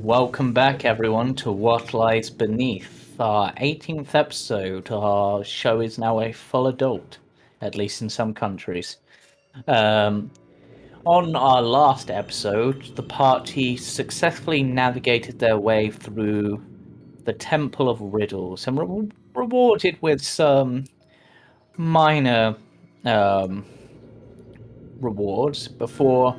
Welcome back, everyone, to What Lies Beneath, our 18th episode. Our show is now a full adult, at least in some countries. On our last episode, the party successfully navigated their way through the Temple of Riddles and were rewarded with some minor rewards before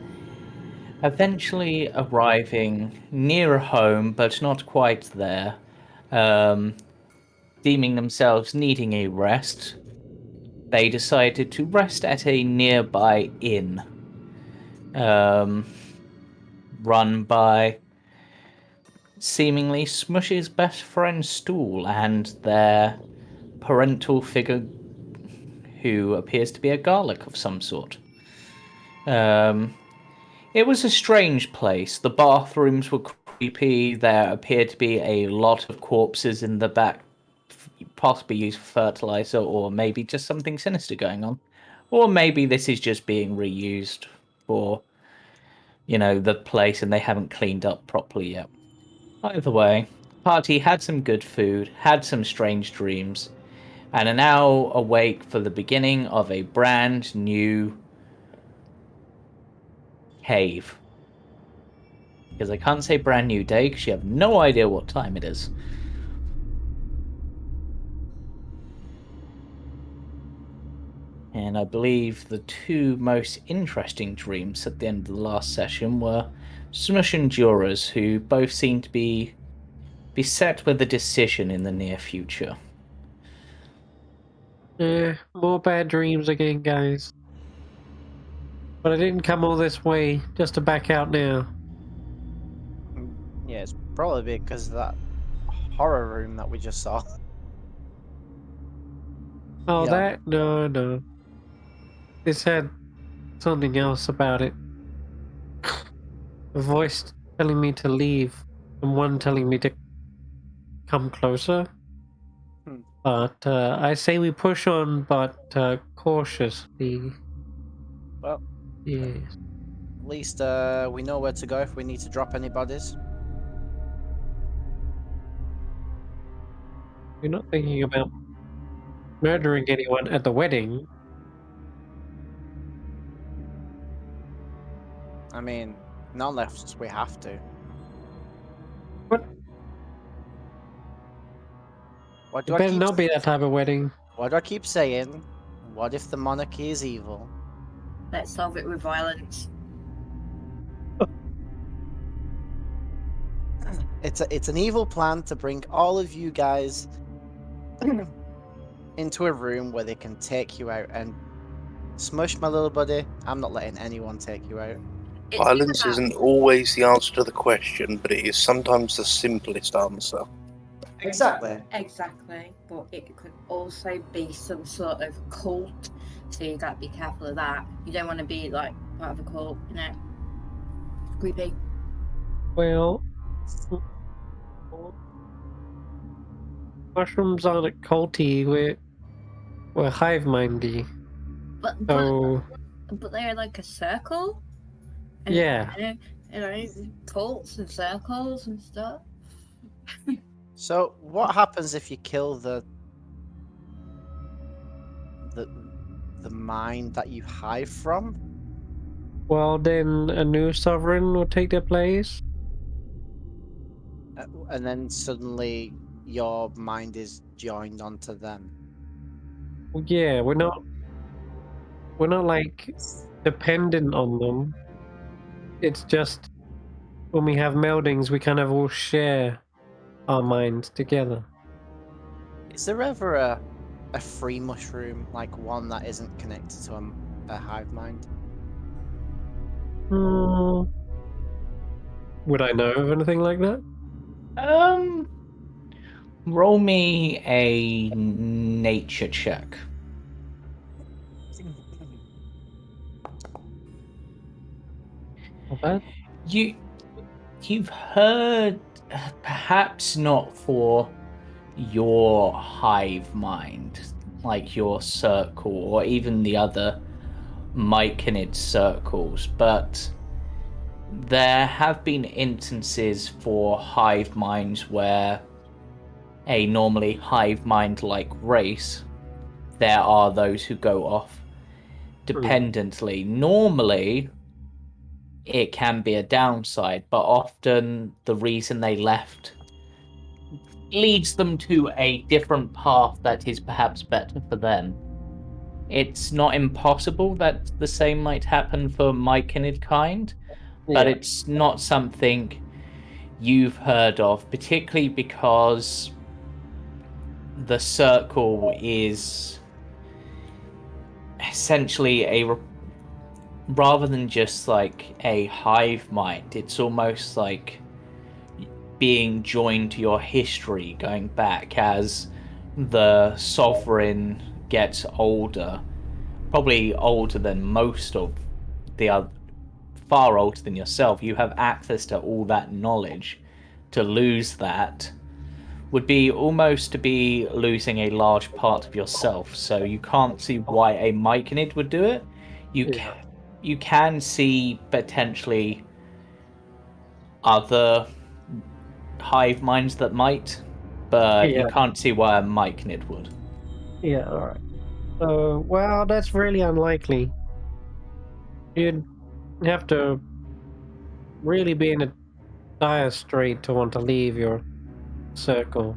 eventually arriving near home, but not quite there, um, deeming themselves needing a rest. They decided to rest at a nearby inn, um, run by seemingly Smush's best friend Stool and their parental figure, who appears to be a garlic of some sort. It was a strange place. The bathrooms were creepy. There appeared to be a lot of corpses in the back, possibly used for fertilizer, or maybe just something sinister going on. Or maybe this is just being reused for, the place and they haven't cleaned up properly yet. Either way, the party had some good food, had some strange dreams, and are now awake for the beginning of a brand new cave. Because I can't say brand new day because you have no idea what time it is. And I believe the two most interesting dreams at the end of the last session were Shmoosh and Jorah's, who both seem to be beset with a decision in the near future. Yeah, more bad dreams again, guys. But I didn't come all this way just to back out now. Yeah, it's probably because of that horror room that we just saw. Oh, Yeah. that? No. This had something else about it. A voice telling me to leave, and one telling me to come closer. But I say we push on, but cautiously. Well, yes. At least we know where to go if we need to drop any bodies. You're not thinking about murdering anyone at the wedding. I mean, not unless we have to. What? What It do I better keep? not be that type of wedding. What do I keep saying? What if the monarchy is evil? Let's solve it with violence. It's an evil plan to bring all of you guys into a room where they can take you out and Smush, my little buddy. I'm not letting anyone take you out. Violence isn't always the answer to the question, but it is sometimes the simplest answer. Exactly. Exactly, but it could also be some sort of cult, so you gotta be careful of that. You don't want to be like part of a cult, creepy. Well, mushrooms aren't culty. We're hive mindy. But they're like a circle. And, Yeah. Cults and circles and stuff. So what happens if you kill the mind that you hive from? Well, then a new sovereign will take their place. And then suddenly your mind is joined onto them. Well, yeah, we're not like dependent on them. It's just when we have meldings, we kind of all share our minds together. Is there ever a free mushroom, like one that isn't connected to a hive mind? Would I know of anything like that? Roll me a nature check. Not bad. You've heard, perhaps not for your hive mind, like your circle, or even the other Myconid circles, but There have been instances for hive minds where a normally hive mind-like race, there are those who go off dependently. Normally, it can be a downside, but often the reason they left leads them to a different path that is perhaps better for them. It's not impossible that the same might happen for myconid kind, but it's not something you've heard of, particularly because the circle is essentially rather than just like a hive mind, it's almost like being joined to your history going back as the sovereign gets older, probably older than most of the other, far older than yourself. You have access to all that knowledge. To lose that would be almost to be losing a large part of yourself, so you can't see why a myconid would do it. You can see potentially other hive minds that might, but you can't see why a myconid would. Yeah, alright. Well, that's really unlikely. You'd have to really be in a dire strait to want to leave your circle.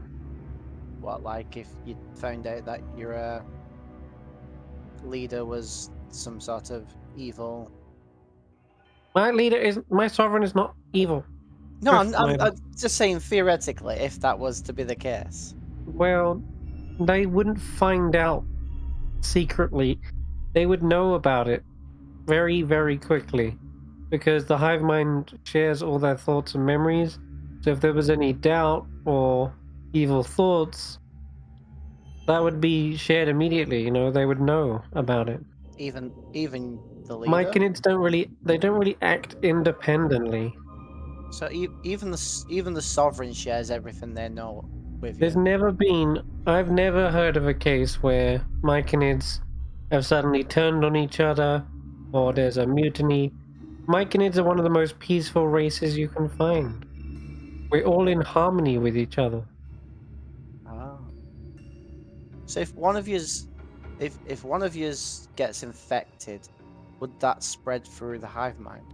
What, like if you found out that your leader was some sort of evil? My sovereign is not evil. No, I'm just saying theoretically, if that was to be the case. Well, they wouldn't find out secretly. They would know about it very, very quickly, because the hive mind shares all their thoughts and memories. So if there was any doubt or evil thoughts, that would be shared immediately. You know, they would know about it. Even the leader. Myconids don't really act independently. So even the sovereign shares everything they know with There's you. I've never heard of a case where myconids have suddenly turned on each other, or there's a mutiny. Myconids are one of the most peaceful races you can find. We're all in harmony with each other. Ah. So if one of yours gets infected, would that spread through the hive mind?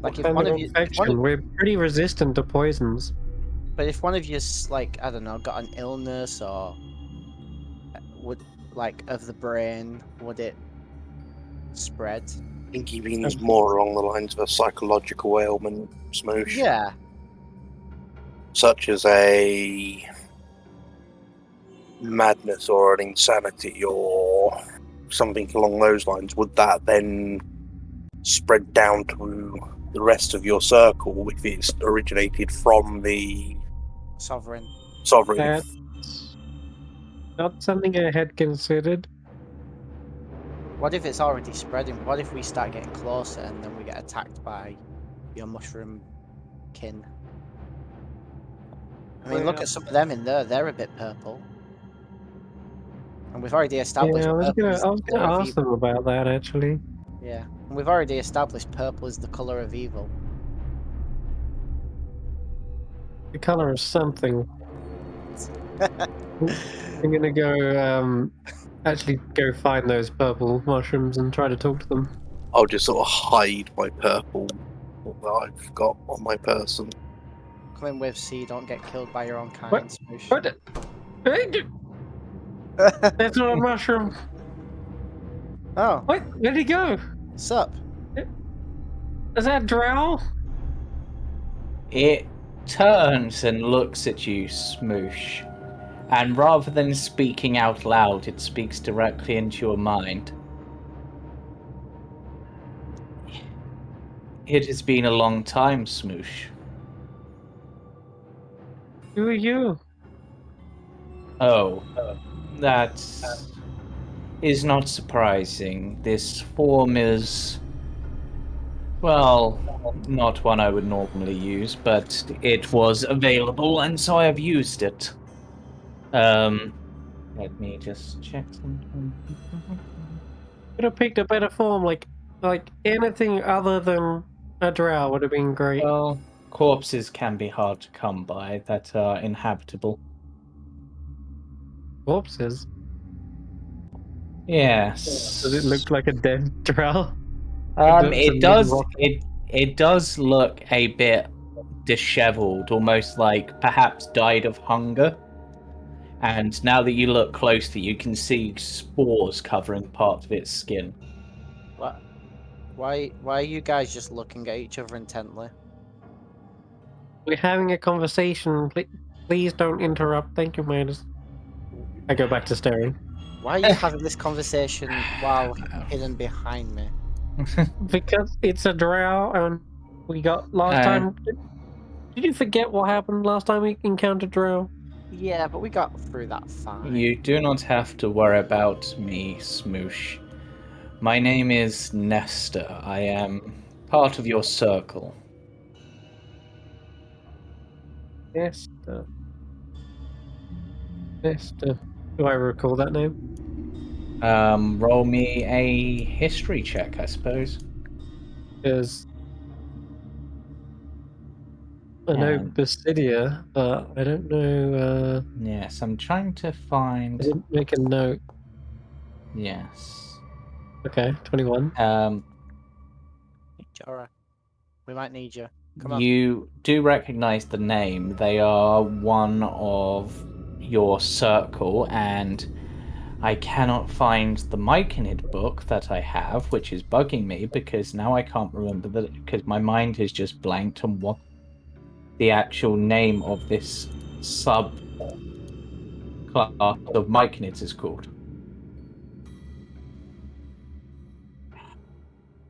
Like if one of you, we're pretty resistant to poisons. But if one of you's like, I don't know, got an illness or would like of the brain, would it spread? I think he means more along the lines of a psychological ailment, Shmoosh. Yeah. Such as a madness or an insanity or something along those lines. Would that then spread down to the rest of your circle if it's originated from the Sovereign? That's not something I had considered. What if it's already spreading? What if we start getting closer and then we get attacked by your mushroom kin? I mean, look at some of them in there. They're a bit purple. And we've already established I was purple is gonna the colour of ask them about that, actually. Yeah, and we've already established purple is the colour of evil. The color of something. I'm gonna go actually go find those purple mushrooms and try to talk to them. I'll just sort of hide my purple that I've got on my person. Come in with so you don't get killed by your own kind. What? Shmoosh. What? That's not a mushroom. Oh, What? Where'd he go? sup? Is that Drow? It turns and looks at you, Shmoosh, and rather than speaking out loud, it speaks directly into your mind. It has been a long time, Shmoosh. Who are you? Oh, that is not surprising. This form is, well, not one I would normally use, but it was available, and so I have used it. Let me just check something. Could have picked a better form, like anything other than a drow would have been great. Well, corpses can be hard to come by that are inhabitable. Corpses. Yes. Does it look like a dead drow? It does. It does look a bit disheveled, almost like perhaps died of hunger. And now that you look closely, you can see spores covering parts of its skin. What? Why are you guys just looking at each other intently? We're having a conversation. Please don't interrupt. Thank you, Midas. I go back to staring. Why are you having this conversation while hidden behind me? Because it's a drow, and we got last time. Did you forget what happened last time we encountered drow? Yeah, but we got through that fine. You do not have to worry about me, Shmoosh. My name is Nestor. I am part of your circle. Nesta. Do I recall that name? Roll me a history check, I suppose. Because I know And- Basidia, but I don't know. Yes, I'm trying to I find. didn't make a note. Yes. Okay, 21. Jorah, we might need you. Come on. You do recognize the name. They are one of your circle, and I cannot find the Myconid book that I have, which is bugging me because now I can't remember that because my mind is just blanked on what the actual name of this sub class of Myconids is called.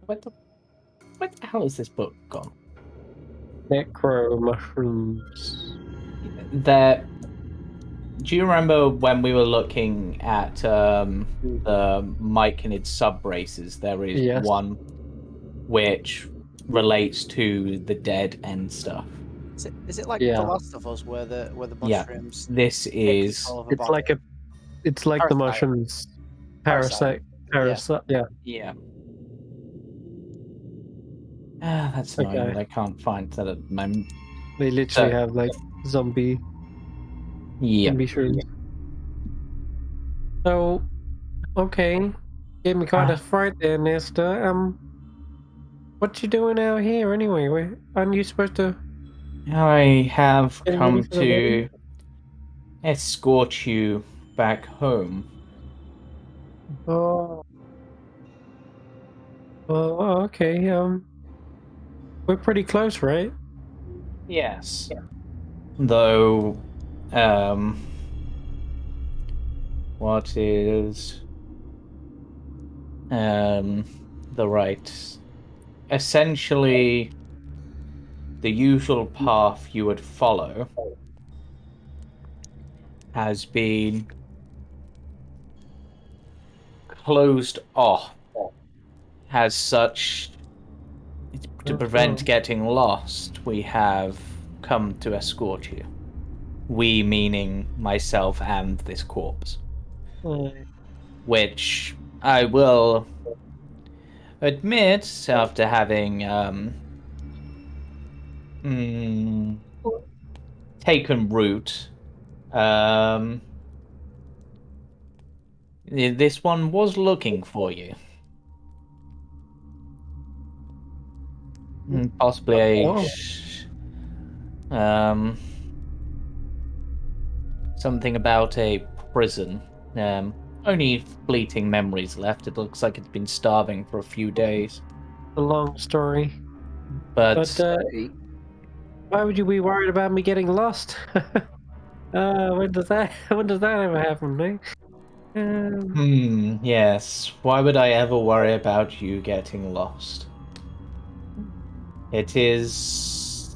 Where the hell is this book gone? Necro mushrooms. There. Do you remember when we were looking at the Myconid sub-races? There is Yes. one which relates to the dead and stuff. Is it like Yeah. The Last of Us, where the Yeah. mushrooms? This take is control of a It's body? like the Parasite. mushrooms. Parasite. Yeah. yeah. Ah, that's annoying Okay. that I can't find that at the moment. They literally So- have like zombie Yeah. shrooms. So, okay. Gave me quite a fright there, Nesta. What you doing out here anyway? Aren't you supposed to? I have Getting come ready for the to escort you back home. Oh. Oh, okay. We're pretty close, right? Yes. Though, what is, the right? Essentially, the usual path you would follow has been closed off as such to prevent getting lost. We have come to escort you. We meaning myself and this corpse, which I will admit, after having taken root, this one was looking for you. Possibly something about a prison. Only fleeting memories left. It looks like it's been starving for a few days. A long story. But Why would you be worried about me getting lost? When does that ever happen, mate? yes. Why would I ever worry about you getting lost? It is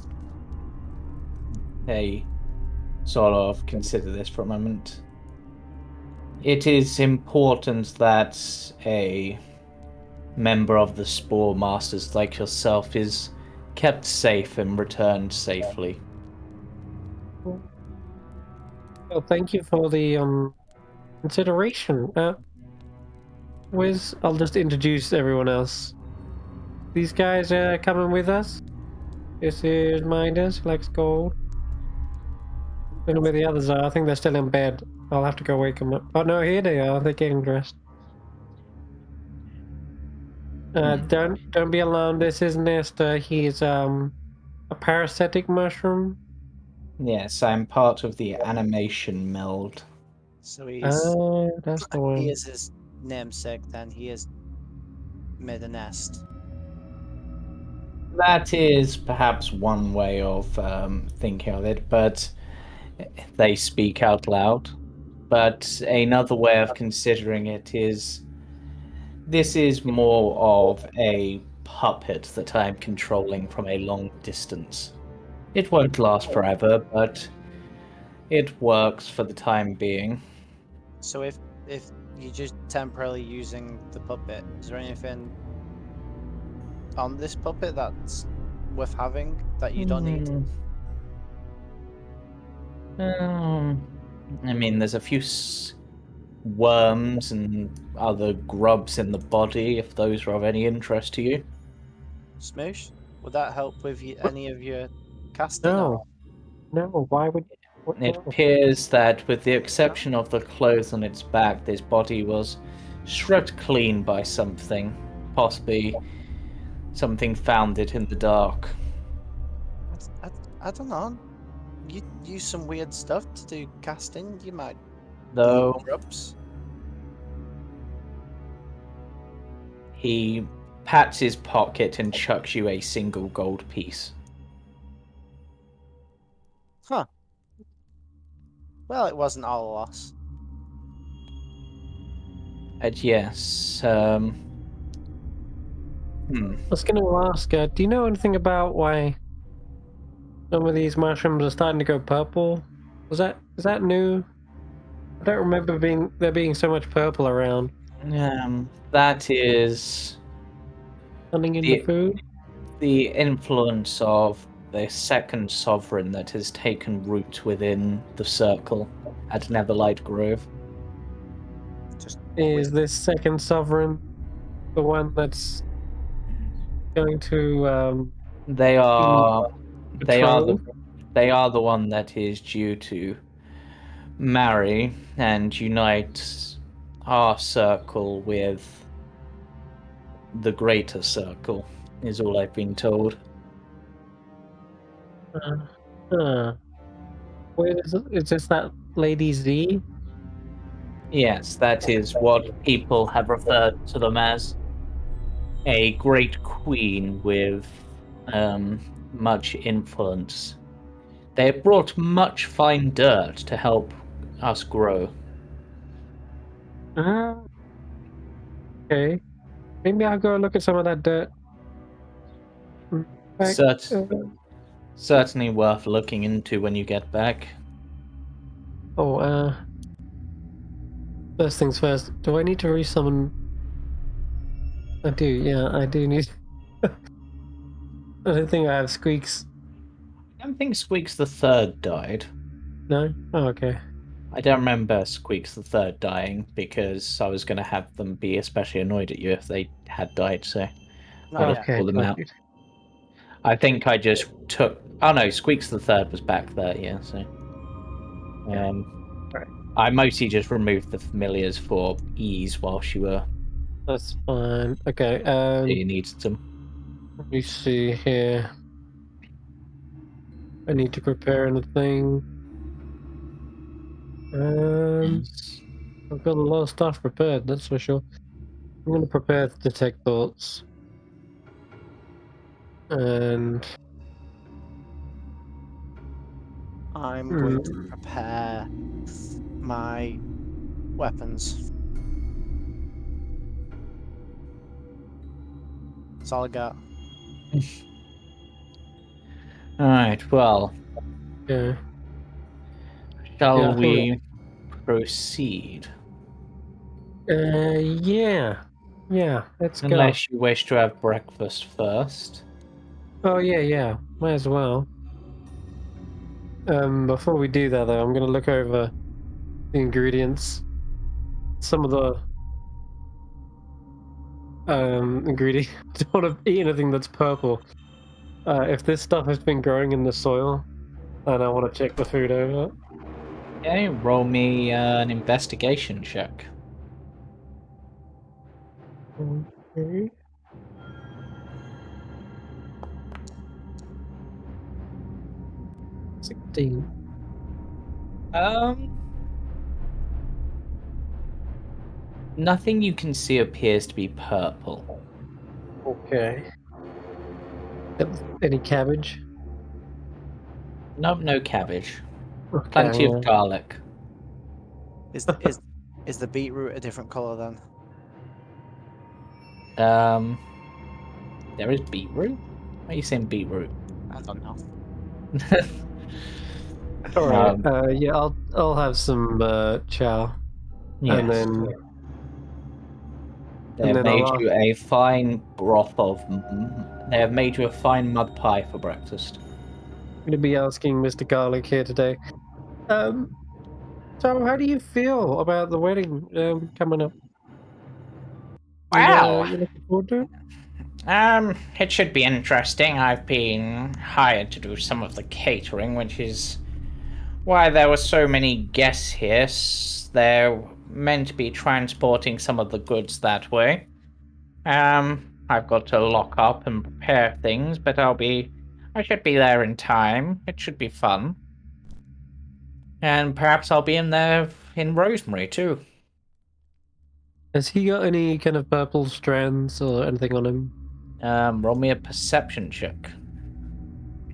a sort of consider this for a moment. It is important that a member of the Spore Masters like yourself is kept safe and returned safely. Well, thank you for the consideration. I'll just introduce everyone else. These guys are coming with us. This is Midas, who likes gold. Don't know where the others are. I think they're still in bed. I'll have to go wake them up. Oh no, here they are. They're getting dressed. Don't be alarmed. This is Nesta. He's a parasitic mushroom. Yes, I'm part of the animation meld. So he's Oh, that's the one. he is his namesake. Then he has made a nest. That is perhaps one way of thinking of it, but they speak out loud. But another way of considering it is this is more of a puppet that I'm controlling from a long distance. It won't last forever, but it works for the time being. So if you're just temporarily using the puppet, is there anything on this puppet that's worth having that you don't need? I mean, there's a few worms and other grubs in the body, if those are of any interest to you. Smoosh, would that help with any of your casting? Or... No. Why would? It appears that, with the exception of the clothes on its back, this body was stripped clean by something, possibly something found it in the dark. I don't know. You use some weird stuff to do casting. You might Though eat grubs. he pats his pocket and chucks you a single gold piece. Huh. Well, it wasn't all a loss. And yes, I was going to ask, do you know anything about why some of these mushrooms are starting to go purple? Is that new? I don't remember there being so much purple around. that is Something in the food? the influence of the second sovereign that has taken root within the circle at Neverlight Grove. Is this second sovereign the one that's going to They are patrol? they are the one that is due to marry and unite our circle with the greater circle, is all I've been told. Wait, is this that Lady Z? Yes, that is what people have referred to them as. A great queen with much influence. They have brought much fine dirt to help us grow. Okay. Maybe I'll go look at some of that dirt. Certainly worth looking into when you get back. First things first, do I need to resummon? I do, yeah, I do need... I don't think I have Squeaks. I don't think Squeaks the Third died. No? Oh, okay. I don't remember Squeaks the Third dying, because I was going to have them be especially annoyed at you if they had died, so I just pulled them out. I think I just took... Oh no, Squeaks the Third was back there, yeah, so... Right. I mostly just removed the familiars for ease whilst you were... That's fine. Okay, you needed them. let me see here. I need to prepare anything. I've got a lot of stuff prepared, that's for sure. I'm going to prepare to detect thoughts. And... I'm going to prepare my weapons. That's all I got. Alright, well... Yeah. Shall we proceed? Yeah. Yeah, let's go. Unless you wish to have breakfast first. Oh, yeah. Might as well. Before we do that, though, I'm going to look over the ingredients. Some of the greedy. Don't want to eat anything that's purple. If this stuff has been growing in the soil, then I want to check the food over. Okay, roll me an investigation check. Okay. $16. Nothing you can see appears to be purple. Okay. Any cabbage? Nope, no cabbage. Okay, Plenty well, of garlic. Is the beetroot a different color then? There is beetroot? Why are you saying beetroot? I don't know. all right. Um, Yeah, I'll have some chow, and yes. then They have then made I'll you a fine broth of. They have made you a fine mud pie for breakfast. I'm gonna be asking Mr. Garlic here today. So how do you feel about the wedding coming up? Wow. You looking forward to it? It should be interesting. I've been hired to do some of the catering, which is why there were so many guests here. They're meant to be transporting some of the goods that way. I've got to lock up and prepare things, but I should be there in time. It should be fun. And perhaps I'll be in there in Rosemary too. Has he got any kind of purple strands or anything on him? Roll me a perception check.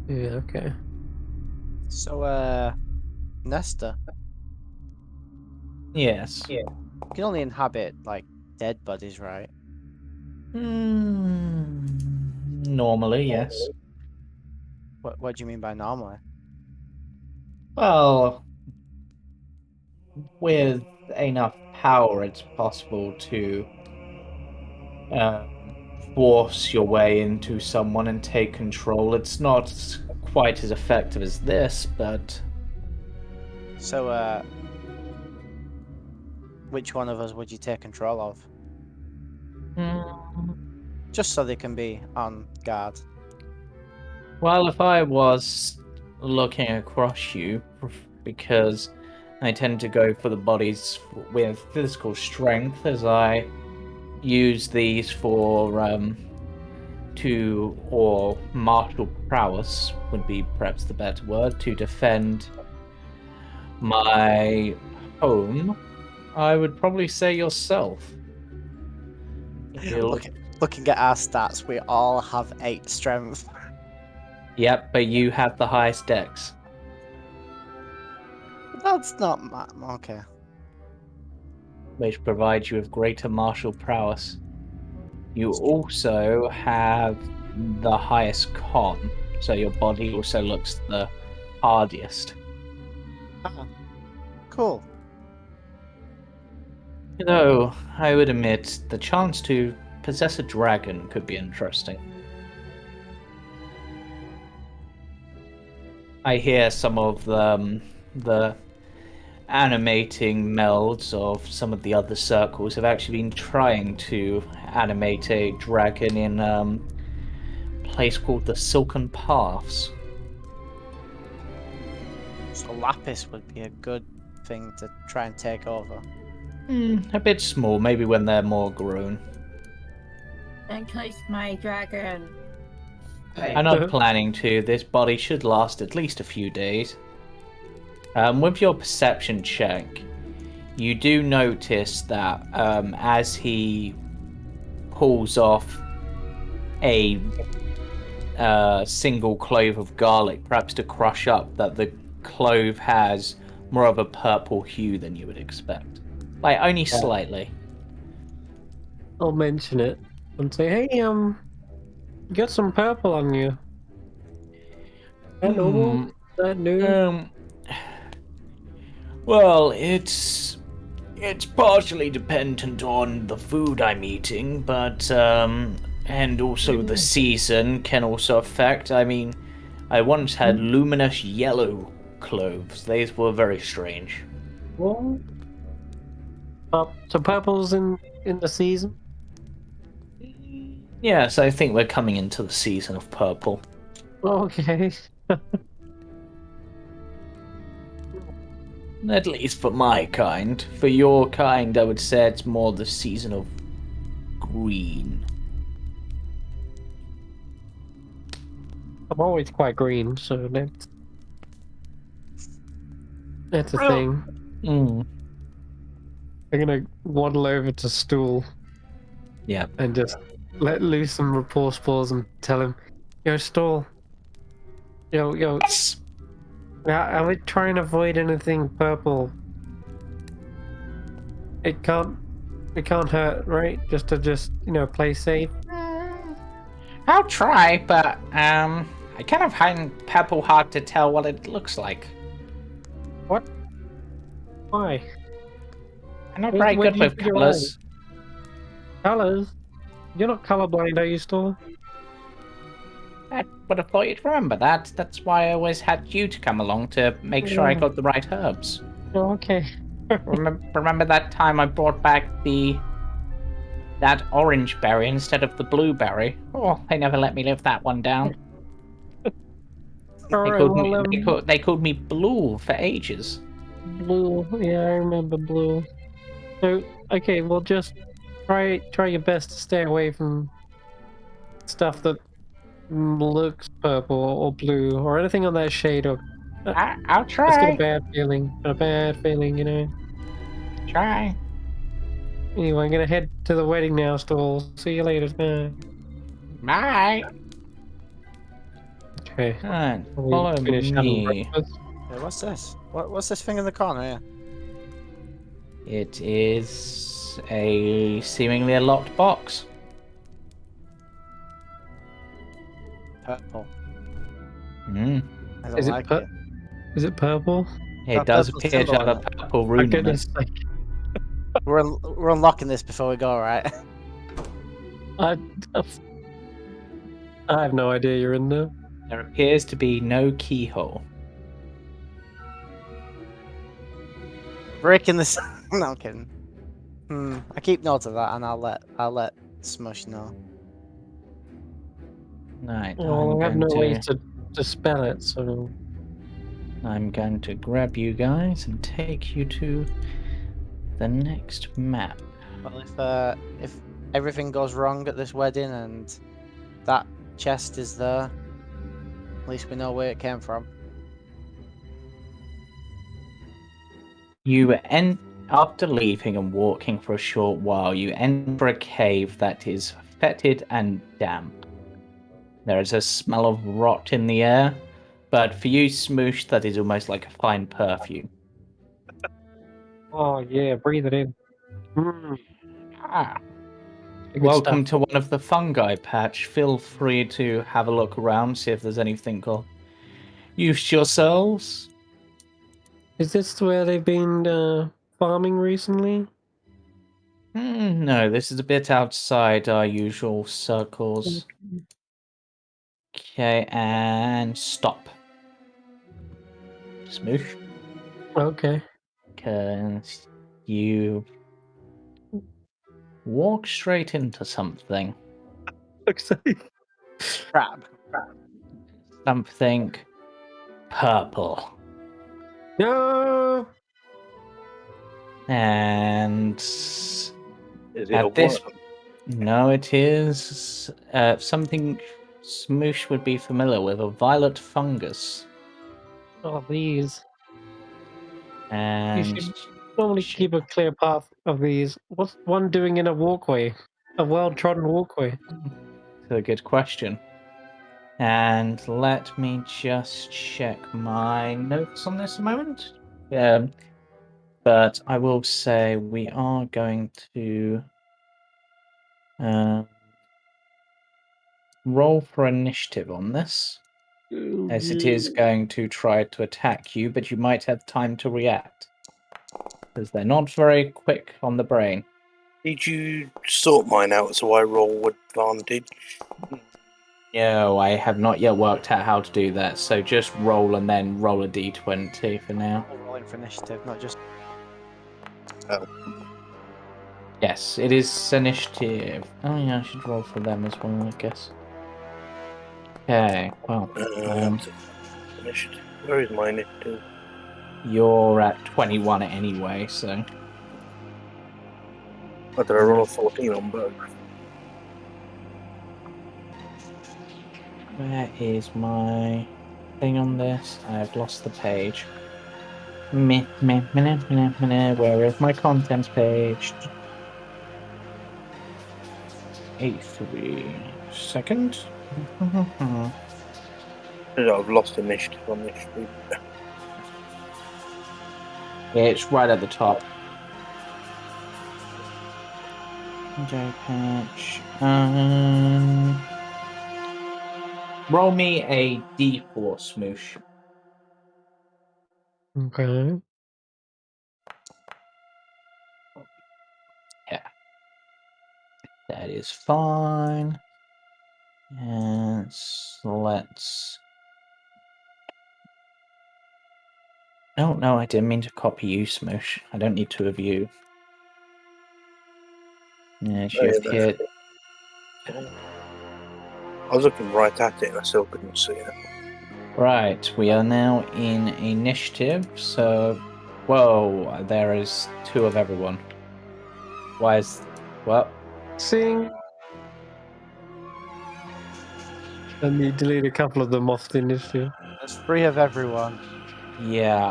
Yeah, okay. So, Nesta, Yes. you can only inhabit like dead bodies, right? Normally, yes. What do you mean by normally? Well, with enough power, it's possible to force your way into someone and take control. It's not quite as effective as this, but So, which one of us would you take control of? Just so they can be on guard. well, if I was looking across you, because I tend to go for the bodies with physical strength, as I use these for or martial prowess would be perhaps the better word, to defend my home, I would probably say yourself. Looking at our stats, we all have 8 strength. Yep, but you have the highest dex. That's not okay. Which provides you with greater martial prowess. You also have the highest con, so your body also looks the hardiest. Cool. Though, I would admit, the chance to possess a dragon could be interesting. I hear some of the animating melds of some of the other circles have actually been trying to animate a dragon in a place called the Silken Paths. So Lapis would be a good thing to try and take over. A bit small, maybe when they're more grown. Don't touch my dragon. I'm not planning to. This body should last at least a few days. With your perception check, you do notice that as he pulls off a single clove of garlic, perhaps to crush up, that the clove has more of a purple hue than you would expect. Like, only slightly. I'll mention it and say, hey, you got some purple on you. Is that normal? Is that new? Well, it's partially dependent on the food I'm eating, but and also the season can also affect. I mean, I once had luminous yellow cloves. These were very strange. What? So purple's in the season? Yes, I think we're coming into the season of purple. Okay. At least for my kind. For your kind, I would say it's more the season of green. I'm always quite green, so that's a thing. Mm. I'm gonna waddle over to Stool Yeah. and just let loose some rapport spores and tell him, "Yo, Stool. Yo. I would try and avoid anything purple. It can't hurt, right? Just to play safe." I'll try, but I kind of find purple hard to tell what it looks like. What? Why? I'm not Where- very where good do you with put your colors. Colors? You're not colorblind, are you, Stool? I would have thought you'd remember that. That's why I always had you to come along to make sure I Yeah. got the right herbs. Oh, okay. Remember that time I brought back that orange berry instead of the blueberry? Oh, they never let me live that one down. All They right. called Well, me they called me Blue for ages. Blue. Yeah, I remember Blue. So, okay, well, just try your best to stay away from stuff that looks purple or blue or anything on that shade. Or I'll just get a try. bad feeling. A bad feeling. Try. Anyway, I'm gonna head to the wedding now, Stool. See you later. Bye. Bye. Okay. And We follow finish having me. breakfast. Hey, what's this? What's this thing in the corner here? It is a seemingly a locked box. Purple. Mm. I don't Is it like it. Is it purple? It Got does purple appear to symbol have on a it. purple For rune on it. goodness sake. We're unlocking this before we go, right? I have no idea you're in there. There appears to be no keyhole. Breaking this. No, I'm kidding. I keep note of that, and I'll let Shmoosh know. Right, Well, I have no way to spell it, so I'm going to grab you guys and take you to the next map. Well, if everything goes wrong at this wedding and that chest is there, at least we know where it came from. After leaving and walking for a short while, you enter a cave that is fetid and damp. There is a smell of rot in the air, but for you, Shmoosh, that is almost like a fine perfume. oh yeah, breathe it in. Good Welcome stuff. to one of the fungi patch. Feel free to have a look around, see if there's anything of use yourselves. Is this where they've been farming recently? No, this is a bit outside our usual circles. Okay, and stop. Smoosh. Okay. Because you walk straight into something. Looks like Crap. Something purple. no. Is And it at a this worm? no, it is something Smoosh would be familiar with, a violet fungus. Oh, these. You And should normally keep a clear path of these. What's one doing in a walkway? A well-trodden walkway. That's a good question. And let me just check my notes on this a moment. But I will say we are going to roll for initiative on this, as it is going to try to attack you, but you might have time to react, because they're not very quick on the brain. Did you sort mine out so I roll advantage? No, I have not yet worked out how to do that, so just roll and then roll a d20 for now. We're rolling for initiative, not just. Oh. Yes, it is initiative. Oh yeah, I should roll for them as well, I guess. Okay, well, Initiative. Where is my initiative? you're at 21 anyway, so I did I roll a 14 on both? where is my thing on this? I've lost the page. Where is my contents page? 83 second. I've lost initiative on this street. It's right at the top. Okay, patch. Roll me a D4, Shmoosh. Okay. Yeah. That is fine. And let's... Oh, no, I didn't mean to copy you, Shmoosh. I don't need two of you. Yes, Oh, you've yeah, hit... I was looking right at it and I still couldn't see it. Right, we are now in initiative, so... Whoa, there is two of everyone. Why is... Well, Sing. Let me delete a couple of them off the initiative. There's 3 of everyone. yeah,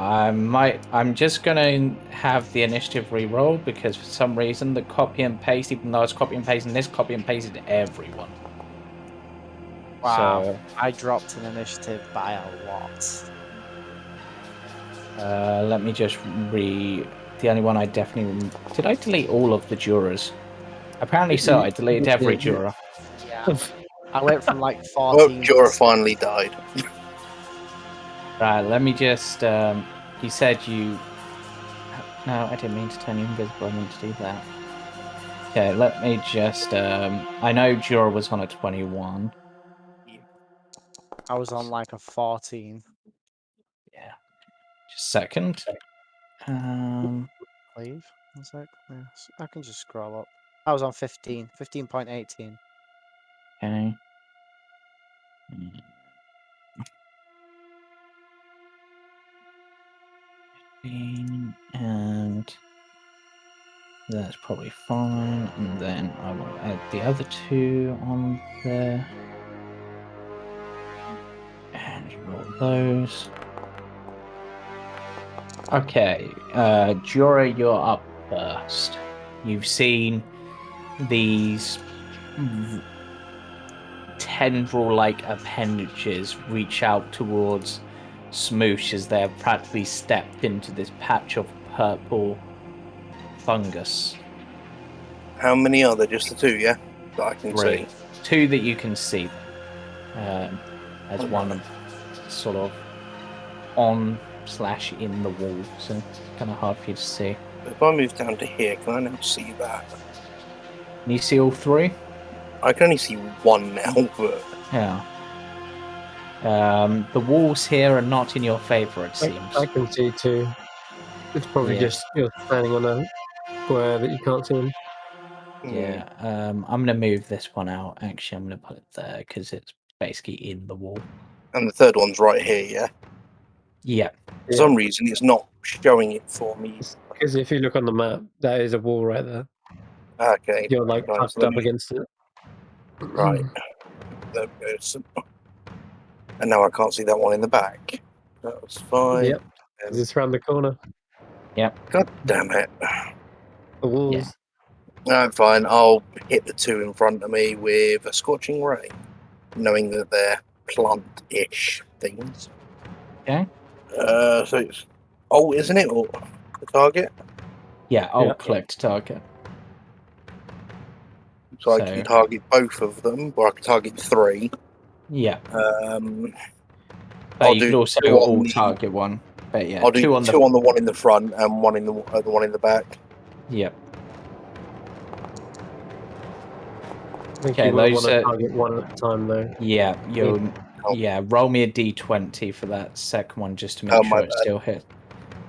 I'm just gonna have the initiative re-roll because for some reason the copy and paste, even though I was copy and pasting this, copy and pasted everyone. Wow. So, I dropped an initiative by a lot. let me just The only one I definitely... Did I delete all of the jurors? Apparently so, I deleted every juror. Yeah. I went from like Oh, 14. Jorah finally died. Right, let me just... you said you... No, I didn't mean to turn you invisible, I meant to do that. Okay, let me just... I know Jorah was on a 21. I was on like a 14. Yeah. Just a second. Leave. One sec. Yes. I can just scroll up. I was on 15. 15.18. Okay. And that's probably fine. And then I will add the other two on there. And roll those. Okay, Jorah, you're up first. You've seen these tendril-like appendages reach out towards Shmoosh as they're practically stepped into this patch of purple fungus. How many are there? Just the 2, yeah? That I can 3. see. 2 that you can see. As one sort of on/in the wall, so it's kind of hard for you to see. If I move down to here, can I now see that? Can you see all 3? I can only see 1 now, but... Yeah. The walls here are not in your favour, it seems. I can see 2. It's probably Yeah. just you're standing on a square that you can't see them. Yeah, I'm going to move this one out. Actually, I'm going to put it there because it's basically in the wall. And the third one's right here, yeah? Yeah. For some reason, it's not showing it for me. Because if you look on the map, that is a wall right there. Okay. You're like Right, tucked so let up me- against it. Right. There we go. And now I can't see that one in the back. That's fine. Yep. It's around the corner. God damn it. The walls. No, fine. I'll hit the 2 in front of me with a scorching ray, knowing that they're plant-ish things. Okay. So it's isn't it? Or the target? Yeah, I'll Yeah. click to target. So I can target both of them, or I can target 3. Yeah. I'll But you do could also 2 on all the- target one. But yeah, I'll do 2 on the... 2 on the one in the front and 1 in the one in the back. Yeah. I think Okay, you will those want to target one at a time, though. Yeah, roll me a d20 for that second one just to make Oh, sure my it bad. still hits.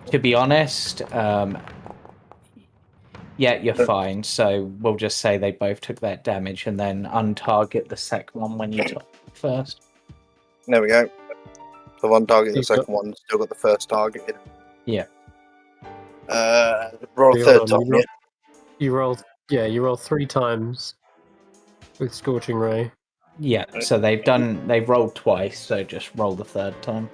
To be honest, Yeah, you're fine. So we'll just say they both took that damage and then untarget the second one when you took first. There we go. The one target, the You've got- second one, still got the first target. Yeah. Roll a Hold third on, time, yeah? You roll 3 times with Scorching Ray. Yeah, so they've rolled twice, so just roll the third time.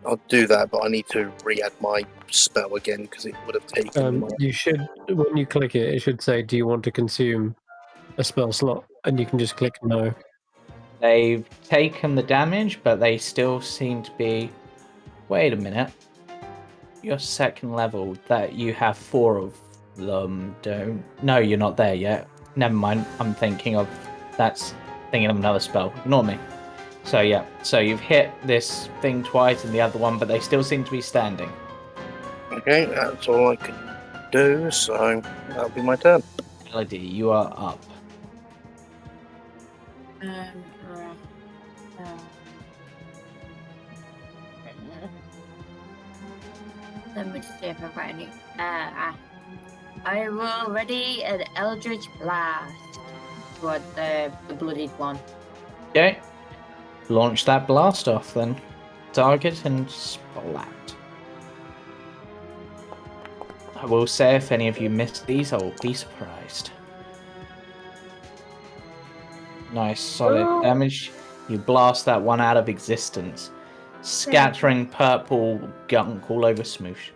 I'll do that, but I need to re-add my spell again because it would have taken. You should, when you click it, it should say, "Do you want to consume a spell slot?" And you can just click no. They've taken the damage, but they still seem to be. Wait a minute. You're second level. That you have 4 of them. Don't. No, you're not there yet. Never mind. I'm thinking of. That's thinking of another spell. Ignore me. So yeah. So you've hit this thing twice and the other one, but they still seem to be standing. Okay, that's all I can do, so that'll be my turn. Elodie, you are up. Right. Let me see if I've got any. I will ready an Eldritch Blast toward the bloodied one. Okay. Launch that blast off then. Target and splat. I will say if any of you miss these, I will be surprised. Nice solid damage. You blast that one out of existence, scattering purple gunk all over Shmoosh.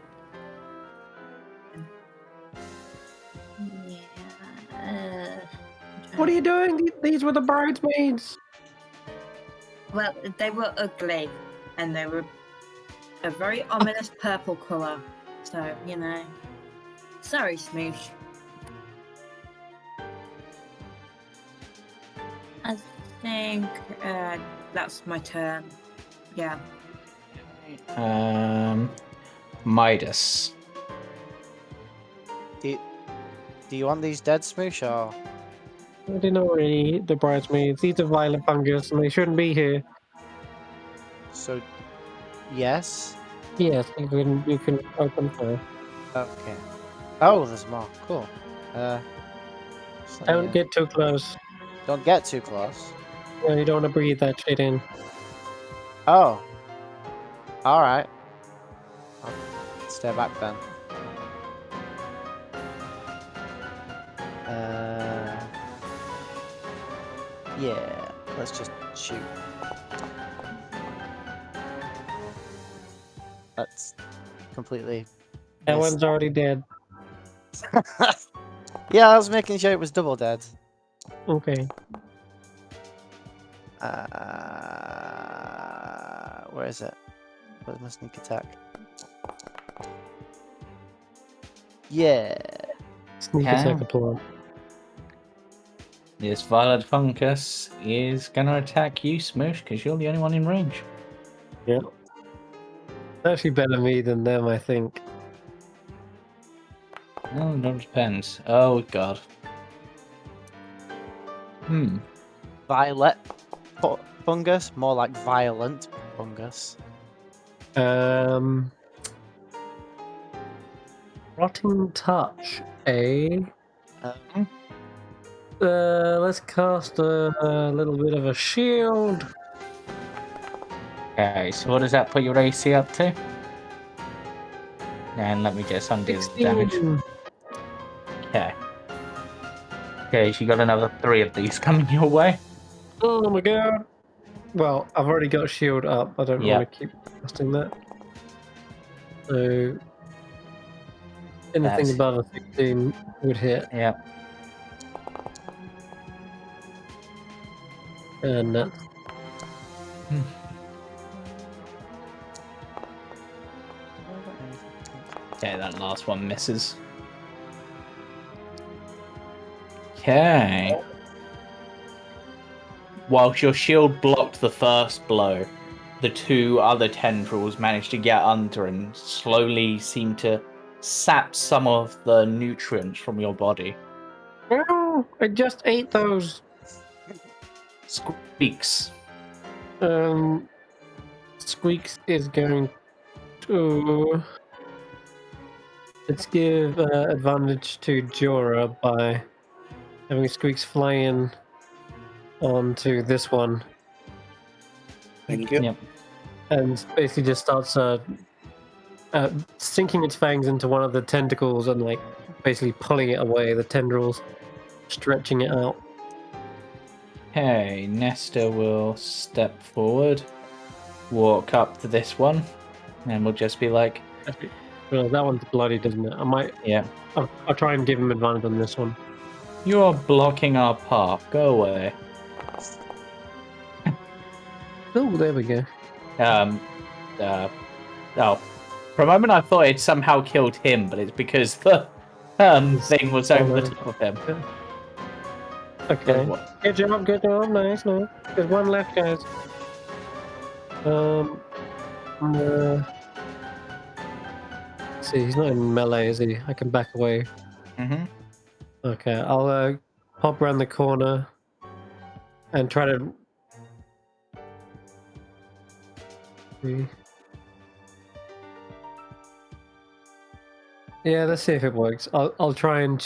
Yeah. What are you doing? These were the bridesmaids. Well, they were ugly, and they were a very ominous purple colour. So, you know. Sorry, Shmoosh. I think that's my turn. Yeah. Midas. Do you want these dead, Smoosh, or I didn't already the bridesmaids. These are violet fungus, and they shouldn't be here. so? Yes. Yes, you can open her. Okay. Oh, there's more. Cool. Just let me, Don't get too close. don't get too close. No, you don't want to breathe that shit in. Oh. All right. I'll stay back then. Yeah. Let's just shoot. That's completely. That missed. one's already dead. Yeah, I was making sure it was double dead. Okay. Where is it? Where's my sneak attack? Yeah. Sneak attack applied. This violet fungus is gonna attack you, Smoosh, because you're the only one in range. Yep. It's actually better me than them, I think. Oh, it depends. Oh god. Violet fungus, more like violent fungus. Rotting touch, eh? Um, Let's cast a little bit of a shield. Okay, so what does that put your AC up to? And let me just undo the damage. 16. Okay. Okay, so you got another 3 of these coming your way. Oh my god. Well, I've already got shield up. I don't Yep. want to keep casting that. So anything That's- above a 16 would hit. Yep. And that's Okay, that last one misses. Okay. Whilst your shield blocked the first blow, the 2 other tendrils managed to get under and slowly seem to sap some of the nutrients from your body. No, I just ate those. Squeaks. Squeaks is going to... Let's give advantage to Jorah by having Squeaks fly in onto this one. Thank you. Yep. And basically just starts sinking its fangs into one of the tentacles and like basically pulling it away, the tendrils, stretching it out. Okay, Nesta will step forward, walk up to this one, and we'll just be like, Well, that one's bloody, doesn't it? yeah, I'll try and give him advantage on this one. you are blocking our path. Go away. Oh, there we go. Oh, for a moment I thought it somehow killed him, but it's because the thing was over the top of him. Okay. Good job, nice. There's one left, guys. See, he's not in melee, is he? I can back away. Mm-hmm. Okay, I'll pop around the corner and try to... Yeah, let's see if it works. I'll try and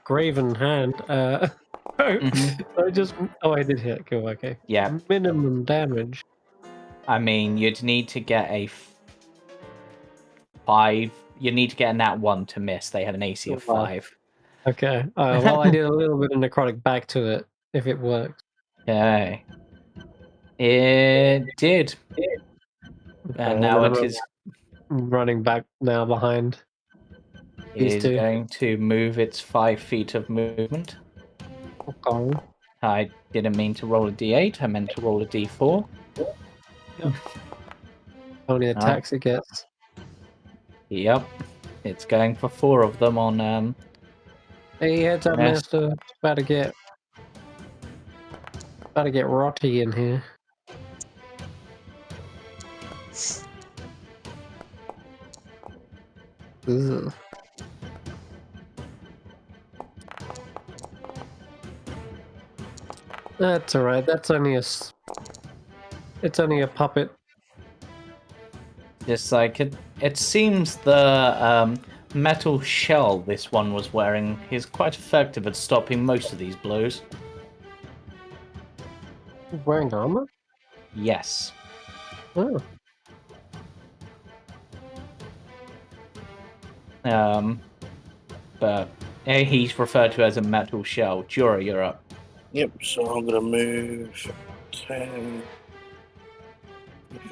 Graven Hand. I did hit. Cool. Okay. Yeah. Minimum damage. I mean, you'd need to get a 5. You need to get a nat 1 to miss. They had an AC of 5. Okay. Well, I did a little bit of necrotic back to it. If it works. Okay. It did. And now it is running back now behind. is going to move its 5 feet of movement. Okay. I didn't mean to roll a d8. I meant to roll a d4. How many attacks it gets? Yep. It's going for 4 of them on Hey, heads up, Master. It's about to get rotty in here. Ugh. That's alright. It's only a puppet. just like it seems the metal shell this one was wearing is quite effective at stopping most of these blows. Wearing armor? Yes. Oh. But he's referred to as a metal shell. Jorah, you're up. Yep, so I'm gonna move 10.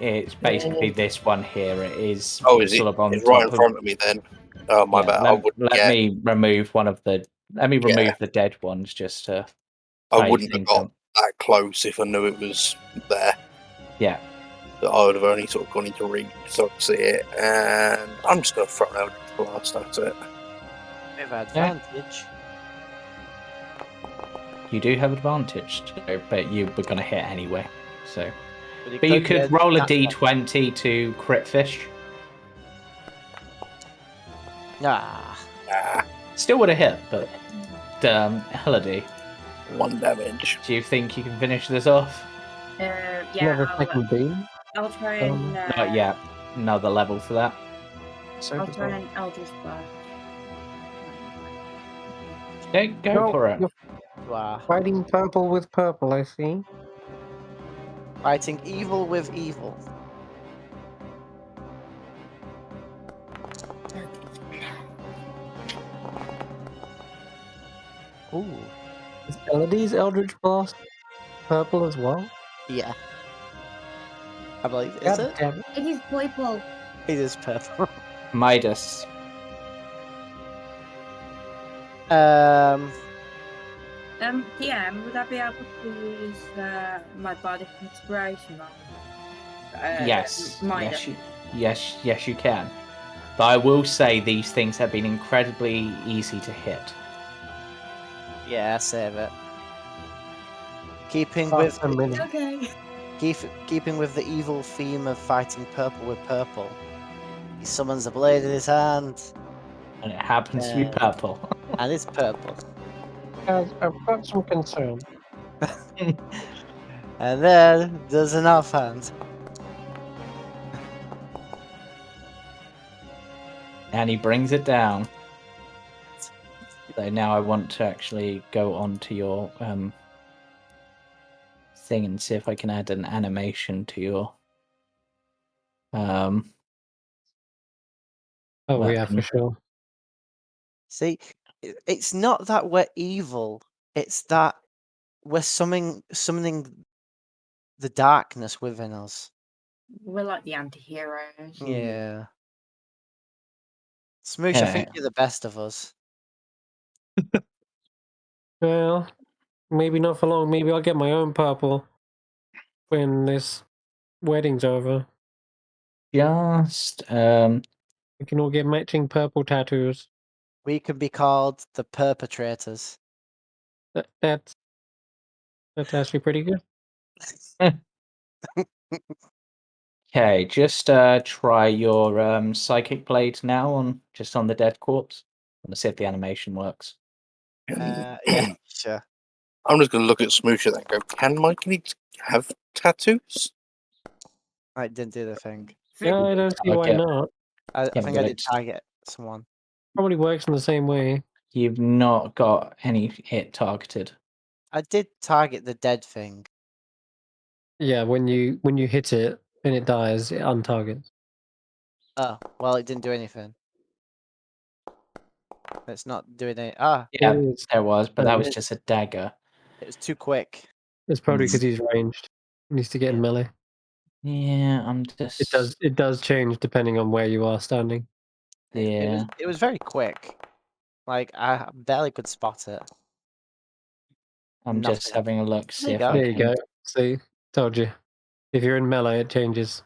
It's basically this one here. It is. Oh, is it? Sort of on It's right in top front of me then. Oh, my bad. Let me remove one of the. Let me remove the dead ones just to. I wouldn't have got that close if I knew it was there. Yeah. That I would have only sort of gone into reach so I could see it, and I'm just gonna throw out the blast. That's it. With advantage. You do have advantage, but you were going to hit anyway. So, but you could roll a d20 to crit fish. Nah. Still would have hit, but Elodie, 1 damage. do you think you can finish this off? Never second beam. I'll try and. Not yet. Another level for that. I'll try and Eldritch Blast. Okay, go for it. Wow. Fighting purple with purple, I see. Fighting evil with evil. Ooh. Is Elodie's Eldritch Blast purple as well? Yeah. I believe. Is it? Damn it. It is purple. It is purple. Midas. PM, would I be able to use my bardic inspiration on? Yes. Midas? Yes, you can. But I will say these things have been incredibly easy to hit. Yeah, save it. Keeping Half with a minute. Okay. keeping with the evil theme of fighting purple with purple, he summons a blade in his hand, And it happens to be purple. and it's purple. Guys, I've got some concern. And then there's an offhand. And he brings it down. So now I want to actually go on to your thing and see if I can add an animation to your Oh yeah, weapon. for sure. See, it's not that we're evil. It's that we're summoning the darkness within us. We're like the anti-heroes. Yeah. Shmoosh, I think Okay. you're the best of us. Well, maybe not for long. Maybe I'll get my own purple when this wedding's over. Just We can all get matching purple tattoos. We could be called the perpetrators. That's actually pretty good. okay, just try your psychic blade now on the dead corpse. I want to see if the animation works. Yeah, sure. I'm just going to look at Smoosh and go, can Mikey have tattoos? I didn't do the thing. Yeah, I don't see why Okay. not. I Yeah, think I but did target someone. Probably works in the same way. You've not got any hit targeted. I did target the dead thing. Yeah, when you hit it and it dies, it untargets. Oh, well, it didn't do anything. It's not doing it. Ah, Yeah, It is. there was, but that was it- just a dagger. it was too quick. It's probably because he's ranged. He needs to get in Yeah. melee. Yeah, I'm just. It does change depending on where you are standing. Yeah, It was very quick. Like I barely could spot it. I'm just Nothing. having a look. See you if go. I There you can. go. See, told you. If you're in melee, it changes.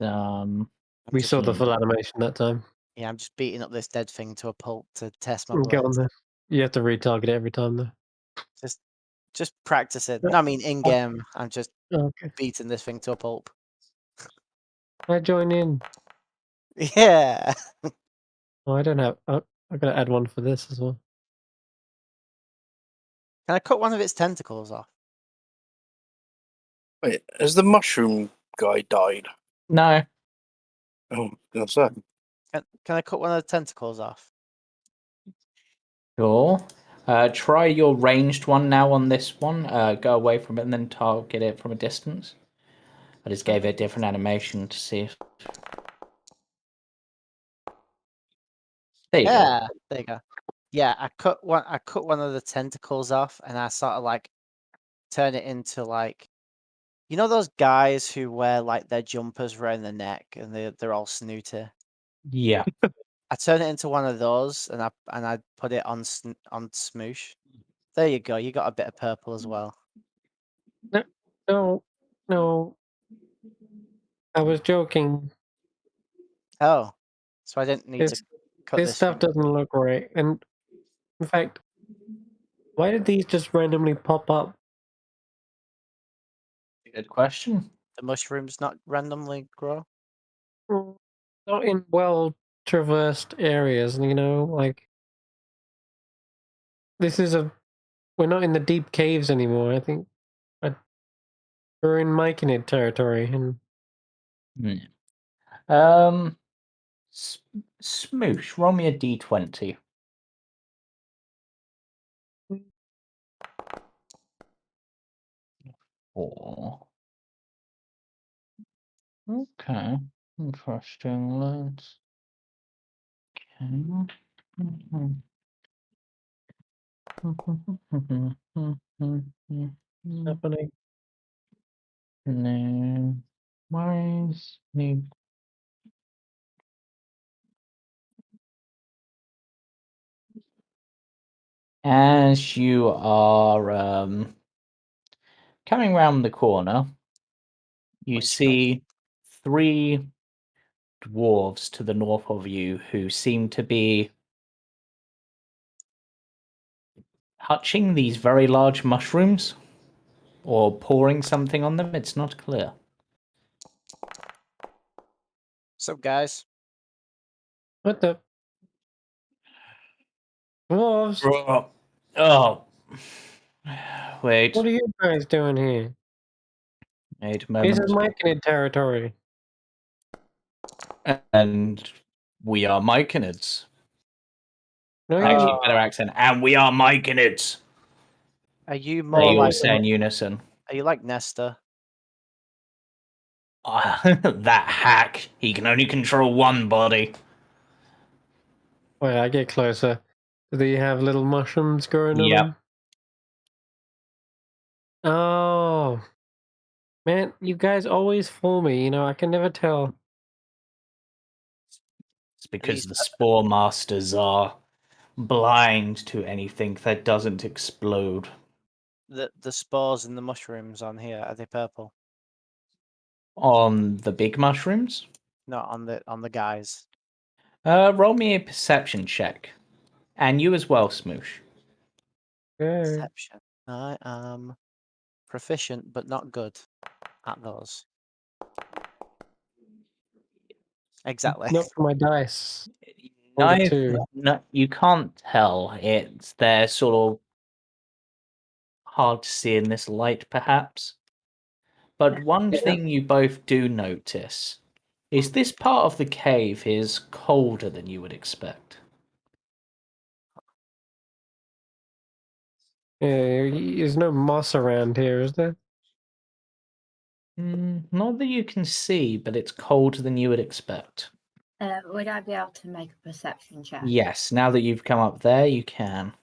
I'm We just, saw the full animation that time. yeah, I'm just beating up this dead thing to a pulp to test my Go on blades. there. You have to retarget it every time though. Just practice it. Yeah. No, I mean in game, I'm just Okay. beating this thing to a pulp. I join in. Yeah. Oh, I don't have. Oh, I gotta add one for this as well. Can I cut one of its tentacles off? Wait, has the mushroom guy died? No. Oh, I was going to say. Can I cut one of the tentacles off? Sure. Try your ranged one now on this one. Go away from it and then target it from a distance. I just gave it a different animation to see if. There you go. Yeah, there you go. Yeah, I cut one of the tentacles off, and I sort of like turn it into like, you know, those guys who wear like their jumpers around the neck and they're all snooty. Yeah. I turn it into one of those, and I put it on Shmoosh. There you go. You got a bit of purple as well. No. I was joking. Oh, so I didn't need to This cut this this stuff thing. doesn't look right. And in fact, why did these just randomly pop up? Good question. The mushrooms not randomly grow. Not in well traversed areas, you know, like this is we're not in the deep caves anymore. I think we're in Myconid territory, and Smoosh, roll me a d20. Four. Okay. Interesting. Let's. happening. No. Why is me? As you are coming round the corner, you Point straight. see three dwarves to the north of you who seem to be touching these very large mushrooms or pouring something on them. It's not clear. So guys, What the dwarves? Oh. Wait. What are you guys doing here? Wait a This moment. is Myconid territory. And we are Myconids. No, Actually, you. better accent. And we are Myconids. Are you They more all like say in unison. Are you like Nesta? That hack. He can only control one body. Wait, I get closer. Do they have little mushrooms growing on Yep. them? Oh, man, you guys always fool me. You know, I can never tell. It's because These- the Spore Masters are blind to anything that doesn't explode. The spores in the mushrooms on here, are they purple? On the big mushrooms? Not on the guys. Roll me a perception check. And you as well, Smoosh. Okay. Perception. I am proficient but not good at those. Exactly. Not for my dice. Rolled a 2. No, you can't tell. They're sort of hard to see in this light, perhaps. But one Yeah. thing you both do notice is this part of the cave is colder than you would expect. Yeah, there's no moss around here, is there? Not that you can see, but it's colder than you would expect. Would I be able to make a perception check? Yes, now that you've come up there, you can.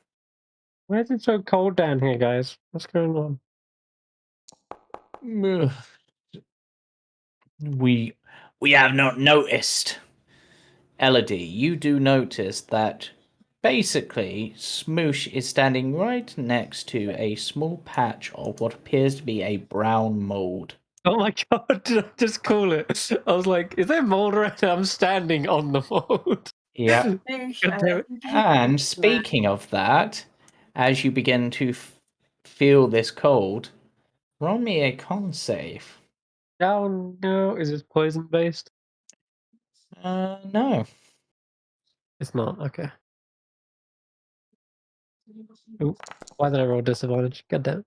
Why is it so cold down here, guys? What's going on? We have not noticed. Elodie, you do notice that basically Smoosh is standing right next to a small patch of what appears to be a brown mold. Oh my god, did I just call it? I was like, is there mold around? I'm standing on the mold. Yeah. Smoosh, God damn it. And speaking of that, as you begin to feel this cold, roll me a con save. Oh no, is it poison based? No. It's not, okay. Ooh, why did I roll disadvantage? God damn.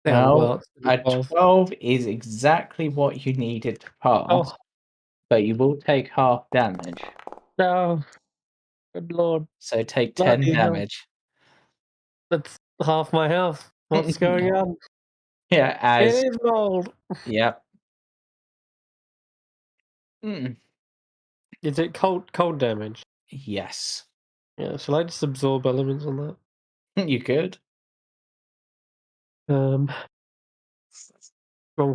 Yeah, No, well, it's a 12. 12 is exactly what you needed to pass, Oh, but you will take half damage. no. Good lord. So take 10 Bloody hell. damage. That's half my health. What's going on? Yeah, It as is mold. yep. Mm, Is it cold damage? yes, Yeah, shall I just absorb elements on that? you could. Wrong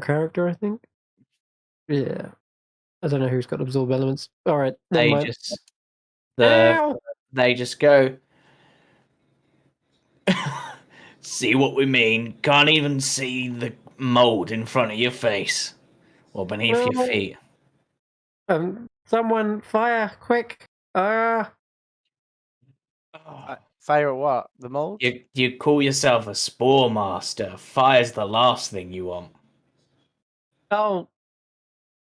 character, I think. Yeah. I don't know who's got absorb elements. Alright, never They mind. just Ow! they just go. See what we mean? Can't even see the mold in front of your face or beneath your No. feet. Someone fire quick. Fire at what? The mold? You call yourself a spore master. Fire's the last thing you want. Oh,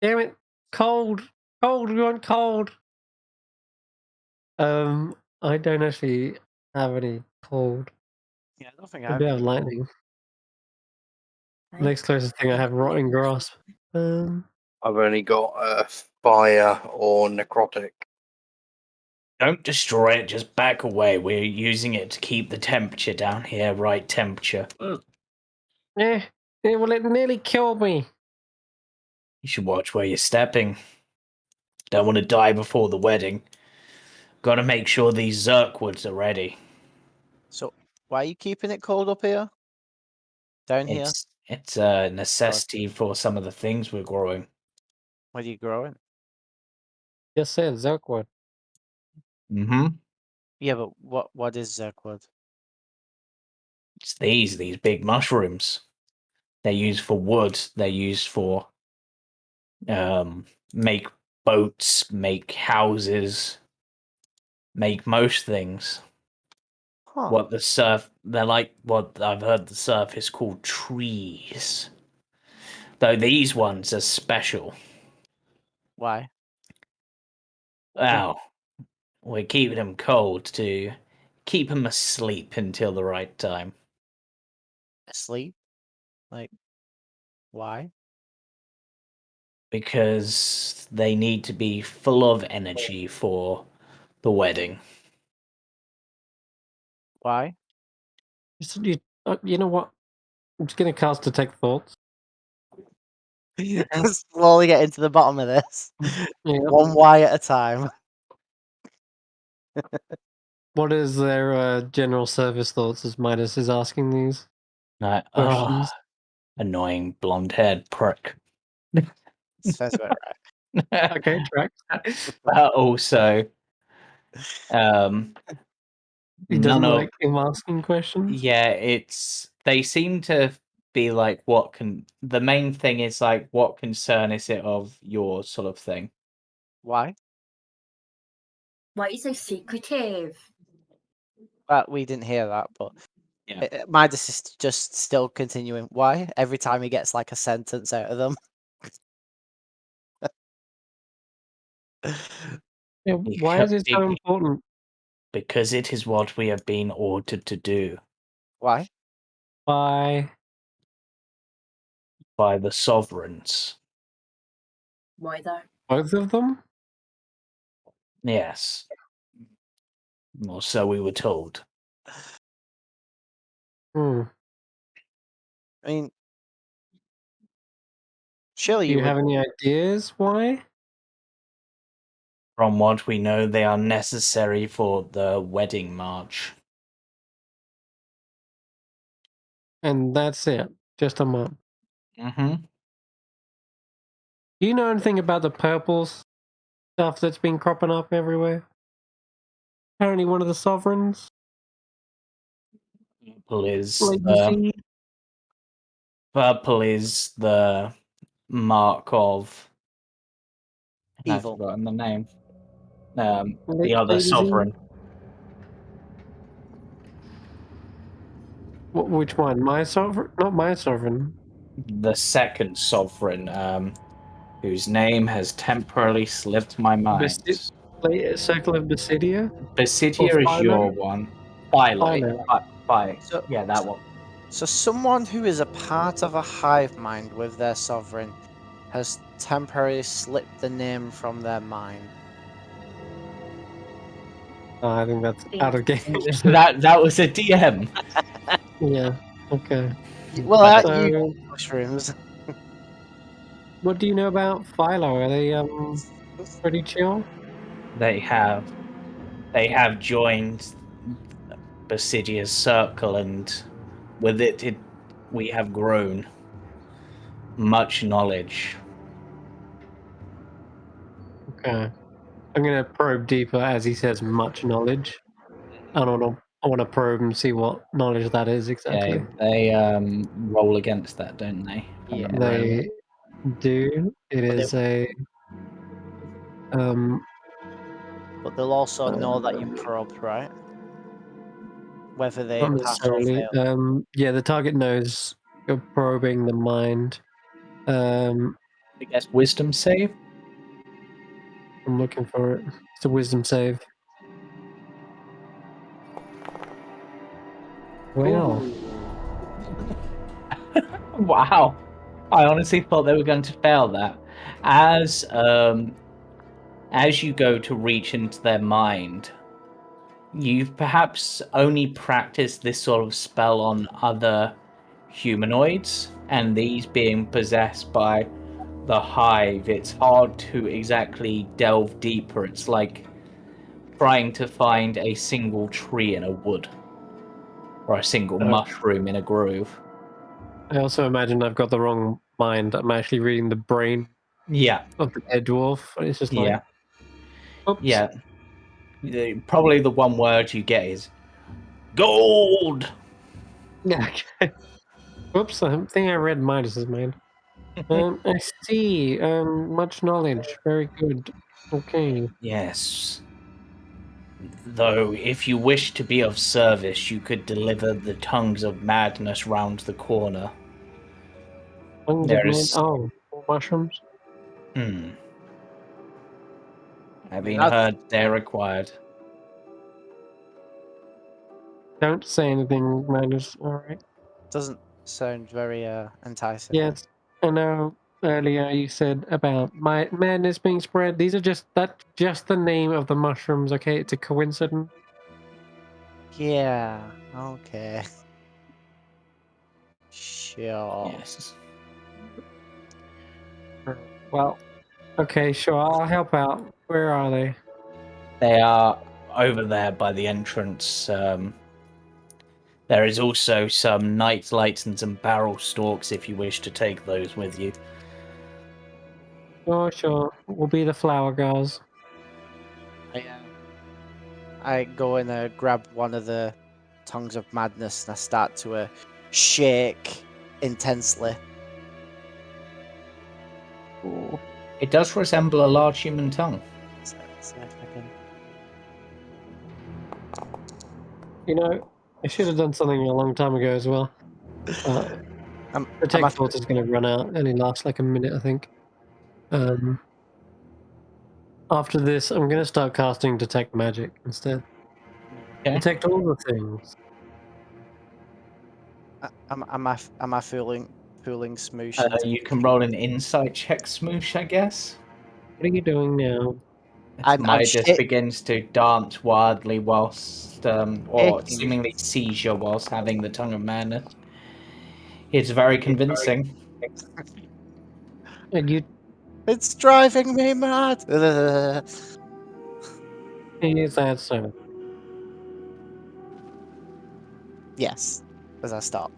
damn it. Cold. Cold, we want cold. I don't actually have any cold. Yeah, I don't think I I've do have got lightning. Next closest thing I have rotting grasp. I've only got fire or necrotic. Don't destroy it, just back away. We're using it to keep the temperature down here, right temperature. Yeah, well, it nearly killed me. You should watch where you're stepping. Don't want to die before the wedding. Gotta make sure these Zerkwoods are ready. So why are you keeping it cold up here? Down here? It's a necessity for some of the things we're growing. What are you growing? Just said Zerkwood. Mm-hmm. Yeah, but what is Zerkwood? It's these big mushrooms. They're used for wood. They're used for make boats, make houses, make most things. Huh. What they're like what I've heard the surface called trees. Though these ones are special. Why? Wow. We're keeping them cold to keep them asleep until the right time. Asleep? Like why? Because they need to be full of energy for the wedding. Why? You know what? I'm just gonna cast Detect Thoughts. Slowly get into the bottom of this. Yeah. One Y at a time. What is their general service thoughts as Midas is asking these Like, questions? annoying blonde-haired prick. Sounds about right. Okay, track. But also, He none doesn't of like him asking questions. they seem to be like, the main thing is like, what concern is it of your sort of thing? Why? Why are you so secretive? We didn't hear that, but Yeah. Midas is just still continuing. Why? Every time he gets like a sentence out of them. Yeah, why is it so important? Because it is what we have been ordered to do Why? By by the sovereigns. Why though? both of them? Yes. Or so we were told. Hmm. I mean, surely Do you you would. have any ideas why? From what we know, they are necessary for the wedding march. And that's it. Just a month. Mm-hmm. Do you know anything about the purple stuff that's been cropping up everywhere? Apparently one of the sovereigns. Lazy. Purple is the mark of. I've Evil. forgotten the name. The other Lazy. sovereign. Which one? My sovereign? Not my sovereign. The second sovereign, whose name has temporarily slipped my mind. Circle of Basidia? Basidia Or is your Philo? one. Philo. Philo. So, Yeah, that one. so someone who is a part of a hive mind with their sovereign has temporarily slipped the name from their mind. I think that's out of game. that was a DM. Yeah. Okay. Well, So, you mushrooms. what do you know about Philo? Are they pretty chill? They have joined Basidia's circle, and with it we have grown much knowledge. Okay. I'm gonna probe deeper as he says much knowledge. I want to probe and see what knowledge that is exactly. Yeah, they roll against that, don't they? If I Yeah. remember rightly. They do. It is a But they'll also know that you probed, right? Whether they not pass or necessarily. fail. Yeah, the target knows you're probing the mind. I guess wisdom save. I'm looking for it. It's a wisdom save. Well, Wow. I honestly thought they were going to fail that. As you go to reach into their mind, you've perhaps only practiced this sort of spell on other humanoids, and these being possessed by the hive, it's hard to exactly delve deeper. It's like trying to find a single tree in a wood, or a single mushroom in a grove. I also imagine I've got the wrong mind. I'm actually reading the brain Yeah. of the dead dwarf. It's just like, oops. Yeah. Probably the one word you get is gold. Yeah. Okay. Oops. I think I read Midas's mind. I see. Much knowledge. Very good. Okay. Yes. Though, if you wish to be of service, you could deliver the tongues of madness round the corner. There's. Mushrooms. I've been heard they're required. Don't say anything, Midas. All right. Doesn't sound very enticing. Yes, I know. earlier you said about my madness being spread. These are just the name of the mushrooms. Okay, it's a coincidence. Yeah. Okay. Sure. Yes. Well, okay, sure. I'll help out. Where are they? They are over there by the entrance. There is also some night lights and some barrel stalks if you wish to take those with you. Sure. We'll be the flower girls. I go and grab one of the tongues of madness and I start to shake intensely. Ooh. It does resemble a large human tongue. So if I can... You know, I should have done something a long time ago as well. Protect Force is going to run out. It only lasts like a minute, I think. After this, I'm going to start casting Detect Magic instead. Okay. Detect all the things. Am I fooling Shmoosh? You can roll an insight check, Shmoosh, I guess. What are you doing now? I'm Midas begins to dance wildly whilst, or shaking. seemingly seizure whilst having the tongue of madness. It's very convincing. And you It's driving me mad. is that so? Yes, as I stop.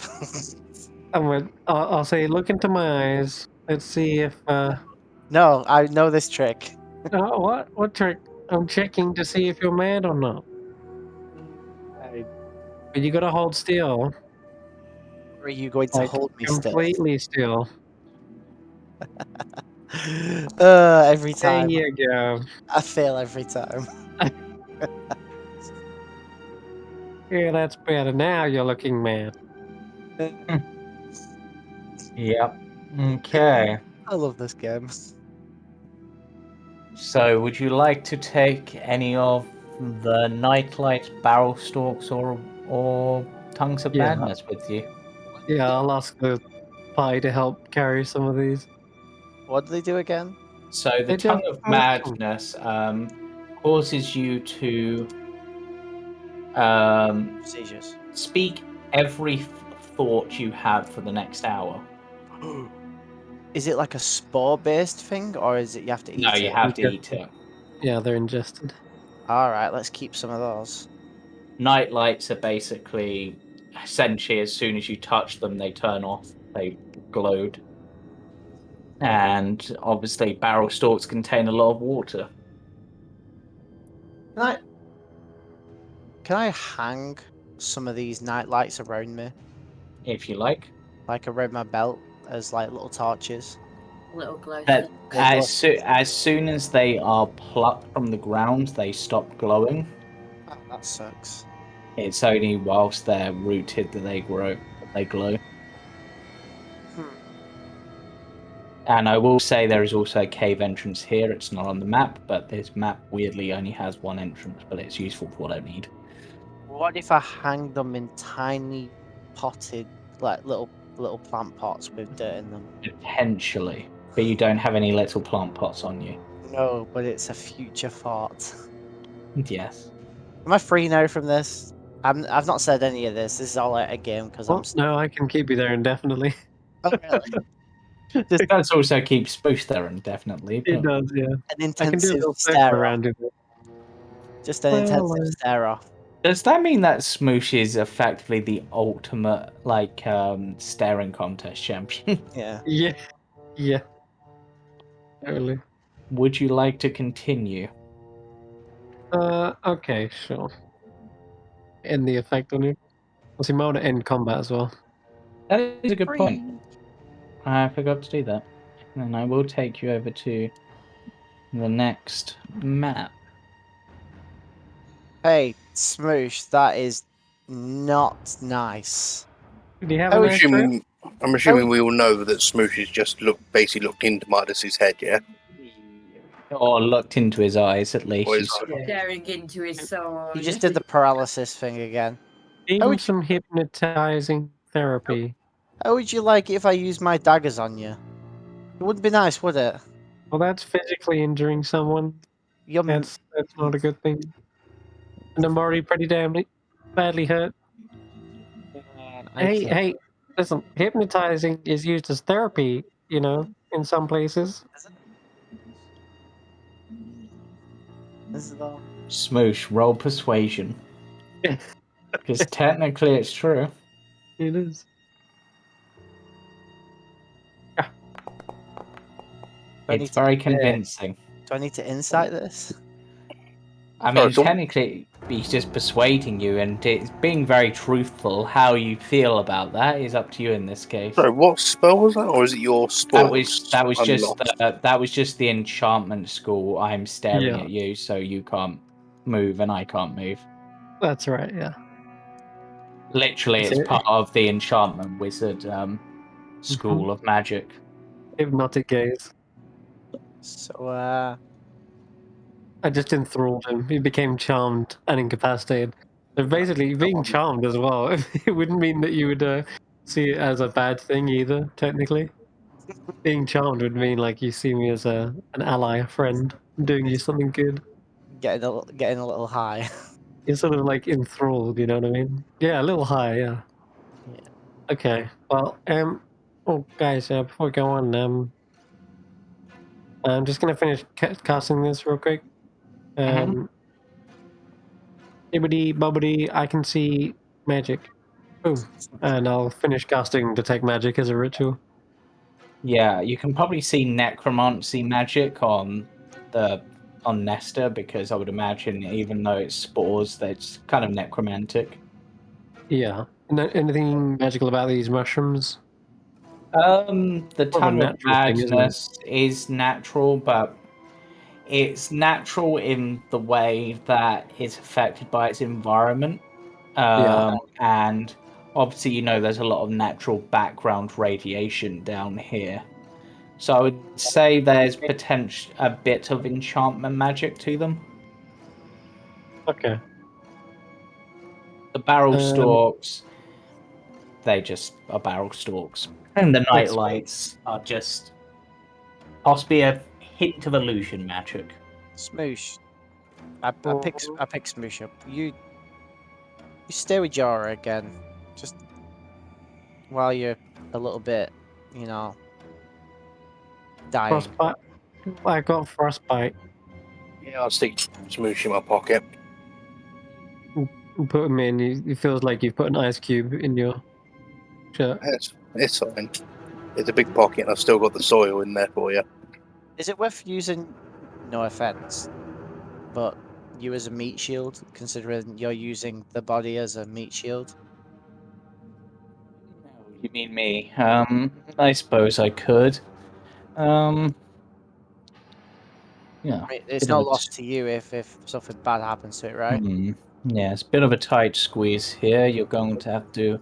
I'll say, look into my eyes. Let's see if. No, I know this trick. What? What trick? I'm checking to see if you're mad or not. But you gotta hold still. Are you going to Like, hold me still? completely still. Every There time. you go. I fail every time. Yeah, that's better. Now you're looking mad. Yep. Okay. I love this game. So, would you like to take any of the nightlight barrel stalks or tongues of Yeah. madness with you? Yeah, I'll ask the pie to help carry some of these. What do they do again? So, the They tongue just of madness causes you to Seizures. speak every thought you have for the next hour. Is it like a spore-based thing, or is it you have to eat No, you it? have to eat it. Yeah, they're ingested. All right, let's keep some of those. Night lights are basically essentially as soon as you touch them, they turn off. They glowed. And obviously, barrel stalks contain a lot of water. Can I hang some of these night lights around me, If you like. like around my belt, as like little torches? Little glow That stick. as soon as they are plucked from the ground, they stop glowing. Oh, that sucks. It's only whilst they're rooted that they grow, that they glow. And I will say there is also a cave entrance here. It's not on the map, but this map weirdly only has one entrance, but it's useful for what I need. What if I hang them in tiny potted, like little plant pots with dirt in them? Potentially, but you don't have any little plant pots on you. No, but it's a future thought. Yes. Am I free now from this? I've not said any of this. This is all like a game because I'm. No, I can keep you there indefinitely. Oh, really? It does also keep Spoosh there indefinitely. But... It does, yeah. An I can do a intensive little circle stare off. around it. Just an Well, intensive stare off. Does that mean that Smoosh is effectively the ultimate, like, staring contest champion? Yeah. Yeah. Totally. Would you like to continue? Okay, sure. End the effect on you. Well, see, I want to end combat as well. That is a good point. I forgot to do that. And I will take you over to the next map. Hey, Smoosh, that is not nice. Do you have Oh, a nice trip? I'm assuming we all know that Smoosh has just basically looked into Midas's head, yeah? Or looked into his eyes, at least. Or You his saw. Staring into his soul. He just did the paralysis thing again. Give How him would some hypnotizing therapy. How would you like it if I use my daggers on you? wouldn't be nice, would it? Well, that's physically injuring someone. You're That's not a good thing. And I'm already pretty damn badly hurt. Hey, listen, hypnotizing is used as therapy, you know, in some places. This is all. Shmoosh, roll persuasion. Because technically it's true. It is. It's very convincing. Do I need to insight this? I Sorry, mean, technically, he's just persuading you, and it's being very truthful. How you feel about that is up to you in this case. So, what spell was that, or is it your spells? That was I'm just lost. that was just the enchantment school. I'm staring Yeah. at you, so you can't move, and I can't move. That's right, yeah. Literally, Is it's it- part of the enchantment wizard school of magic. Hypnotic gaze. So, I just enthralled him. He became charmed and incapacitated. So basically, being charmed as well, it wouldn't mean that you would see it as a bad thing either, technically. Being charmed would mean like you see me as an ally, a friend, doing you something good. getting a little high. You're sort of like enthralled, you know what I mean? Yeah, a little high, yeah. Yeah. Okay, well, oh guys, before we go on, I'm just gonna finish casting this real quick. Bibbidi bobbidi, I can see magic. Boom. And I'll finish casting Detect Magic as a ritual. Yeah, you can probably see necromancy magic on Nesta, because I would imagine, even though it's spores, that's kind of necromantic. Yeah. Anything magical about these mushrooms? The More of a tongue of natural thing, isn't it? madness is natural, but it's natural in the way that it's affected by its environment. Yeah. And obviously, you know, there's a lot of natural background radiation down here. So I would say there's potential a bit of enchantment magic to them. Okay. The barrel stalks, they just are barrel stalks. And the night lights are just possibly a hint of illusion magic. Smoosh. I pick Smoosh up. You stay with Jorah again, just while you're a little bit, you know, dying. Frostbite. I got frostbite. Yeah, I'll stick Shmoosh in my pocket. Put him in. It feels like you've put an ice cube in your shirt. It's fine. It's a big pocket, and I've still got the soil in there for you. Is it worth using? No offense, but you as a meat shield, considering you're using the body as a meat shield. You mean me? I suppose I could. Yeah. I mean, it's bit of not a lost to you if something bad happens to it, right? Yeah, it's a bit of a tight squeeze here. You're going to have to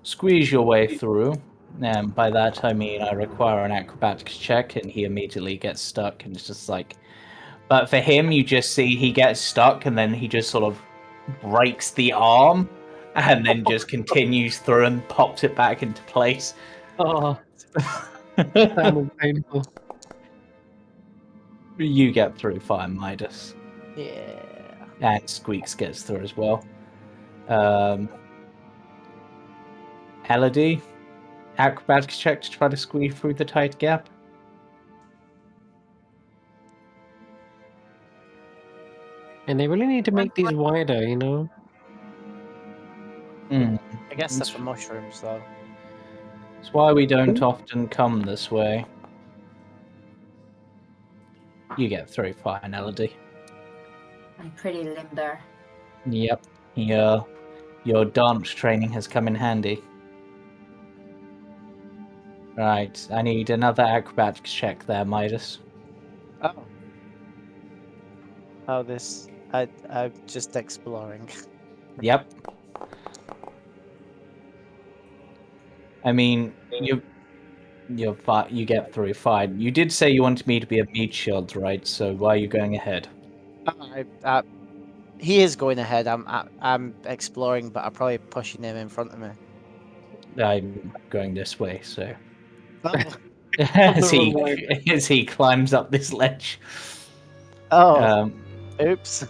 squeeze your way through. And by that I mean I require an acrobatics check, and he immediately gets stuck, and it's just like... But for him, you just see he gets stuck, and then he just sort of breaks the arm, and then just continues through and pops it back into place. Oh, that was painful. You get through fine, Midas. Yeah. And Squeaks gets through as well. Elodie, acrobatics check to try to squeeze through the tight gap. And they really need to make these wider, you know? I guess that's for mushrooms, though. That's why we don't often come this way. You get through fine, Elodie. I'm pretty limber. Yep. Your dance training has come in handy. Right, I need another acrobatics check there, Midas. Oh. Oh, this. I'm just exploring. Yep. I mean, you get through fine. You did say you wanted me to be a meat shield, right? So why are you going ahead? He is going ahead. I'm exploring, but I'm probably pushing him in front of me. I'm going this way, so... Oh. as the wrong way. he climbs up this ledge. Oh, Um, oops.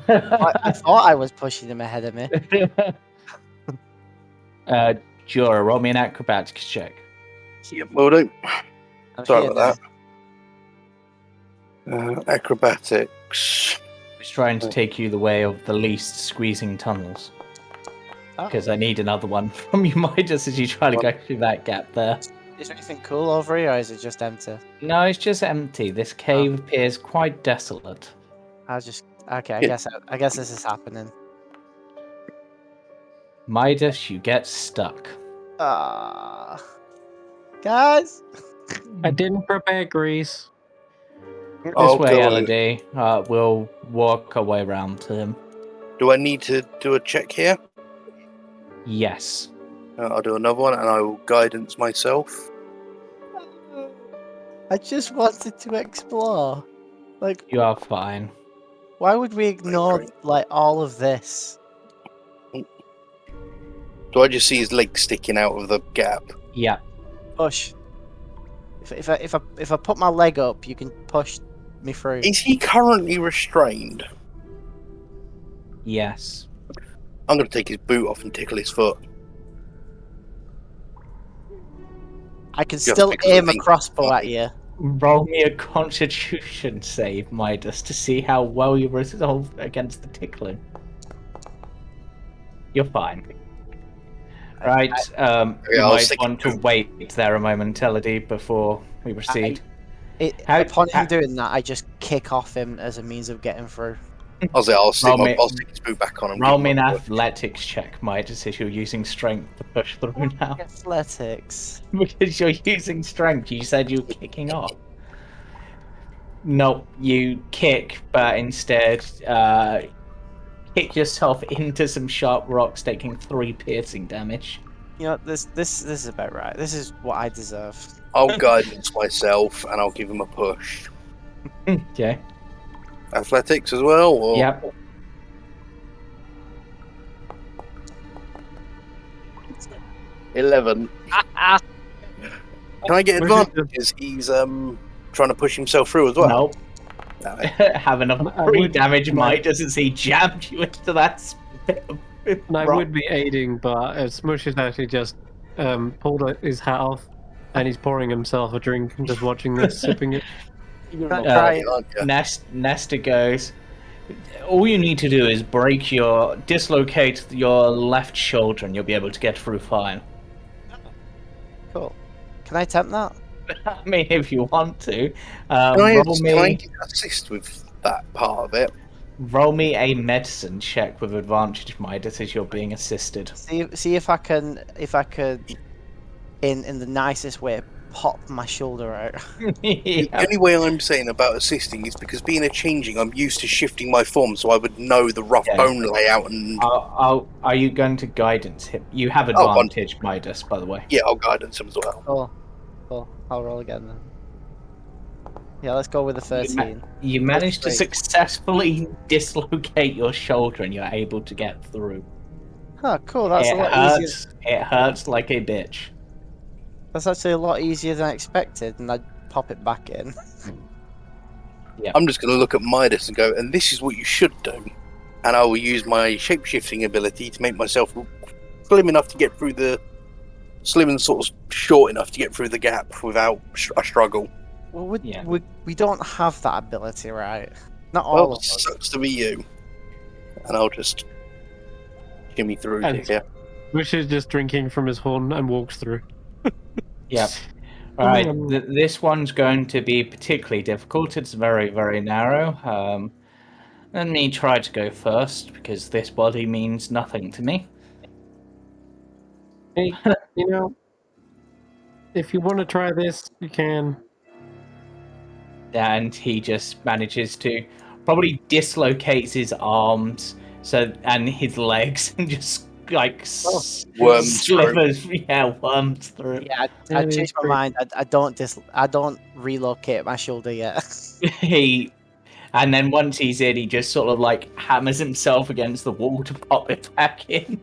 I thought I was pushing him ahead of me. Jorah, roll me an acrobatics check. Yeah, will do. I'm Sorry here about that. Acrobatics. He's trying to take you the way of the least squeezing tunnels. now. Oh, Because I need another one from you, Midas, as you try to go through that gap there. is there anything cool over here, or is it just empty? No, it's just empty. This cave appears quite desolate. Okay. I guess this is happening. Midas, you get stuck. Ah, guys. I didn't prepare grease. This Oh, way, God. Elodie. We'll walk our way around to him. Do I need to do a check here? Yes. I'll do another one, and I will guidance myself. I just wanted to explore. Like, You are fine. why would we ignore agree. like all of this? Do I just see his leg sticking out of the gap? Yeah. Push. If I put my leg up, you can push me through. Is he currently restrained? Yes. I'm going to take his boot off and tickle his foot. I can Just still because I aim a think- crossbow at you. Roll me a constitution save, Midas, to see how well you resolve against the tickling. You're fine. Right, you I'll might stick want to wait there a moment, Elodie, before we proceed. How- Upon how- him doing that, I just kick off him as a means of getting through. I'll stick Roll me- his boot back on and Roll give me him an a push. athletics check, Midas, as you're using strength to push through now. Athletics. Because you're using strength, you said you were kicking off. No, you kick, but instead kick yourself into some sharp rocks, taking 3 piercing damage. You know, this is about right. This is what I deserve. I'll guidance myself and I'll give him a push. Okay. Athletics as well? Or... Yep. $11. Can I get Where's your- advantages? He's trying to push himself through as well. Nope. Damn it. Have another I 3 would- damage, I- Mike, as he jammed you into that spit of And I rock. would be aiding, but Shmoosh has actually just pulled his hat off, and he's pouring himself a drink and just watching this, sipping it. You're not Uh, trying. Aren't you? Nesta goes, all you need to do is dislocate your left shoulder and you'll be able to get through fine. Cool. Can I attempt that? I mean, if you want to. Can I Roll assist with that part of it? me a medicine check with advantage, Midas, as you're being assisted. See if I could in the nicest way pop my shoulder out. The only way I'm saying about assisting is because being a changeling, I'm used to shifting my form, so I would know the rough Yeah. bone layout. And Are you going to guidance him? You have Oh, one- advantage, Midas, by the way. yeah, I'll guidance him as well. Cool. I'll roll again then. Yeah, let's go with the 13. You managed to great. successfully dislocate your shoulder and you're able to get through. Huh, cool. That's a It lot hurts. easier. It hurts like a bitch. That's actually a lot easier than I expected, and I'd pop it back in. I'm just going to look at Midas and go, and this is what you should do. And I will use my shape-shifting ability to make myself slim enough to get through slim and sort of short enough to get through the gap without a struggle. Well, Yeah. we don't have that ability, right? Not all Well, of us. sucks to be you. And I'll just shimmy through And- here. Shmoosh is just drinking from his horn and walks through. Yep. Alright, this one's going to be particularly difficult. It's very, very narrow. Let me try to go first, because this body means nothing to me. Hey, you know, if you want to try this, you can. And he just manages to probably dislocates his arms and his legs and just like Worms slivers, worms through. Yeah, I Yeah, changed my great. mind. I don't relocate my shoulder yet. And then once he's in, he just sort of like hammers himself against the wall to pop it back in.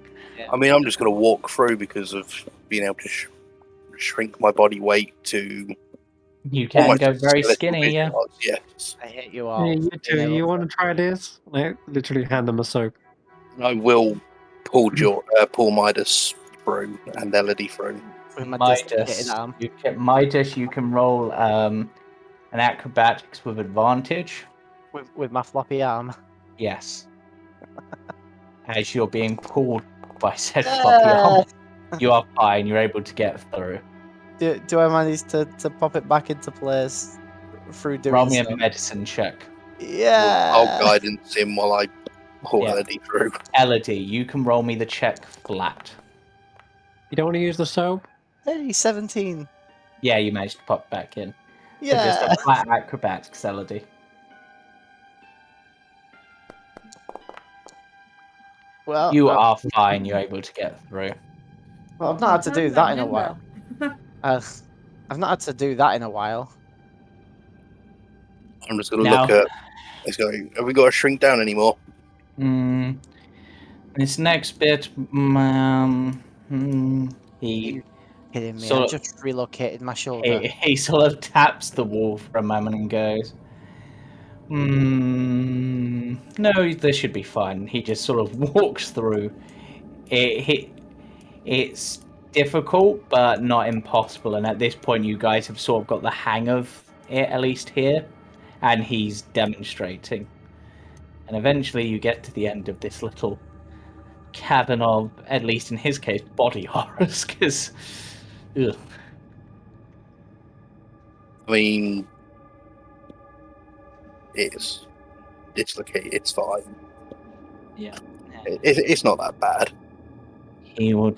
I mean, I'm just going to walk through because of being able to shrink my body weight to You can Almost go a very skeletal skinny, yeah. visual, yes. I hate you all. Hey, you for two, being you able want to try this? Like, literally hand them a soap. I will pull pull Midas through and Elodie through. with my dislocated arm. Midas, you can roll an acrobatics with advantage. With my floppy arm. Yes. As you're being pulled by said floppy arm, you are fine. You're able to get through. Do I manage to pop it back into place through doing Roll me so? a medicine check. Yeah. I'll guidance him while I pull Yeah. Elodie through. Elodie, you can roll me the check flat. You don't want to use the soap? Hey, 17. Yeah, you managed to pop back in. So Yeah. just a flat acrobatics, Elodie. Well, You are fine. You're able to get through. well, I've not had to do that in a while. I've not had to do that in a while. I'm just going to Now- look at. Let's go. Have we got to shrink down anymore? This next bit, he Kidding me? So- I just relocated my shoulder. he sort of taps the wall for a moment and goes, no, this should be fine. He just sort of walks through. It's difficult, but not impossible. And at this point, you guys have sort of got the hang of it, at least here. And he's demonstrating. And eventually you get to the end of this little cavern of, at least in his case, body horrors. Because, I mean, it's dislocated. It's fine. yeah. It's not that bad. I will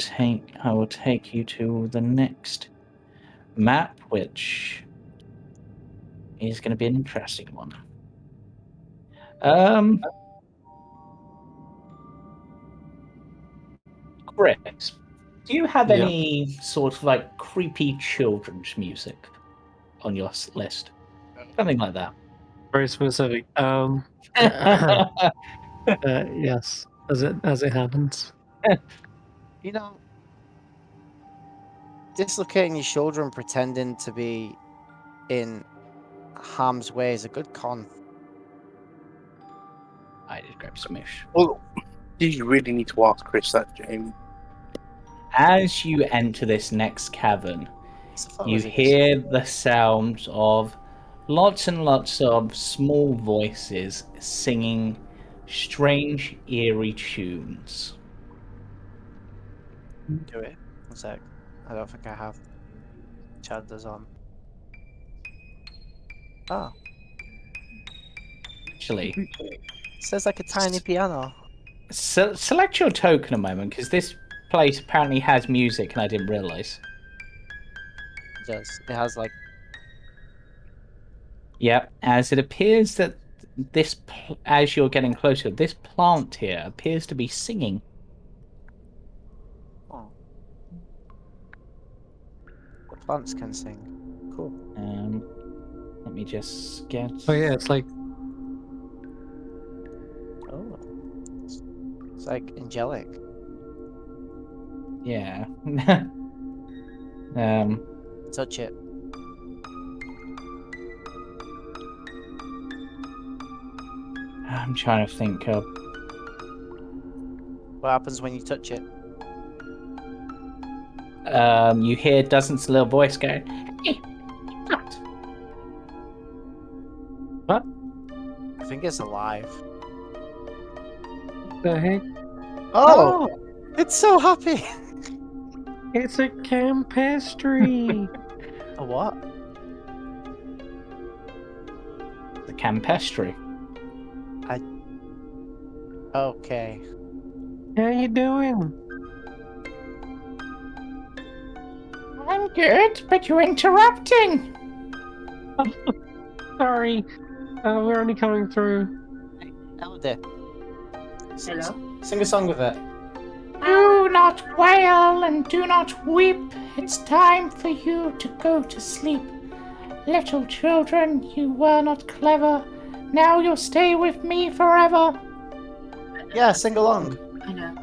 take you to the next map, which is going to be an interesting one. Chris, do you have Yeah. any sort of like creepy children's music on your list? Something like that. Very specific. Yes, as it happens. You know, dislocating your shoulder and pretending to be in harm's way is a good con. I did grab Shmoosh. Well, do you really need to ask Chris that, Jamie? As you enter this next cavern, So far you as it is. hear the sounds of lots and lots of small voices singing strange, eerie tunes. Do it. One sec. I don't think I have. Chandler's on. Oh, Actually, it says like a tiny piano. select your token a moment, because this place apparently has music and I didn't realize. It does. It has like. Yep, as it appears that as you're getting closer, this plant here appears to be singing. Oh. The plants can sing. Cool. Let me just get. Oh yeah, it's like Oh. It's like angelic. Yeah. Touch it. I'm trying to think of. What happens when you touch it? You hear Doesn's little voice go, "Hey, what?" I think it's alive. the heck. Oh! It's so happy! It's a campestry. A what? The campestry. Okay. How you doing? I'm good, but you're interrupting. Sorry, we're only coming through. Elodie. Hello? Sing a song with it. Do not wail and do not weep. It's time for you to go to sleep. Little children, you were not clever. Now you'll stay with me forever. Yeah, sing along. I know.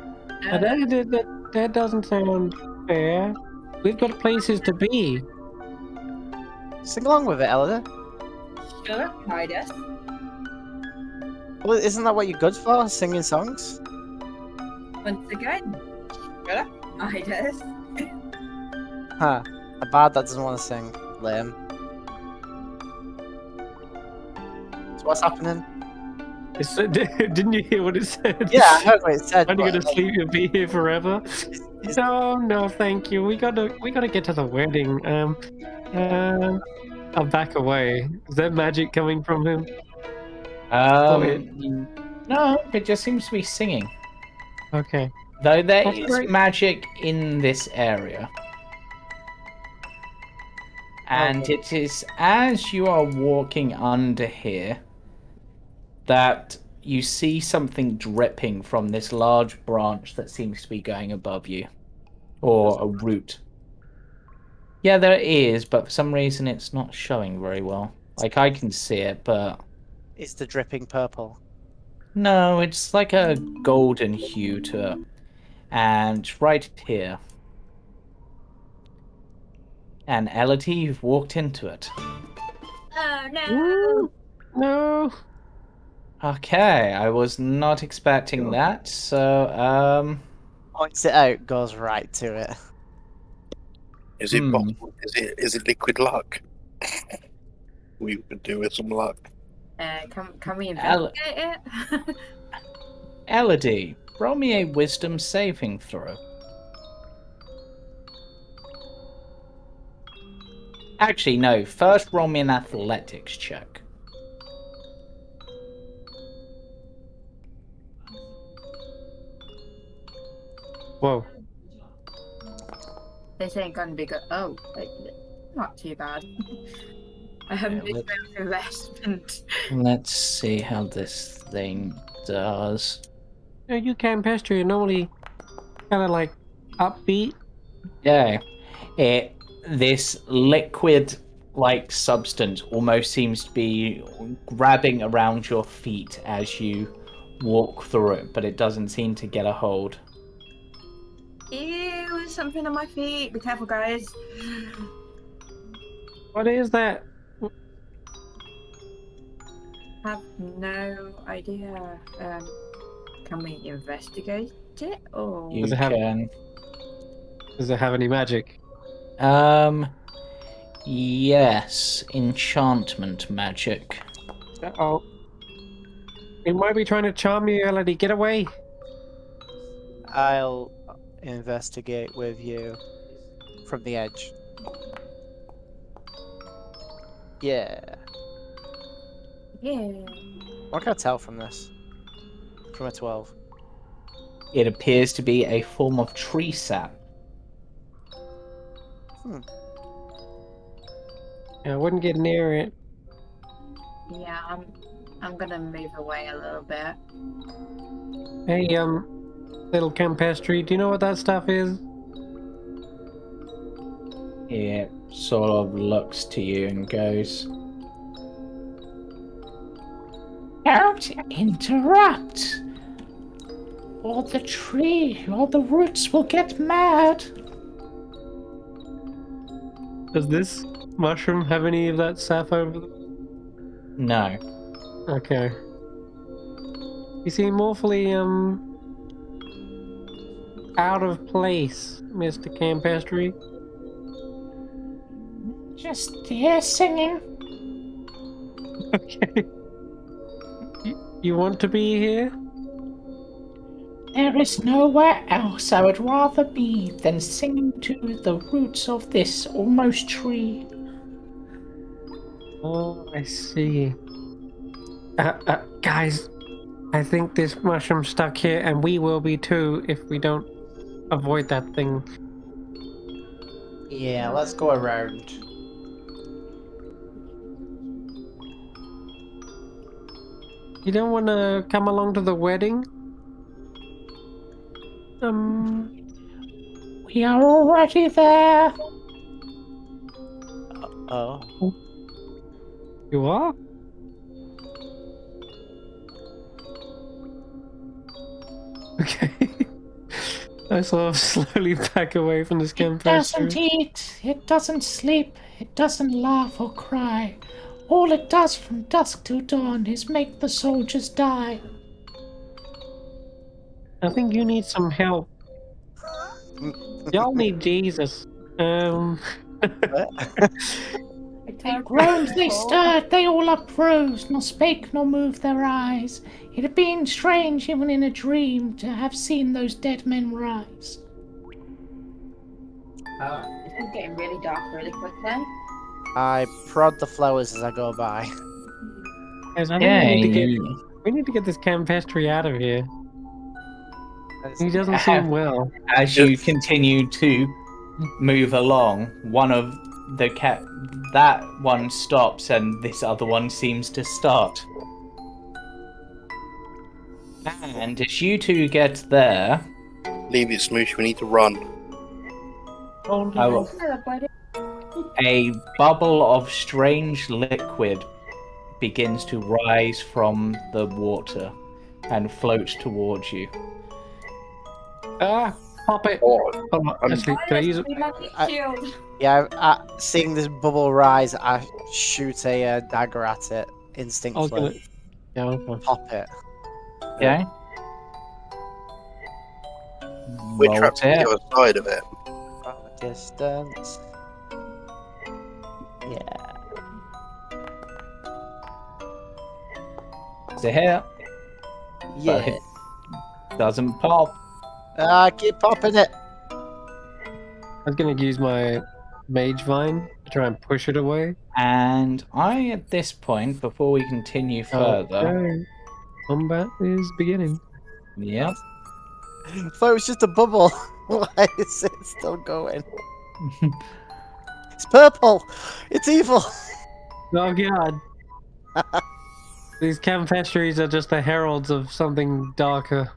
That doesn't sound fair. We've got places to be. Sing along with it, Elodie. Sure, Midas. Well, isn't that what you're good for? Singing songs? Once again, sure, Midas. Huh. A bard that doesn't want to sing. Lame. So what's happening? Didn't you hear what it said? Yeah, I heard what it said. Are you but, gonna like, sleep and be here forever? is- No, thank you. We gotta get to the wedding. I'll back away. Is that magic coming from him? No, it just seems to be singing. Okay. Though there That's is great. magic in this area. And Okay. it is as you are walking under here that you see something dripping from this large branch that seems to be going above you. Or a root. Yeah, there is, but for some reason it's not showing very well. Like, I can see it, but... It's the dripping purple. No, it's like a golden hue to it. And right here. And Elodie, you've walked into it. Oh no! Ooh, no. Okay. I was not expecting that, so, Points it out, goes right to it. Is it Hmm. bottled? Is it liquid luck? We could do with some luck. Can we investigate it? Elodie, roll me a wisdom saving throw. Actually, no. First, roll me an athletics check. Whoa. This ain't gonna be good. Oh, not too bad. I haven't Yeah, been for investment. Let's see how this thing does. You can pester. You're normally kind of like upbeat. Yeah. This liquid like substance almost seems to be grabbing around your feet as you walk through it, but it doesn't seem to get a hold. Ew, there's something on my feet. Be careful, guys. What is that? Have no idea. Can we investigate it or? You Does it have- can. Does it have any magic? Yes, enchantment magic. Oh. It might be trying to charm you, Elodie. Get away. I'll investigate with you from the edge. Yeah. Yeah. What can I tell from this? From a 12. It appears to be a form of tree sap. I wouldn't get near it. Yeah, I'm gonna move away a little bit. Hey, little campestry, do you know what that stuff is? It sort of looks to you and goes, "Don't interrupt! Or the tree, or the roots will get mad." Does this mushroom have any of that sap over them? No. Okay. You seem awfully, out of place, Mr. Campestry. Just here singing. Okay. You want to be here? There is nowhere else I would rather be than singing to the roots of this almost tree. Oh, I see. Guys, I think this mushroom's stuck here, and we will be too if we don't avoid that thing. Yeah, let's go around. You don't want to come along to the wedding? We are already there. Oh. You are? Okay. I sort of slowly back away from this It campfire. doesn't eat, it doesn't sleep, it doesn't laugh or cry. All it does from dusk till dawn is make the soldiers die. I think you need some help. Y'all need Jesus. They groaned, they stirred, they all uprose, nor spake nor moved their eyes. It had been strange even in a dream to have seen those dead men rise. This is getting really dark really quickly. I prod the flowers as I go by. Guys, I think Yeah, we need to get this campestry out of here. He doesn't I seem have- well. as you continue to move along, one of the that one stops and this other one seems to start. And as you two get there, Leave it, Shmoosh. We need to run. Oh, I will- Hello, buddy. a bubble of strange liquid begins to rise from the water and float towards you. Ah, pop it. Oh, Oh, actually, can I use it? We magic I- shield. Yeah, seeing this bubble rise, I shoot a dagger at it I was instinctively. gonna. Yeah, okay. Pop it. Okay? we're Roll trapped on it. the other side of it. From a distance. Yeah. It's a hit. Yeah. it doesn't pop. Keep popping it. I was gonna use my mage vine to try and push it away. And at this point, before we continue further, Okay. Combat is beginning. yep. I thought it was just a bubble. Why is it still going? It's purple. It's evil. Oh god. These campestries are just the heralds of something darker.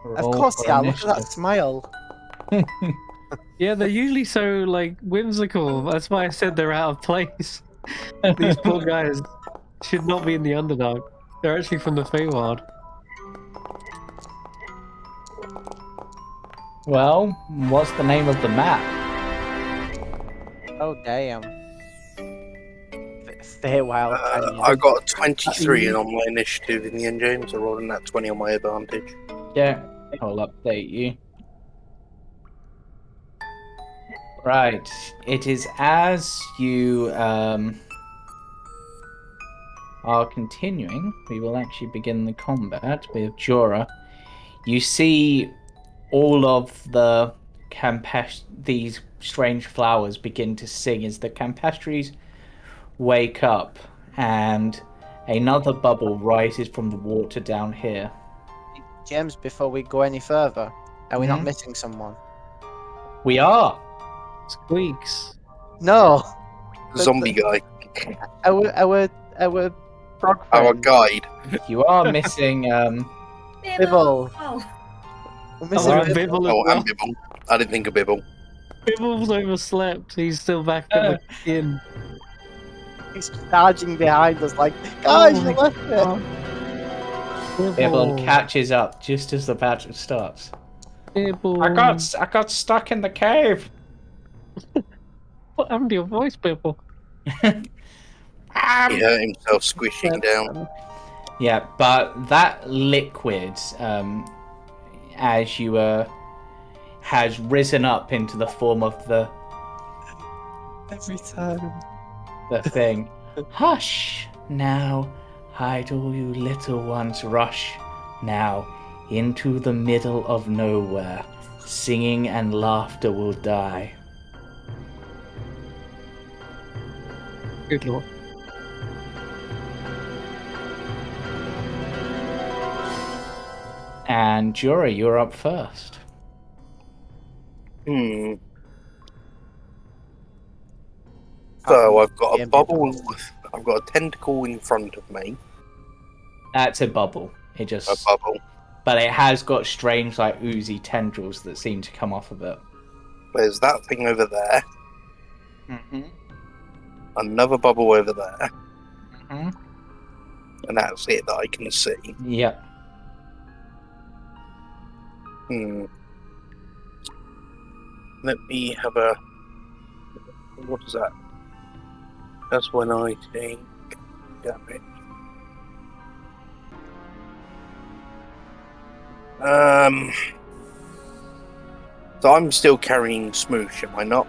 Of Roll course for they are. Look at that initiative. smile. Yeah, they're usually so like whimsical. That's why I said they're out of place. These poor guys should not be in the Underdark. They're actually from the Feywild. Well, what's the name of the map? Oh damn. Feywild Canyon. I got a 23 on my initiative in the end, James. I'm rolling that 20 on my advantage. Yeah, I'll update you. Right, it is as you are continuing, we will actually begin the combat with Jorah. You see all of the these strange flowers begin to sing as the campestries wake up, and another bubble rises from the water down here. James, before we go any further, are we not Mhm. missing someone? We are. Squeaks. No. Zombie guy. Our frog Our friend. guide. You are missing. Bibble. Oh, We're missing Oh, and Bibble. Bibble as Oh, well. and Bibble. I didn't think of Bibble. Bibble's overslept. He's still back at the inn. He's charging behind us like, guys, Oh you my left it. God. Bibble catches up just as the battle starts. Bibble. I got stuck in the cave. What happened to your voice, Bibble? He hurt himself squishing down. Yeah, but that liquid, as you has risen up into the form of the Every time. thing. Hush now, hide all you little ones, rush now into the middle of nowhere. Singing and laughter will die. Good lord. And Jorah, you're up first. So I've got Yeah, a bubble. I've got a tentacle in front of me. That's a bubble. It A just, bubble. but it has got strange, like oozy tendrils that seem to come off of it. There's that thing over there. Mm-hmm. Another bubble over there. Mm-hmm. And that's it that I can see. Yep. Let me have a. What is that? That's when I think. Damn it. So I'm still carrying Shmoosh, am I not?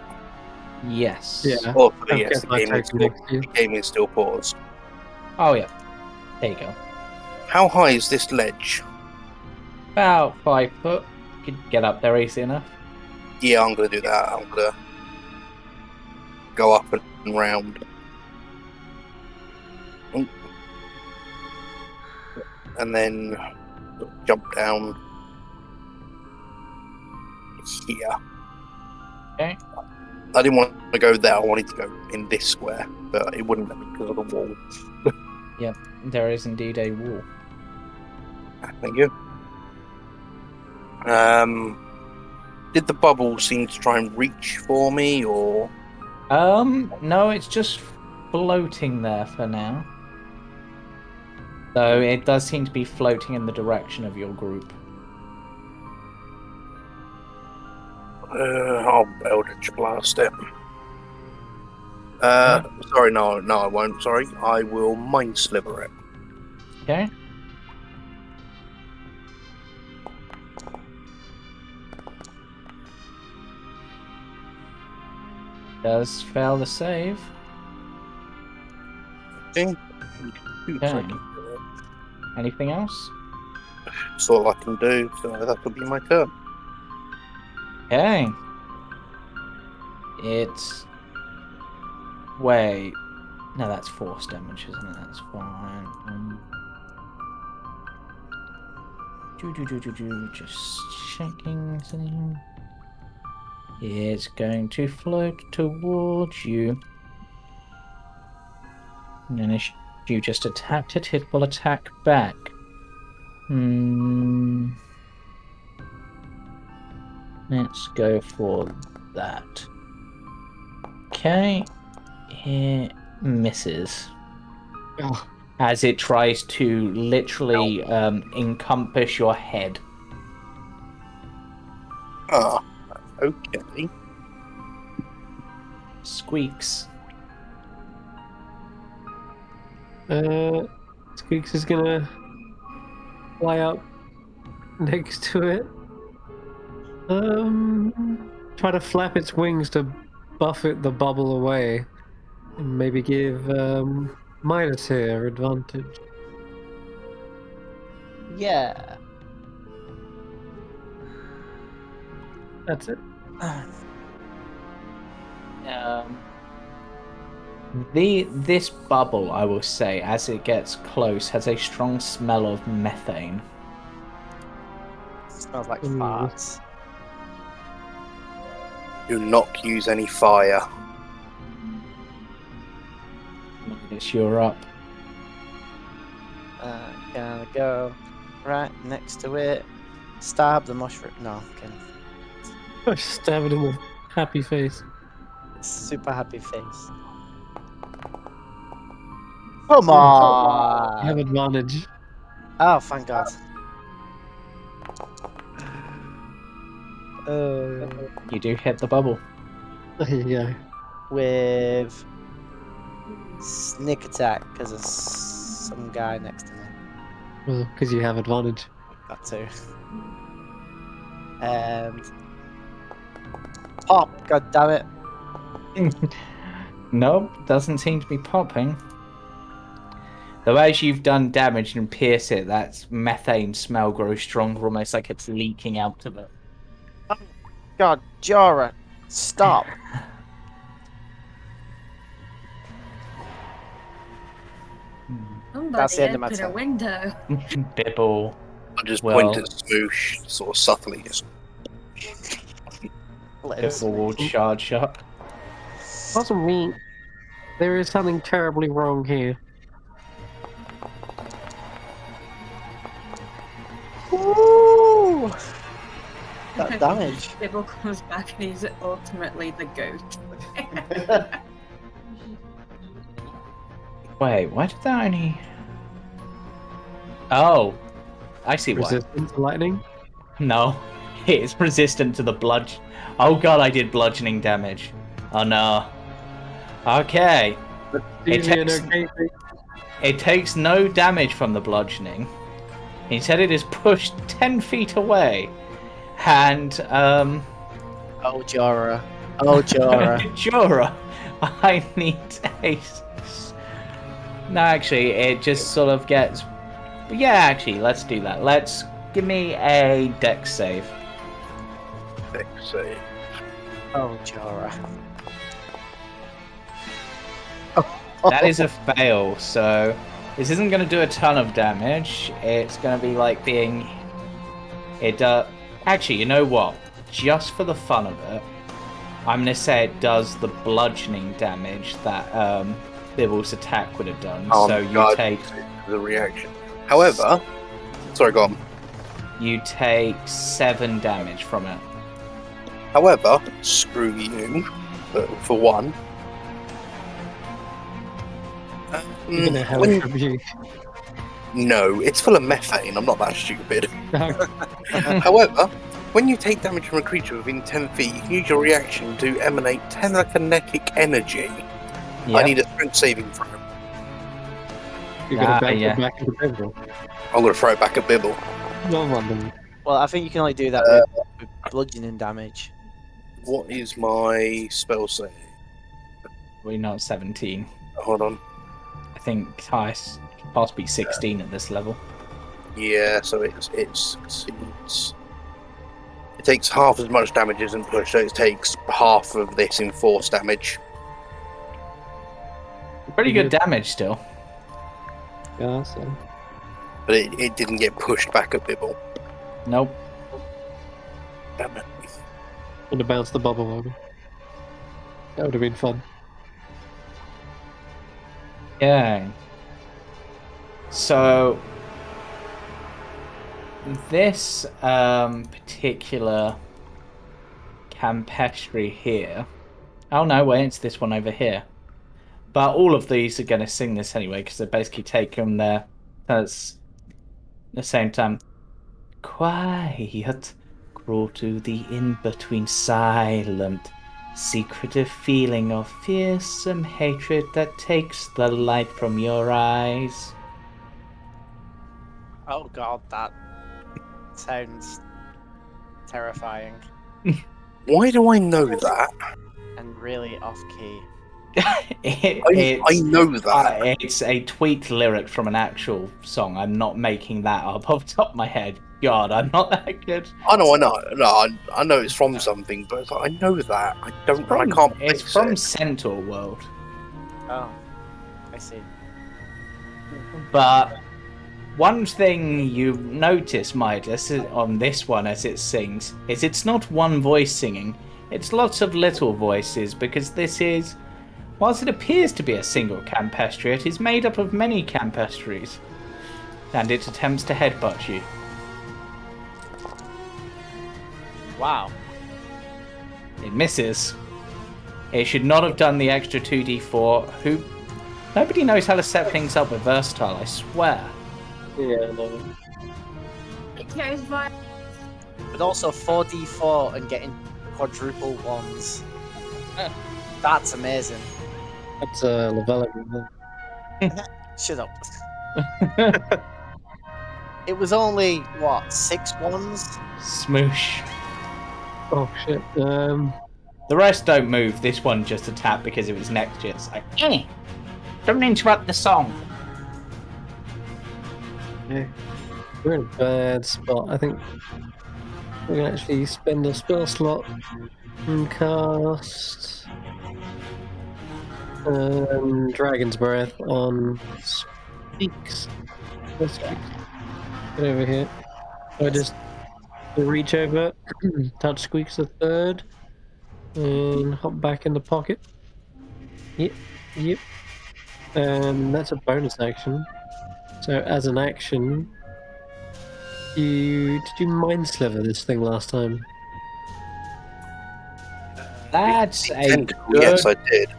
Yes. Yeah. Oh, I've yes, kept the my game, is token still, next to you. the game is still paused. Oh yeah. There you go. How high is this ledge? About 5 foot. Could get up there easy enough. Yeah, I'm going to do that. I'm going to go up and round. And then jump down here. Okay. I didn't want to go there. I wanted to go in this square, but it wouldn't let me because of the wall. Yep. There is indeed a wall. Thank you. Did the bubble seem to try and reach for me, or? No, it's just floating there for now. Though it does seem to be floating in the direction of your group. I'll Eldritch Blast it. Sorry, no, I won't. Sorry, I will Mind Sliver it. Okay. Does fail the save. Okay. Okay. Anything else? That's all I can do, so that will be my turn. Okay. It's. Wait. No, that's force damage, isn't it? That's fine. Just checking something. It's going to float towards you. And if you just attacked it, it will attack back. Let's go for that. Okay. It misses. Oh, As it tries to literally encompass your head. Ah, okay. Squeaks. Squeaks is gonna fly up next to it. Try to flap its wings to buffet the bubble away, and maybe give Midas here advantage. Yeah. That's it. This bubble, I will say, as it gets close, has a strong smell of methane. Smells like Ooh. farts. Do not use any fire. Midas, you're up. Gonna go right next to it. Stab the mushroom. No, okay. I stab it in the happy face. Super happy face. Come I have on! advantage. Oh, thank God. You do hit the bubble. There you go. With sneak attack because there's some guy next to me. Well, because you have advantage. Got to. And pop! God damn it! Nope, doesn't seem to be popping. Though as you've done damage and pierce it, that methane smell grows stronger, almost like it's leaking out of it. God, Jorah, stop! Somebody That's the end of my open a turn. window. Bibble. I just Well- point at Smoosh, sort of subtly. Just, Bibble will charge up. Wasn't me. There is something terribly wrong here. Woo! That damage. Bibble comes back and he's ultimately the goat. Wait, why did that only... Oh, I see why. Resistance to lightning? No, it's resistant to the bludge. Oh god, I did bludgeoning damage. Oh no. Okay. It Usually an takes, okay thing. it takes no damage from the bludgeoning. Instead, it is pushed 10 feet away. And, Oh, Jorah. Oh, Jorah. Jorah, I need a... No, actually, it just sort of gets... Yeah, actually, let's do that. Let's... Give me a dex save. Dex save. Oh, Jorah. That is a fail, so... This isn't going to do a ton of damage. It's going to be like being... Actually, you know what? Just for the fun of it, I'm going to say it does the bludgeoning damage that Bibble's attack would have done. Oh, so you God. take... The reaction. However... Sorry, go on. You take 7 damage from it. However, screw you, for one. You're gonna have when- a review. No, it's full of methane. I'm not that stupid. However, when you take damage from a creature within 10 feet, you can use your reaction to emanate telekinetic energy. I Yep. need a strength saving throw. You're gonna bounce yeah. it back into Bibble. I'm going to throw it back at Bibble. No wonder. Well, I think you can only do that with bludgeoning damage. What is my spell save? We're not 17. Hold on. I think highest possibly 16 at this level. Yeah, so it takes half as much damage as in push, so it takes half of this in force damage. Pretty good damage still. Yeah, so. But it didn't get pushed back at Bibble. Nope. Damn it. Would have bounced the bubble over. That would have been fun. Yeah. So this particular campestry here. Oh no, wait, it's this one over here. But all of these are going to sing this anyway because they basically take them there. That's at the same time. Quiet, crawl to the in-between, silent, secretive feeling of fearsome hatred that takes the light from your eyes. Oh god, that sounds terrifying Why do I know that? and really off-key. I know that. It's a tweaked lyric from an actual song. I'm not making that up off the top of my head. God, I'm not that good. I know. No, I know it's from something, but it's like, I know that. I can't. It's place from it. Centaur World. Oh, I see. But one thing you notice, Midas, on this one as it sings, is it's not one voice singing. It's lots of little voices, because this is, whilst it appears to be a single campestry, it is made up of many campestries. And it attempts to headbutt you. Wow. It misses. It should not have done the extra 2d4. Nobody knows how to set things up with versatile, I swear. Yeah, no. It goes by. But also 4d4 and getting quadruple ones. That's amazing. That's Lavella. Shut up. It was only, what, 6 ones? Smoosh. Oh shit. The rest don't move. This one just a tap because it was next to it. It's like, don't interrupt the song. Yeah. We're in a bad spot. I think we can actually spend a spell slot and cast Dragon's Breath on Squeaks. Let's get over here. I just reach over, touch Squeaks the third, and hop back in the pocket. Yep. And that's a bonus action. So as an action, did you mind sliver this thing last time? That's a Tentacle, good, yes, I did.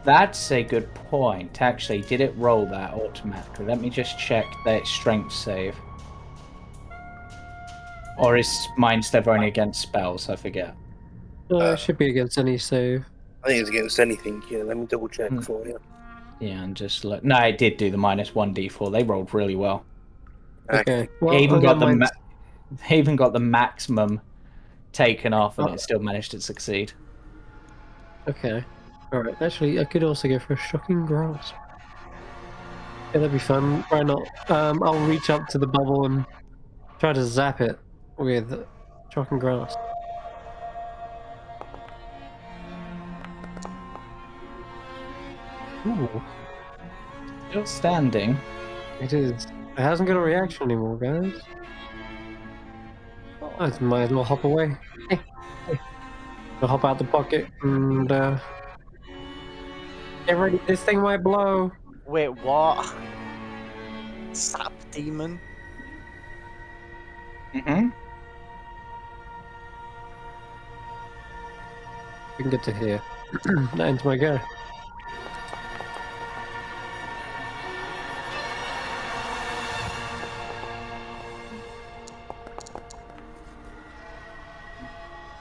That's a good point. Actually, did it roll that automatically? Let me just check that strength save. Or is Mind Step only against spells? I forget. It should be against any save. I think it's against anything. Yeah, let me double check Mm. for you. Yeah, and just look. No, it did do the -1d4. They rolled really well. Okay. Well, They even I'm got gonna the they even got the maximum taken off, and Oh. it still managed to succeed. Okay. Alright, actually, I could also go for a shocking grasp. Yeah, that'd be fun. Why not? I'll reach up to the bubble and try to zap it with shocking grasp. Ooh, Still standing. it is. It hasn't got a reaction anymore, guys. I might as well hop away. I'll hop out the pocket and get ready. This thing might blow. Wait, what? Sap demon? Mm-hmm. We can get to here. That ends my go.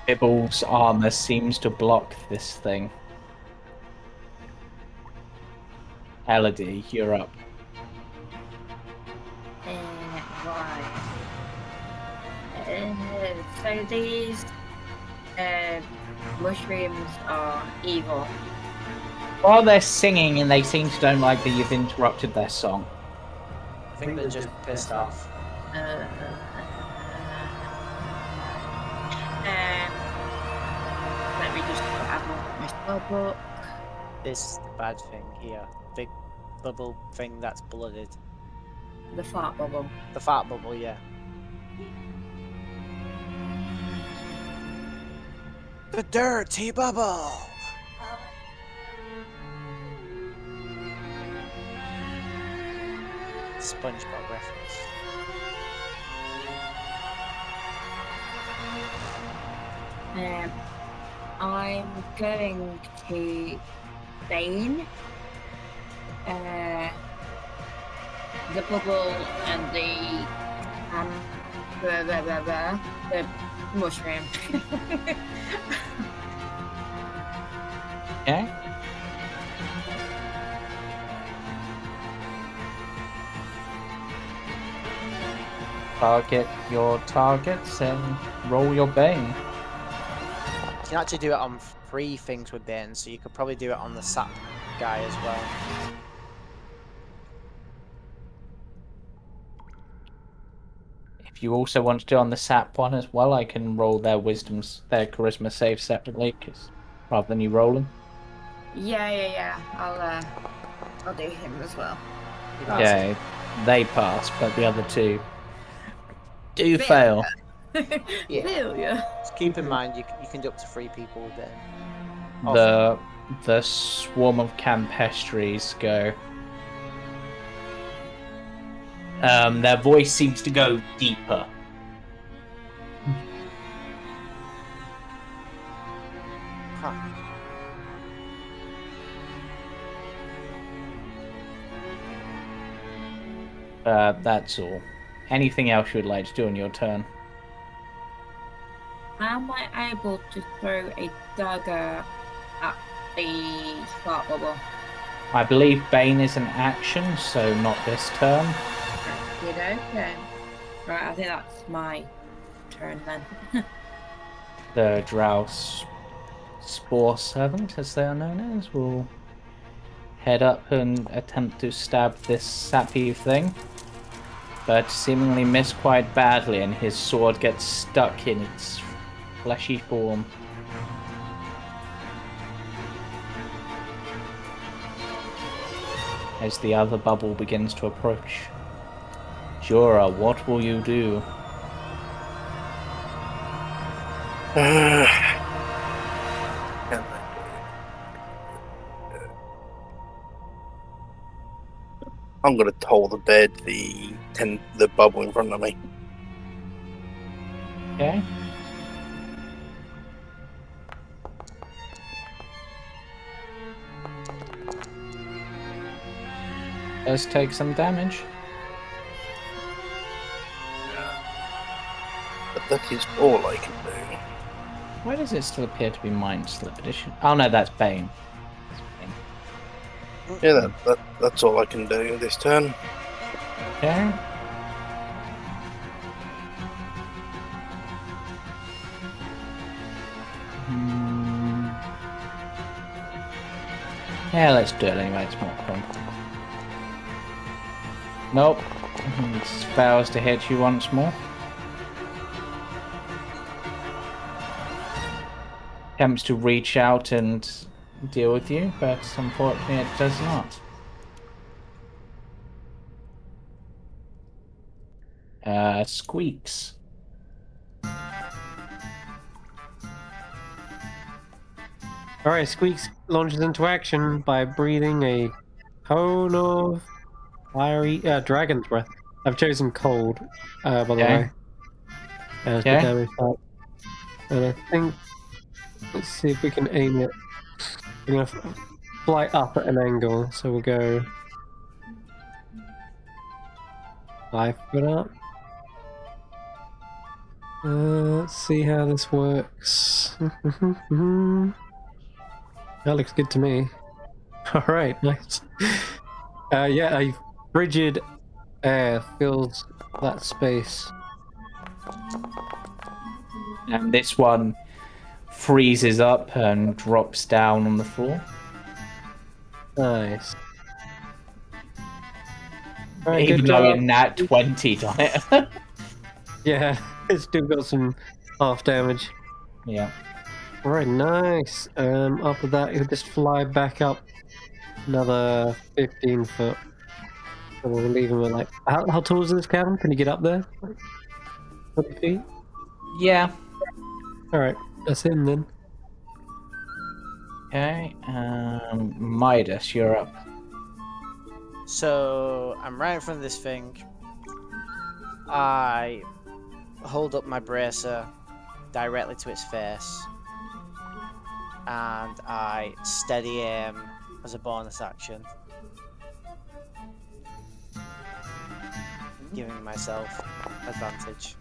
Bibble's armor seems to block this thing. Elodie, you're up. Right. So these mushrooms are evil. While they're singing and they seem to don't like that you've interrupted their song. I think they're just pissed off. Let me just have my spell book. This is the bad thing here. Big bubble thing that's blooded. The fart bubble. The fat bubble, yeah. The dirty bubble! SpongeBob reference. I'm going to Bane. The bubble and the the mushroom. Okay. Target your targets and roll your bane. You can actually do it on 3 things with Bane, so you could probably do it on the sap guy as well. If you also want to do on the sap one as well, I can roll their charisma save separately, rather than you roll them. Yeah. I'll do him as well. He passes. Okay, they pass, but the other two do Fail. fail. Yeah. Failure. Just keep in mind you can do up to 3 people with Bane. The swarm of campestries go. Their voice seems to go deeper. Huh. That's all. Anything else you would like to do on your turn? Am I able to throw a dagger at the fart bubble? I believe Bane is an action, so not this turn. Okay. Right, I think that's my turn then. The Drow Spore Servant, as they are known as, will head up and attempt to stab this sappy thing, but seemingly miss quite badly, and his sword gets stuck in its fleshy form. As the other bubble begins to approach. Jorah, what will you do? I'm gonna toll the bed the bubble in front of me. Okay. Does take some damage. But that is all I can do. Why does it still appear to be Mind Slip Edition? Oh no, that's Bane. Yeah, that's all I can do this turn. Okay. Yeah, let's do it anyway. It's more fun. Nope. It fails to hit you once more. Attempts to reach out and deal with you, but unfortunately it does not. Squeaks. Alright, Squeaks launches into action by breathing a cone of fiery dragon's breath. I've chosen cold, by the Okay. way, as the Okay. damage type. And I think, let's see if we can aim it. We're gonna fly up at an angle, so we'll go 5 foot up. Let's see how this works. That looks good to me. Alright, nice. Yeah, a frigid air fills that space. And this one freezes up and drops down on the floor. Nice. Alright, Even good though job. it nat 20'd on it. Yeah, it's still got some half damage. Yeah. Alright, nice. After that, you'll just fly back up another 15 foot. And we'll leave him at like. How tall is this cabin? Can you get up there? Like 20 feet? Yeah. Alright, that's him then. Okay. Midas, you're up. So I'm right in front of this thing. I hold up my bracer directly to its face, and I steady aim as a bonus action, giving myself advantage.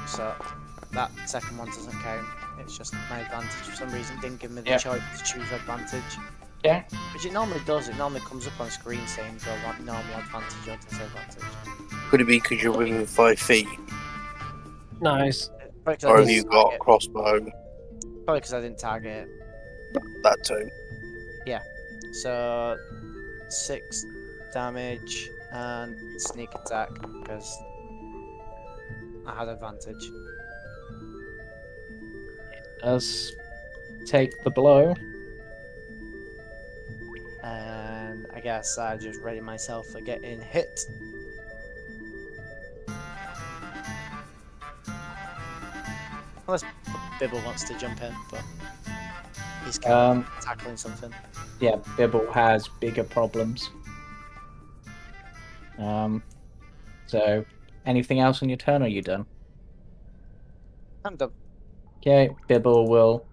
So that second one doesn't count. It's just my advantage. For some reason, it didn't give me the Yep. choice to choose advantage. Yeah. Which it normally does. It normally comes up on screen saying do I want normal advantage or disadvantage. Could it be because you're within 5 feet? Nice. Probably 'cause I Or have didn't you got target- crossbow? Probably because I didn't target it. That too. So 6 damage and sneak attack because I had advantage. Does take the blow. And I guess I just ready myself for getting hit. Unless Bibble wants to jump in, but he's kind of tackling something. Yeah, Bibble has bigger problems. So anything else on your turn, or are you done? I'm done. Okay, Bibble will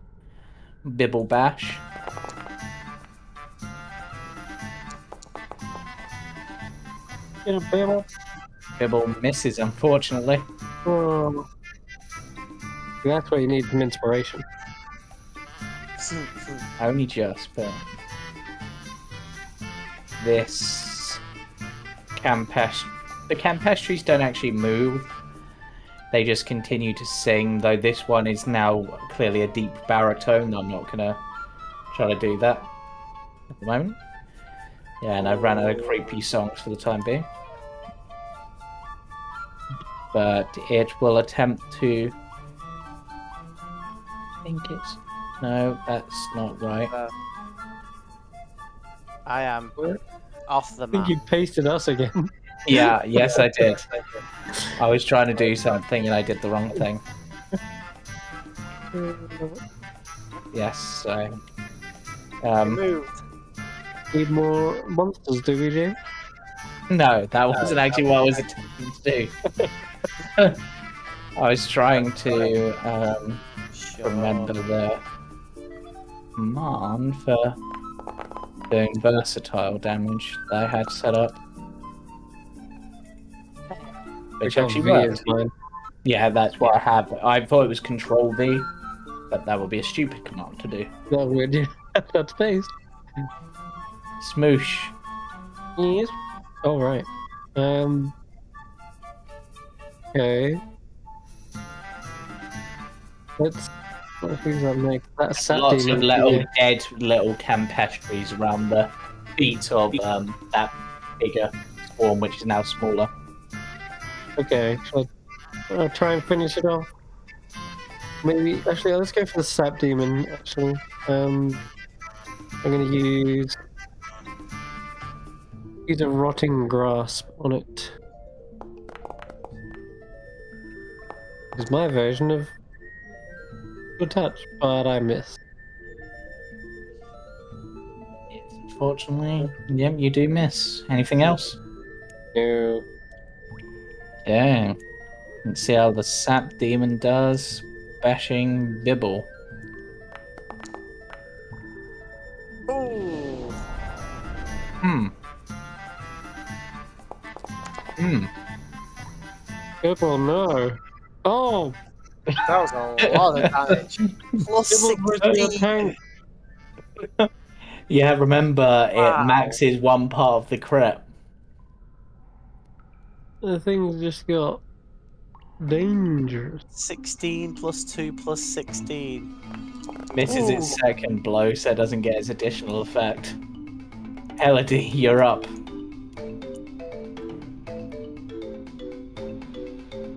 Bibble bash. Get a Bibble. Bibble misses, unfortunately. Oh. That's where you need some inspiration. Only just, but this the Campestries don't actually move. They just continue to sing, though this one is now clearly a deep baritone. I'm not gonna try to do that at the moment. Yeah, and I've ran out of creepy songs for the time being. But it will attempt to. I think it's. No, that's not right. I am off the I think map. you pasted us again. Yeah, yes, I did. I was trying to do something and I did the wrong thing. Yes, so. Moved. Need more monsters, do we, Jay? No, that wasn't actually what I was attempting to do. I was trying to remember the command for doing versatile damage that I had set up. which Control actually V works. is mine. Yeah, that's what I have. I thought it was Control V, but that would be a stupid command to do. That would you that space. Smoosh. Yes. All right. Okay. Let's. What things that make that sap Lots demon of little figure. dead little campestries around the feet of that bigger swarm, which is now smaller. Okay. I'll try and finish it off. Maybe actually, let's go for the sap demon. Actually, I'm gonna use a rotting grasp on it. It's my version of good touch, but I missed. Unfortunately, yep, you do miss. Anything else? No. Yeah. Let's see how the sap demon does. Bashing Bibble. Ooh. Hmm. Purple, no. Oh, That was a lot of damage. Plus Purple versus your 16. tank. Yeah, remember it Wow. maxes one part of the crit. The thing's just got dangerous. 16 plus 2 plus 16. Misses its second blow, so it doesn't get its additional effect. Elodie, you're up.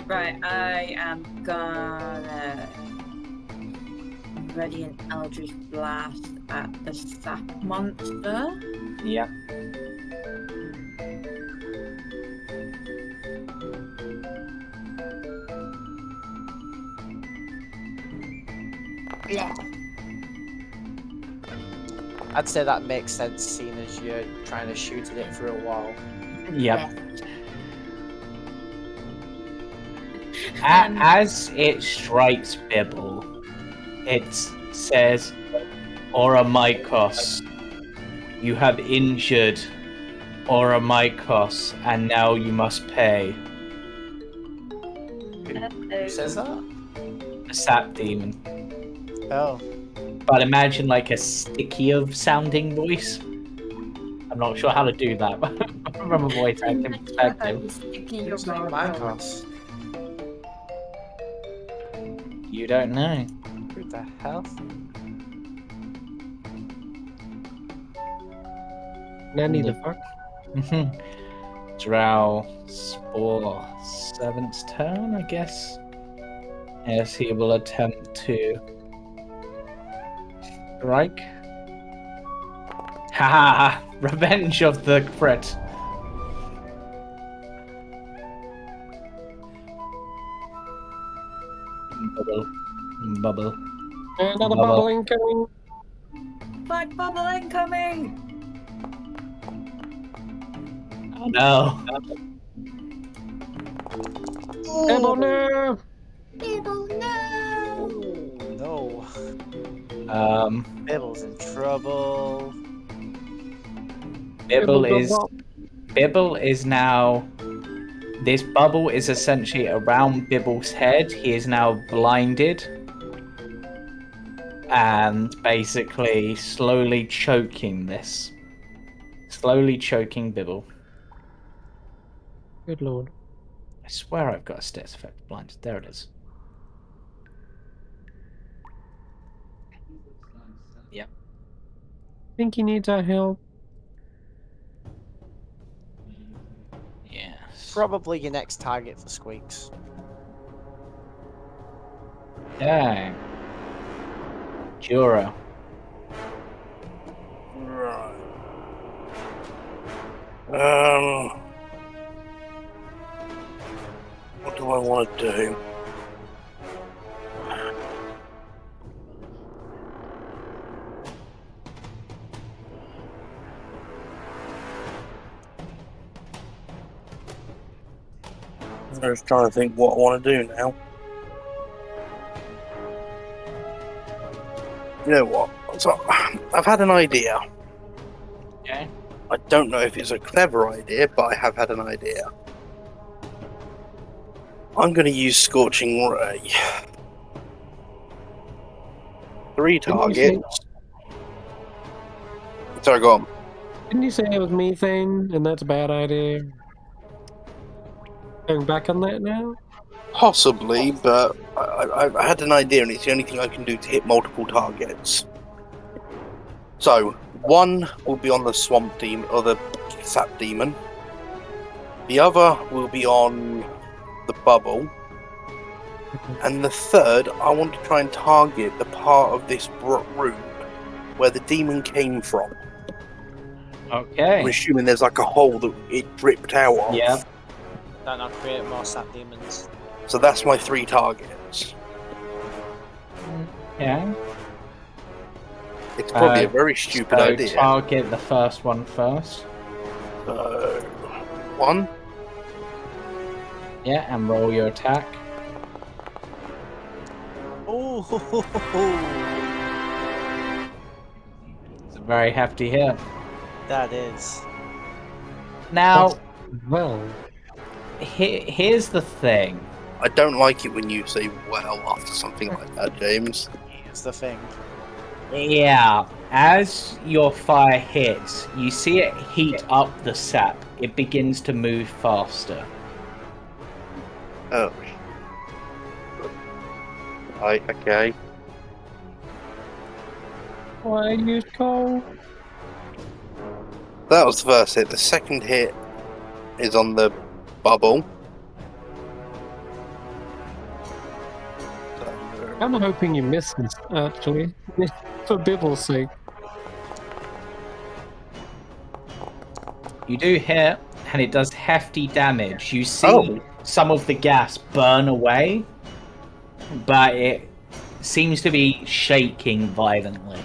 Right, I am gonna ready an Eldritch Blast at the sap monster. Yep. Yeah. I'd say that makes sense, seeing as you're trying to shoot at it for a while. Yep. As it strikes Bibble, it says, Ora Mycos, you have injured Ora Mycos, and now you must pay. Who says that? The sap demon. Oh. But imagine like a stickier sounding voice. I'm not sure how to do that, but from a voice acting perspective. Who's named Mycos? You don't know. Who the hell? Nanny the fuck? Drow Spore 7's turn, I guess. Yes, he will attempt to strike. Ha! Revenge of the crit. Bubble. Another Bubble. bubble incoming. Black bubble incoming! Oh no. Purple, no. Bibble, no! Oh, no. Bibble's in trouble. Bibble is now. This bubble is essentially around Bibble's head. He is now blinded. And basically slowly choking this. Slowly choking Bibble. Good lord. I swear I've got a status effect blinded. There it is. Yep. Think he needs our help. Yes. Probably your next target for Squeaks. Dang. Jorah. Right. What do I want to do? I'm just trying to think what I want to do now. You know what? So, I've had an idea. Okay. I don't know if it's a clever idea, but I have had an idea. I'm going to use Scorching Ray. 3 Didn't you say- targets. Sorry, go on. Didn't you say it was methane, and that's a bad idea? Going back on that now? Possibly, but I had an idea, and it's the only thing I can do to hit multiple targets. So, one will be on the swamp demon, or the sap demon. The other will be on the bubble. And the third, I want to try and target the part of this room where the demon came from. Okay. I'm assuming there's like a hole that it dripped out of. Yep. Then I'll create more sap demons. So that's my 3 targets. Yeah. It's probably a very stupid So idea. target the first one first. So, 1. Yeah, and roll your attack. Oh, It's a very hefty hit. that is. Now, Well, here's the thing. I don't like it when you say well after something like that, James. It's the thing. Yeah, as your fire hits, you see it heat up the sap. It begins to move faster. Oh. Right, okay. why use coal? That was the first hit. The second hit is on the bubble. I'm hoping you miss this, actually. For Bibble's sake. You do hit, and it does hefty damage. You see some of the gas burn away, but it seems to be shaking violently.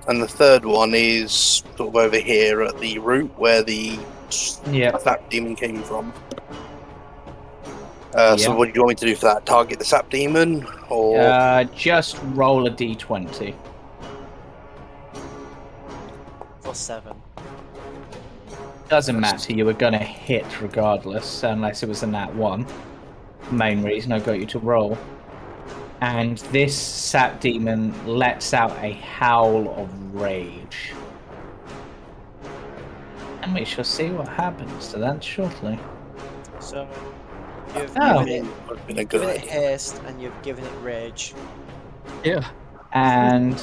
And the third one is sort of over here at the root where the sap demon came from. So what do you want me to do for that? Target the sap demon? Or Just roll a d20. For 7. Doesn't matter, you were going to hit regardless, unless it was a nat 1. Main reason I got you to roll. And this sap demon lets out a howl of rage. And we shall see what happens to that shortly. So, you've Oh. given been a it, good given it idea. haste and you've given it rage. Yeah. And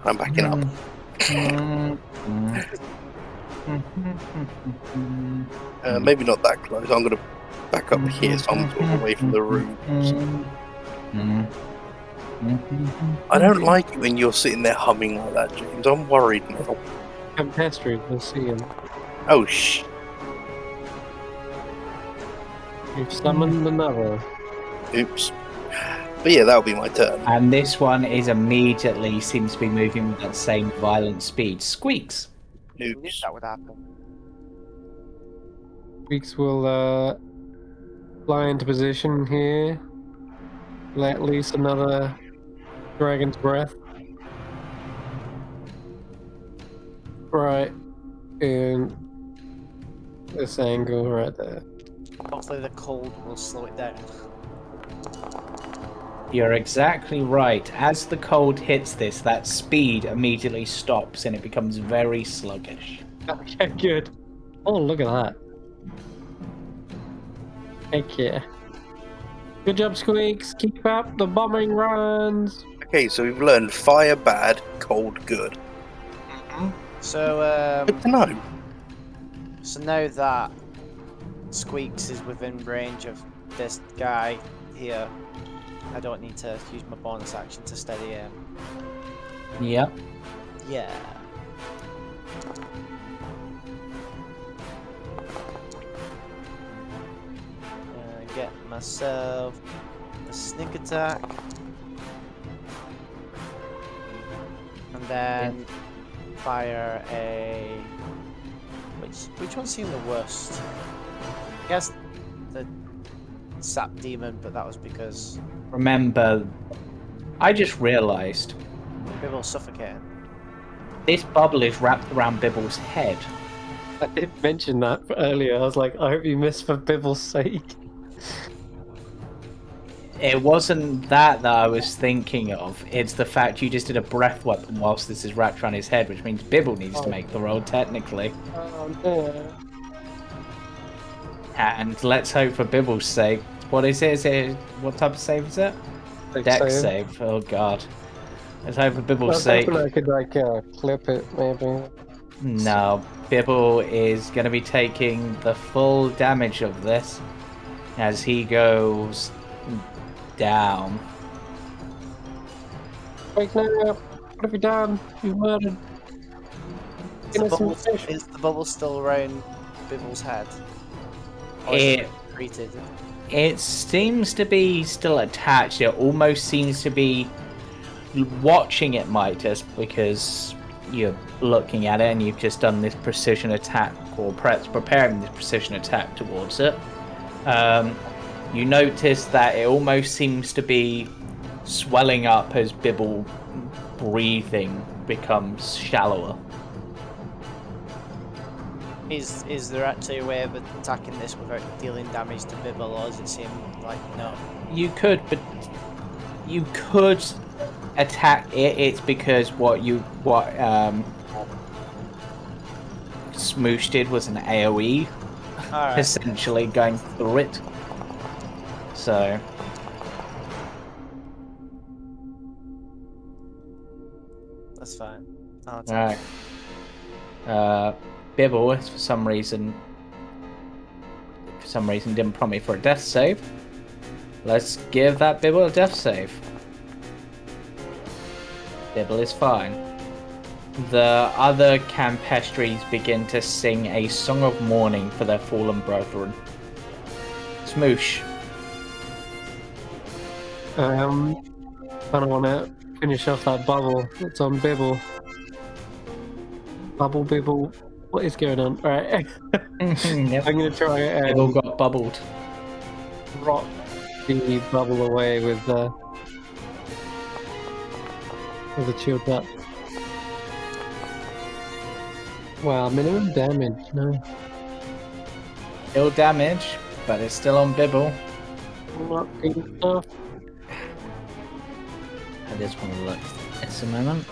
I'm backing up. Maybe not that close. I'm going to back up here so I'm sort of away from the room. I don't like it when you're sitting there humming like that, James. I'm worried now. I'm pestering. We'll see him. Oh, shh. You've summoned another. Oops. But yeah, that'll be my turn. And this one is immediately seems to be moving with that same violent speed. Squeaks. I knew Oops. that would happen. Weeks will fly into position here. Let loose another dragon's breath. Right in this angle right there. Hopefully the cold will slow it down. You're exactly right. As the cold hits this, that speed immediately stops and it becomes very sluggish. Okay, good. Oh, look at that. Heck yeah. Good job, Squeaks. Keep up the bombing runs. Okay, so we've learned fire bad, cold good. So, Good to know. so now that Squeaks is within range of this guy here, I don't need to use my bonus action to steady him. Yep. Yeah. Get myself a sneak attack. And then fire a... Which one seemed the worst? I guess the sap demon, but that was because Remember, I just realised people were suffocating. this bubble is wrapped around Bibble's head. I did mention that earlier. I was like, I hope you miss for Bibble's sake. It wasn't that I was thinking of. It's the fact you just did a breath weapon whilst this is wrapped around his head, which means Bibble needs to make the roll, technically. Oh no. And let's hope for Bibble's sake. What is it? What type of save is it? Dex save. Oh god. Let's hope for I Bibble's was sake. hoping I could like clip it maybe. No, Bibble is going to be taking the full damage of this as he goes down. Wake me up! What have you done? You murdered. Is the bubble still around Bibble's head? Or is it treated? It seems to be still attached. It almost seems to be watching it, Midas, because you're looking at it and you've just done this precision attack, or perhaps preparing this precision attack towards it. You notice that it almost seems to be swelling up as Bibble breathing becomes shallower. Is there actually a way of attacking this without dealing damage to Bibble, or does it seem like no? You could, but you could attack it. It's because what Shmoosh did was an AoE, Alright. essentially going through it. So That's fine. I'll attack. alright. Bibble, for some reason didn't prompt me for a death save. Let's give that Bibble a death save. Bibble is fine. The other Campestries begin to sing a song of mourning for their fallen brethren. Shmoosh. I don't want to finish off that bubble that's on Bibble. Bubble Bibble. What is going on? Alright. Yep. I'm going to try and Bibble got bubbled. rock the bubble away with the shield up. Wow, minimum damage, no. Still damage, but it's still on Bibble. Not good enough. I just want to look at this a moment.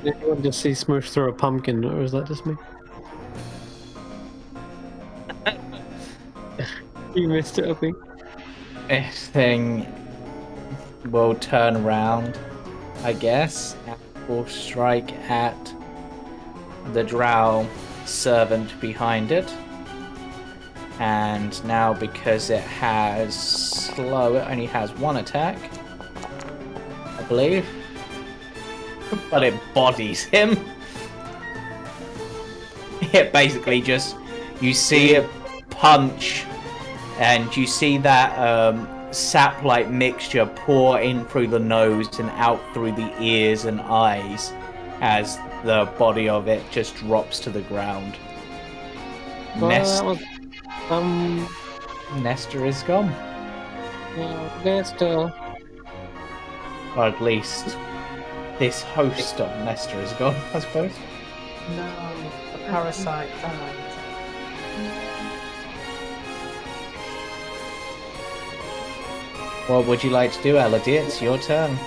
Did anyone just see Shmoosh throw a pumpkin, or is that just me? You missed it, I think. This thing will turn around, I guess, and will strike at the drow servant behind it. And now, because it has slow, it only has one attack, I believe. But it bodies him. It basically just, you see it punch, and you see that sap-like mixture pour in through the nose and out through the ears and eyes as the body of it just drops to the ground. Well, that was, Nestor is gone. Nestor. Or at least this host of Nestor is gone, I suppose. No, the parasite died. What would you like to do, Elodie? It's your turn.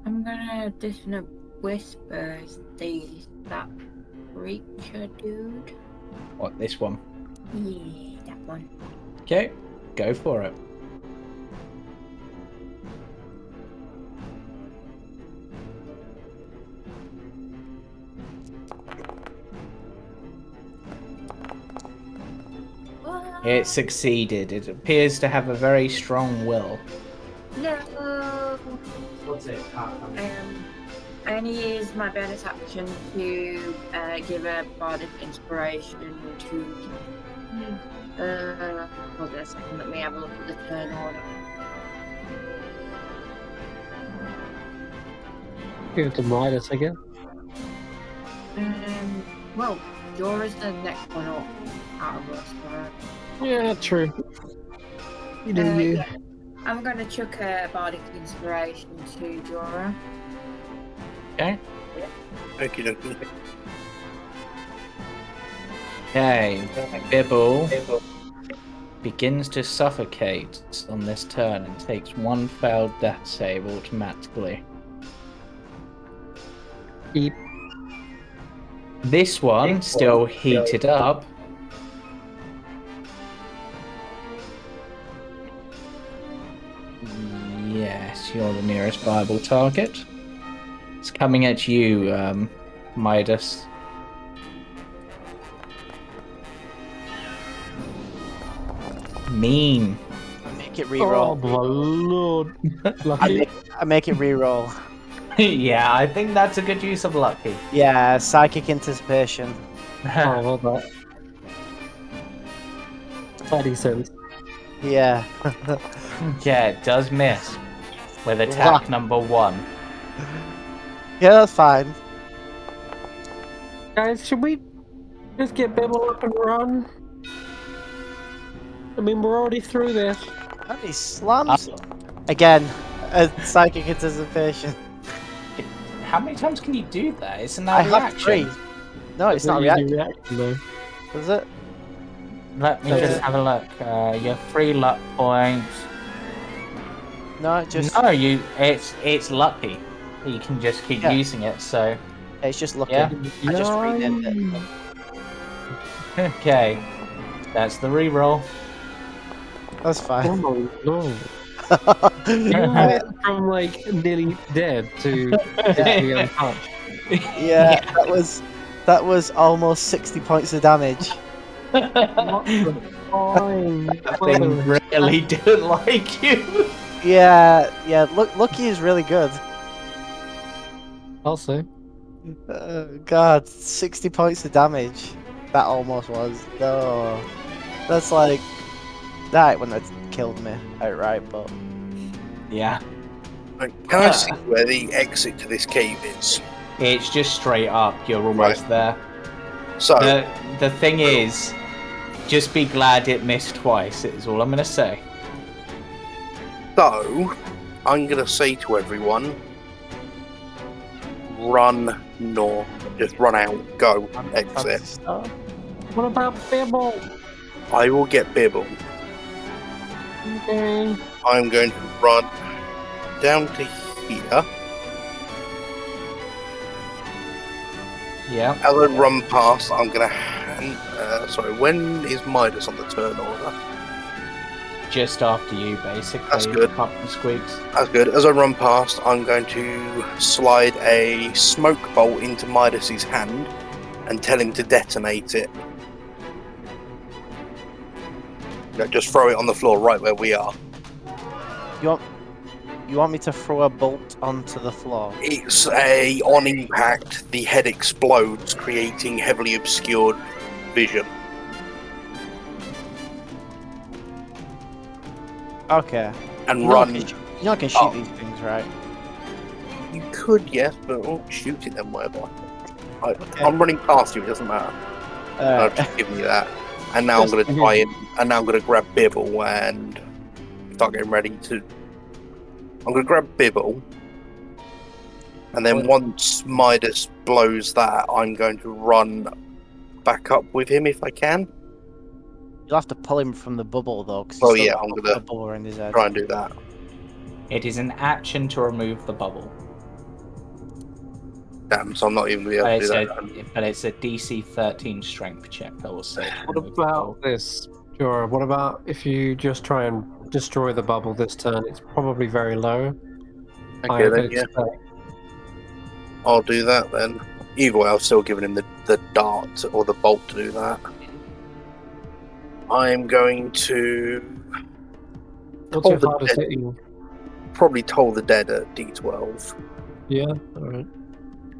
I'm gonna just gonna whisper that creature dude. What, this one? Yeah, that one. Okay, go for it. It succeeded. It appears to have a very strong will. No. What's it? I only use my bonus action to give a bardic inspiration to. Hold on a second. Let me have a look at the turn order. Give it to Midas, I guess. Well, Jorah's the next one up out of us, right? Yeah, true. You do you. Yeah. I'm going to chuck a bardic inspiration to Jorah. Okay. Okie dokie. Okay. Bibble begins to suffocate on this turn and takes one failed death save automatically. Beep. This one still heated up. Yes, you're the nearest viable target. It's coming at you, Midas. Mean. Make it Oh reroll. my lord. Lucky. I make it reroll. Yeah, I think that's a good use of lucky. Yeah, psychic anticipation. Oh, well that. Spidey sense. Yeah. Yeah, it does miss with attack number 1. Yeah, that's fine. Guys, should we just get Bibble up and run? I mean, we're already through this. And he slams. Again, a psychic anticipation. How many times can you do that? Isn't I that have reaction? 3. No, it's not Easy reaction. though. Is it? Let me just have a look. Your 3 luck points. No, it just. No, it's lucky. You can just keep using it. So It's just lucky. Yeah. I just renamed it. okay, that's the reroll. That's Oh fine. my lord. You went from like nearly dead to basically untouched. Yeah, that was almost 60 points of damage. What the fine? That thing really didn't like you. Yeah. Lucky is really good. I'll say. God, 60 points of damage. That almost was. No, that's like that when it killed me outright. But Yeah, Can I see where the exit to this cave is? it's just straight up. You're almost there. So, The thing is, just be glad it missed twice. Is all I'm gonna say. so I'm gonna say to everyone, run north. Just run out. Go. Exit. What about Bibble? I will get Bibble. Okay. I'm going to run down to here. Yeah. As I run past, I'm going to hand... sorry, when is Midas on the turn order? Just after you, basically. That's good. Apart from Squeaks. That's good. As I run past, I'm going to slide a smoke bolt into Midas's hand and tell him to detonate it. Just throw it on the floor right where we are. you want me to throw a bolt onto the floor? It's on impact, the head explodes, creating heavily obscured vision. Okay. And run. You know I can shoot these things, right? You could, yes, but shoot it then, whatever. Okay. I'm running past you, it doesn't matter. I've just given you that. And now I'm going to try and now I'm going to grab Bibble and start getting ready to. I'm going to grab Bibble, and then once Midas blows that, I'm going to run back up with him if I can. You'll have to pull him from the bubble though. Oh yeah, I'm going to bubble around his head. try and do that. It is an action to remove the bubble. Damn, so I'm not even going to be able to do that. But it's a DC 13 strength check, I will say. What about this, Jorah? What about if you just try and destroy the bubble this turn? It's probably very low. Okay, then, yeah. I'll do that then. Either way, I've still given him the dart or the bolt to do that. I'm going to What's your hardest hitting? probably toll the dead at D12. Yeah, alright.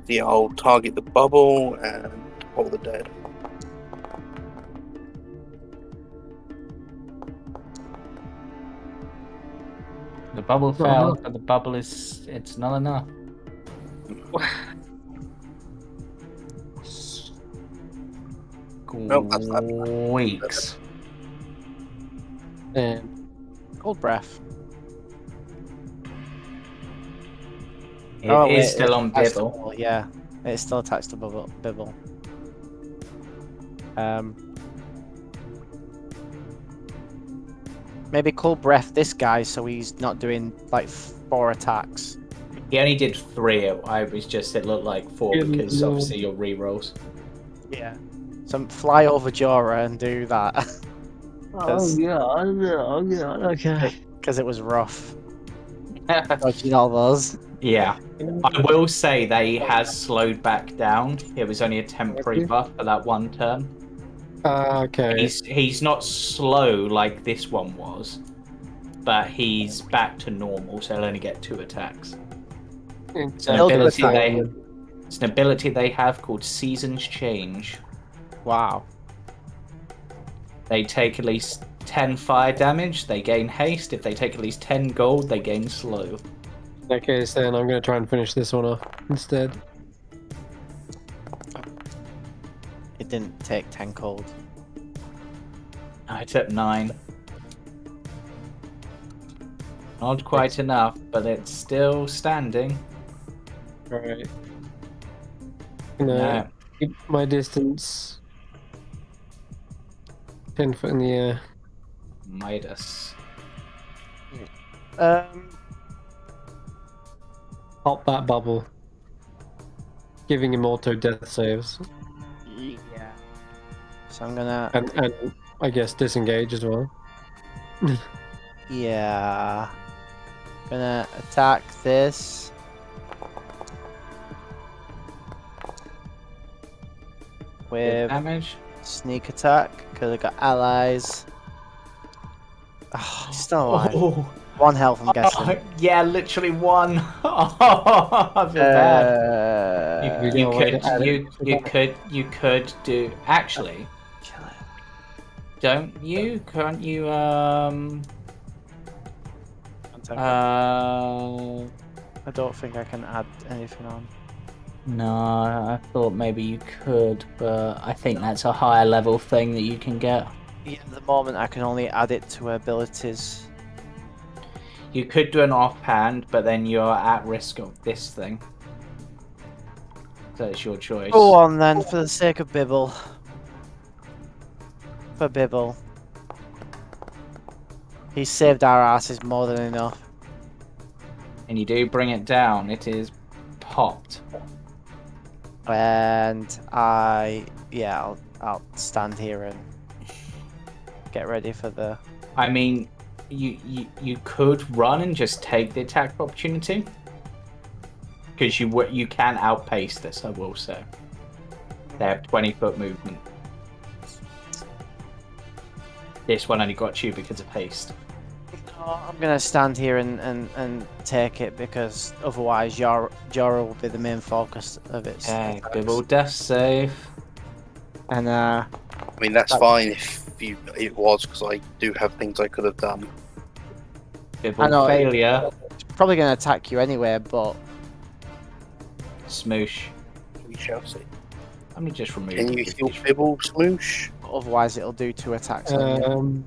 Yeah, I'll target the bubble and toll the dead. The bubble failed, but the bubble it's not enough. Nope, that's that. Weeks. And cold breath. It Oh, is wait, still on attached to Bibble. Bibble, yeah, it's still attached to Bibble. Maybe cold breath this guy so he's not doing like 4 attacks. He only did 3. I was just it looked like 4 because No. obviously your rerolls. Yeah. So fly over Jorah and do that. Oh god, okay. Because it was rough. Dodging all those. Yeah. I will say that he has slowed back down. It was only a temporary buff for that one turn. Okay. He's not slow like this one was, but he's back to normal, so he'll only get 2 attacks. It's an ability they have called Seasons Change. Wow. They take at least 10 fire damage, they gain haste. If they take at least 10 gold, they gain slow. In that case, then I'm going to try and finish this one off instead. It didn't take 10 cold. I took 9. Not quite enough, but it's still standing. Alright. No. Keep my distance 10 foot in the air. Midas. Pop that bubble. Giving him auto death saves. Yeah. So I'm gonna. And I guess disengage as well. Yeah. Gonna attack this. With Damage. sneak attack, because I got allies. Oh, still alive. Oh. 1 health, I'm guessing. Yeah, literally 1. Oh, I feel bad. We got a way to add it. You could do actually. Kill it. Don't you? Can't you? I don't think I can add anything on. No, I thought maybe you could, but I think that's a higher level thing that you can get. Yeah, at the moment I can only add it to abilities. You could do an offhand, but then you're at risk of this thing. So it's your choice. Go on then, for the sake of Bibble. For Bibble. He saved our asses more than enough. And you do bring it down. It is popped. And I'll stand here and get ready for the. I mean, you could run and just take the attack opportunity, because you can outpace this. I will say they have 20-foot movement. This one only got you because of haste. No, I'm gonna stand here and take it, because otherwise Jorah will be the main focus of it. Okay, Bibble death save. And I mean, that's fine if it was, because I do have things I could have done. Bibble I know, failure. it's probably gonna attack you anyway, but Shmoosh. We shall see. Let me just remove. Can you heal Bibble, Shmoosh? otherwise it'll do 2 attacks on you.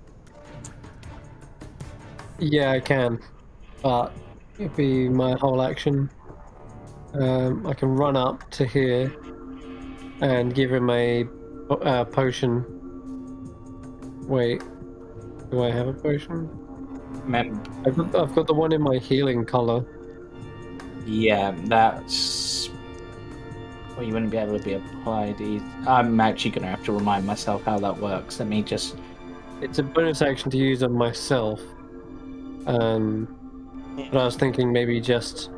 Yeah, I can, but it'd be my whole action. I can run up to here and give him a potion. Wait, do I have a potion? I've got the one in my healing color. Yeah, that's. Well, you wouldn't be able to be applied either. I'm actually going to have to remind myself how that works. Let me just. It's a bonus action to use on myself. But I was thinking maybe just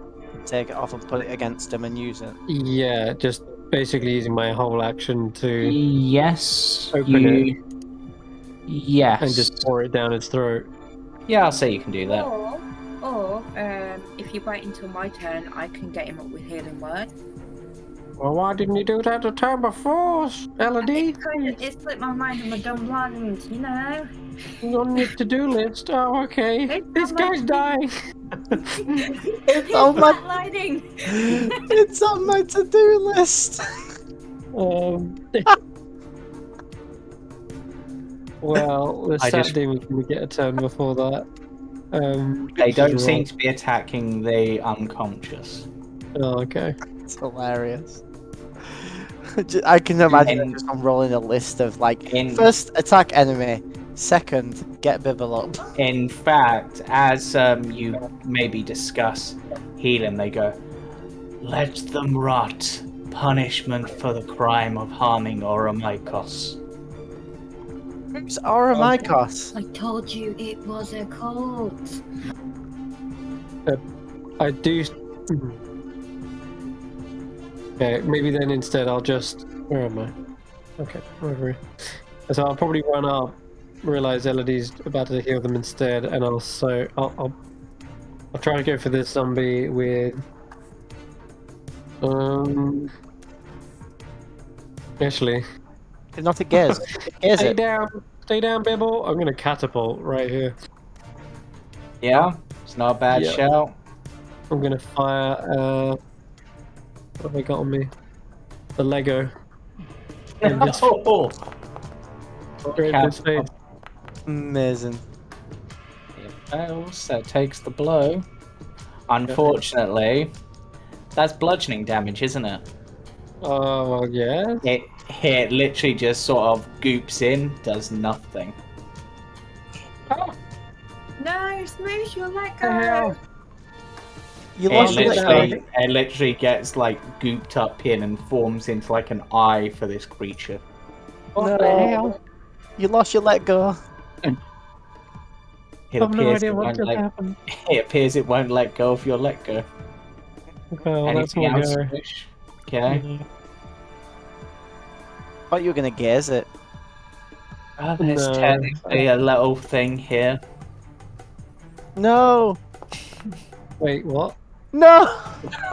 Take it off and put it against him and use it. yeah, just basically using my whole action to Yes. open it Yes. and just pour it down his throat. Yeah, I'll say you can do that. Or if you wait until my turn, I can get him up with Healing Word. Well, why didn't you do that the time before, Elodie? It slipped my mind and my dumb land, you know. On your to-do list. Oh, okay. This guy's dying. It's on my lighting. it's on my to-do list. Well, the I stat just- demon's gonna get a turn before that. They Which is don't seem wrong. to be attacking the unconscious. Oh, okay. It's hilarious. I can imagine In- just unrolling a list of like In- first attack enemy, second get Bibble up. In fact, as you maybe discuss healing, they go, "Let them rot. Punishment for the crime of harming Oromikos." Who's Aramikos? I told you it was a cult. I do. Okay, maybe then instead I'll just. Where am I? Okay, wherever. So I'll probably run up, realize Elodie's about to heal them instead, and I'll try to go for this zombie with. Actually, Not a gaze. Gaze stay it. down, Bibble. I'm gonna catapult right here. Yeah, it's not a bad Yeah. shout. I'm gonna fire. What have I got on me? The Lego. And just Oh, straight in his face. Amazing. it fails, so it takes the blow. Unfortunately, that's bludgeoning damage, isn't it? Oh yeah. It literally just sort of goops in, does nothing. Oh, No, Shmoosh, you'll let what the hell? go. You It lost your literally gets like gooped up in and forms into like an eye for this creature. What the hell? You lost your let go. It I have no appears idea it what won't just let. happened. It appears it won't let go of your let go. Okay, well, that's Anything my else? go. Fish? Okay. Yeah. Thought you were gonna gaze it. There's No. technically a little thing here. No. Wait, what? No.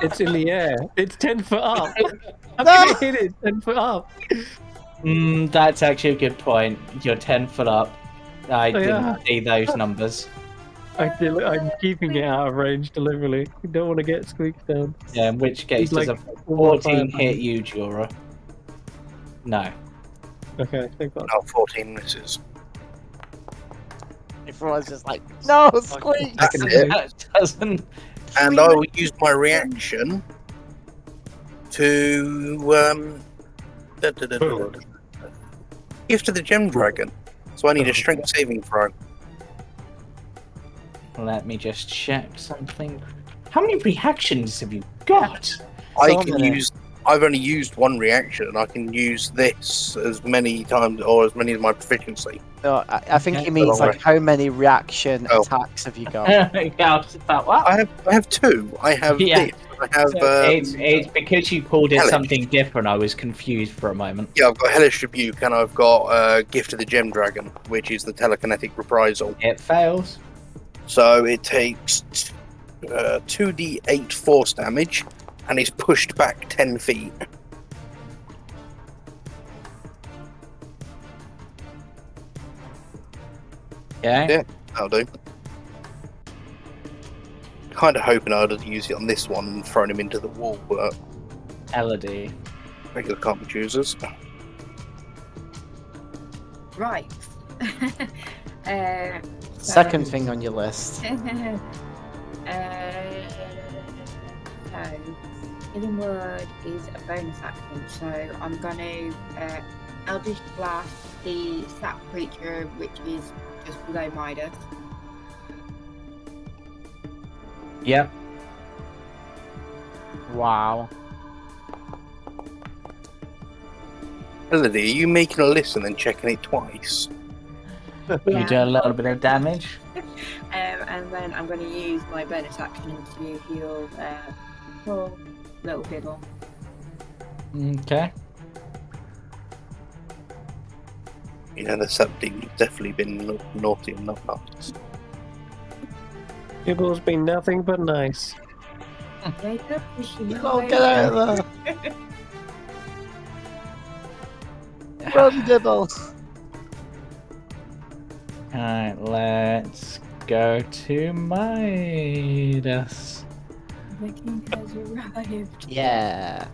It's in the air. It's 10 foot up. I'm No! gonna hit it 10 foot up. That's actually a good point. You're 10 foot up. I Oh, didn't yeah. see those numbers. I'm keeping it out of range deliberately. You don't want to get squeaked down. Yeah, in which case He's does like a almost 14 fire hit you, Jorah? No. Okay, thank God. No, 14 misses. Everyone's just like, no, squeak. That's it. That doesn't. And I will use my reaction to Gift of the Gem Dragon. So I need a strength saving throw. Let me just check something. How many reactions have you got? I So can many. use. I've only used one reaction, and I can use this as many times or as many as my proficiency. No, I think Okay. he means like how many reaction Oh. attacks have you got? Yeah, I was about what? I have two. I have Yeah. this. I have. So it's because you called it Hellish. something different. I was confused for a moment. Yeah, I've got Hellish Rebuke, and I've got Gift of the Gem Dragon, which is the telekinetic reprisal. It fails. So it takes 2d8 force damage, and is pushed back 10 feet. Okay. Yeah. That'll do. Kind of hoping I'd have used it on this one and thrown him into the wall, but Elodie. regular can't be choosers. Right. Second thing on your list. So, Healing Word is a bonus action, so I'm going to Eldritch Blast the sap creature, which is just below Midas. Yep. Wow. Elodie, are you making a list and then checking it twice? You do a little bit of damage. And then I'm going to use my bonus action to heal poor little Bibble. Okay. You know, the sub-demon's definitely been naughty in the past. Gibble's been nothing but nice. Jacob, is she not Oh, get out of there. Run, Dibble. Alright, let's go to Midas. The king has arrived. Yeah.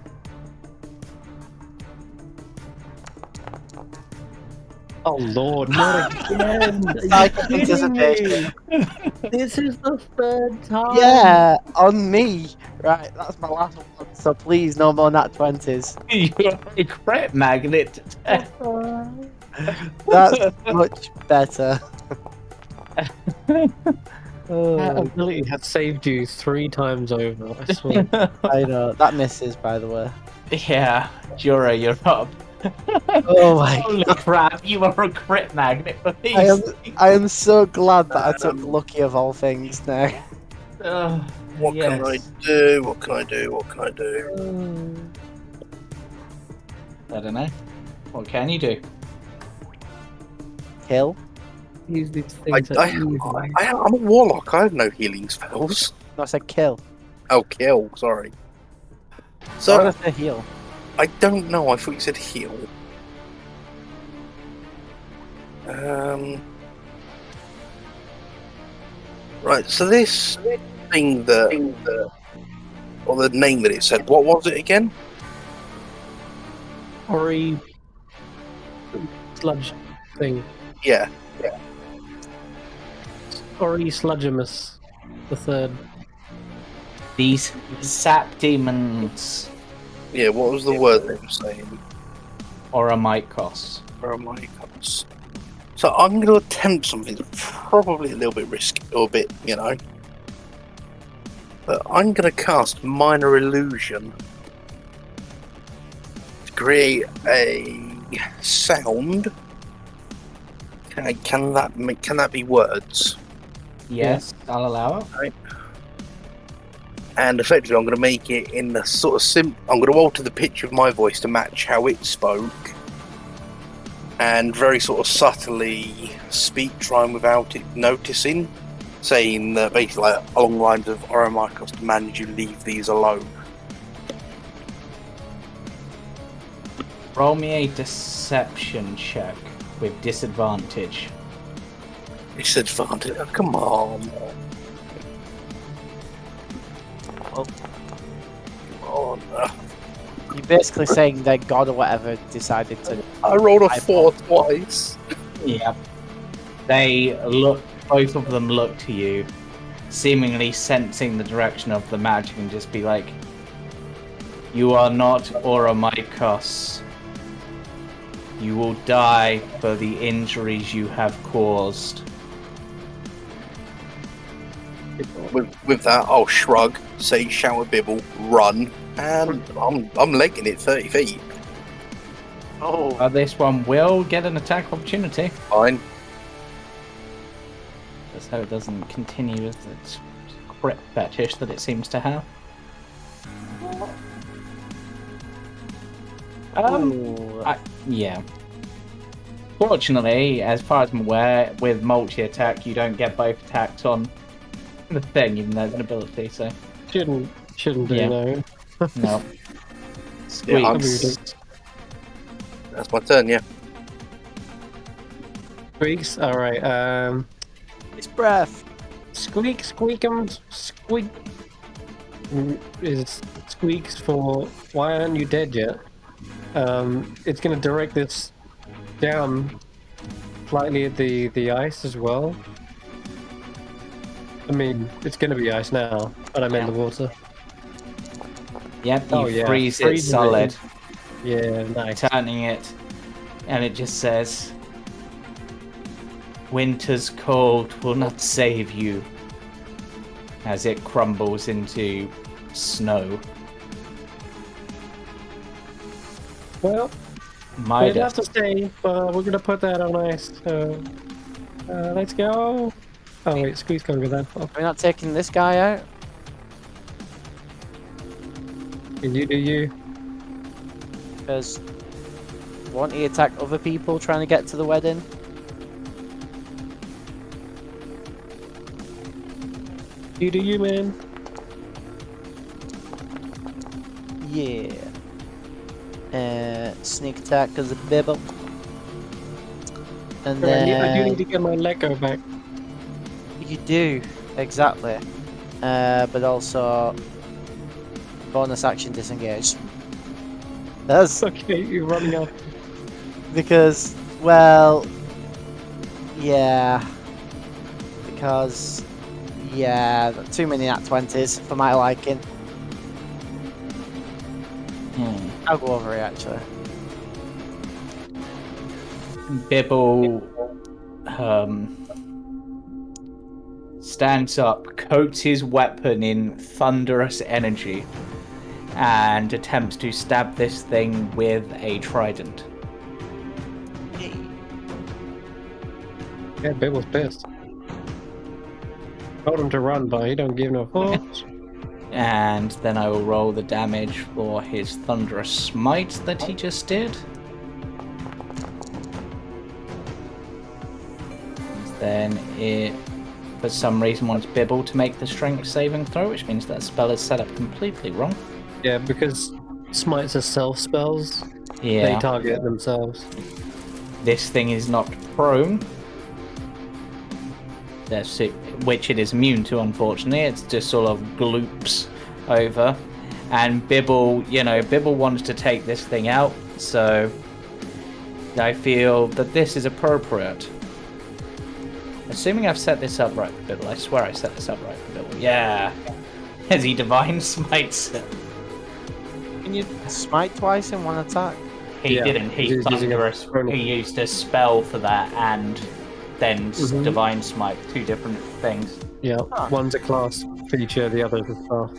Oh Lord, not again! Psychic Are you kidding anticipation. me? This is the third time. Yeah, on me. Right, that's my last one. So please, no more nat 20s. You're a crit magnet. That's much better. That Oh, ability has saved you 3 times over. I swear. I know. That misses, by the way. Yeah, Jorah, you're up. Oh my Holy crap, you are a crit magnet. I am so glad that I took lucky of all things now. What can I Yes. do? What can I do? What can I do? I don't know. What can you do? Kill? Use these I, things. I'm a warlock. I have no healing spells. No, I said kill. Oh, kill. Sorry. So So I want to heal. I don't know. I thought you said heal. Right. So this thing that, or the name that it said. What was it again? Ori sludge thing. Yeah. Ori Sludgimus the third. These sap demons Yeah. What was the word they were saying? or a Mycos. Oh my gosh. So I'm going to attempt something that's probably a little bit risky, or a bit, But I'm going to cast Minor Illusion to create a sound. Can that be words? Yes, I'll allow it. And effectively, I'm going to make it in the sort of I'm going to alter the pitch of my voice to match how it spoke, and very sort of subtly speak, trying without it noticing, saying that basically along the lines of Oromikos demands you leave these alone. Roll me a deception check with disadvantage. Disadvantage. Oh, come on. Come on. You're basically saying that God or whatever decided to. I rolled a 4 twice. Yep. They look, both of them look to you, seemingly sensing the direction of the magic and just be like, you are not Oromikos. You will die for the injuries you have caused. With that, I'll shrug, say shout a bibble, run, and I'm legging it 30 feet. Oh. This one will get an attack opportunity. Fine. That's how it doesn't continue with its crit fetish that it seems to have. Yeah. Fortunately, as far as I'm aware, with multi-attack, you don't get both attacks on the thing, even though it's an ability, so... Shouldn't do, Yeah. no. No. Yeah, Squeaks. that's my turn, yeah. Squeaks? Alright, His breath. Squeak, squeakums, squeak. Is squeaks for why aren't you dead yet? It's gonna direct this down slightly at the ice as well. I mean, it's gonna be ice now, but I meant the water. Yep, you Oh, yeah. freeze it Freezing it solid, Yeah, nice. turning it, and it just says, "Winter's cold will not save you," as it crumbles into snow. Well, we'd have to stay, but we're gonna put that on ice. So, let's go. Oh wait, Squeeze can't go that far. Are we not taking this guy out? You do you. Because won't he attack other people trying to get to the wedding? You do you, man. Yeah. Sneak attack because of Bibble. And Alright, I do then need to get my Lego back. you do exactly, but also bonus action disengage. That's Okay, you're running off. because, well, Yeah. Because, yeah, too many nat 20s for my liking. I'll go over it actually. Bibble stands up, coats his weapon in thunderous energy, and attempts to stab this thing with a trident. Yeah, Bibble's pissed. Told him to run, but he don't give no fucks. And then I will roll the damage for his thunderous smite that he just did. And then it, for some reason, wants Bibble to make the strength saving throw, which means that spell is set up completely wrong. Yeah, because smites are self spells. Yeah. They target themselves. This thing is not prone. Which it is immune to, unfortunately. It's just sort of gloops over. And Bibble, Bibble wants to take this thing out, so I feel that this is appropriate. Assuming I've set this up right for Bibble. I swear I set this up right for Bibble. Yeah. As he divine smites it. Can you smite twice in one attack? He didn't. He used a spell for that and then divine smite, two different things. Yeah, one's a class feature, the other's a staff.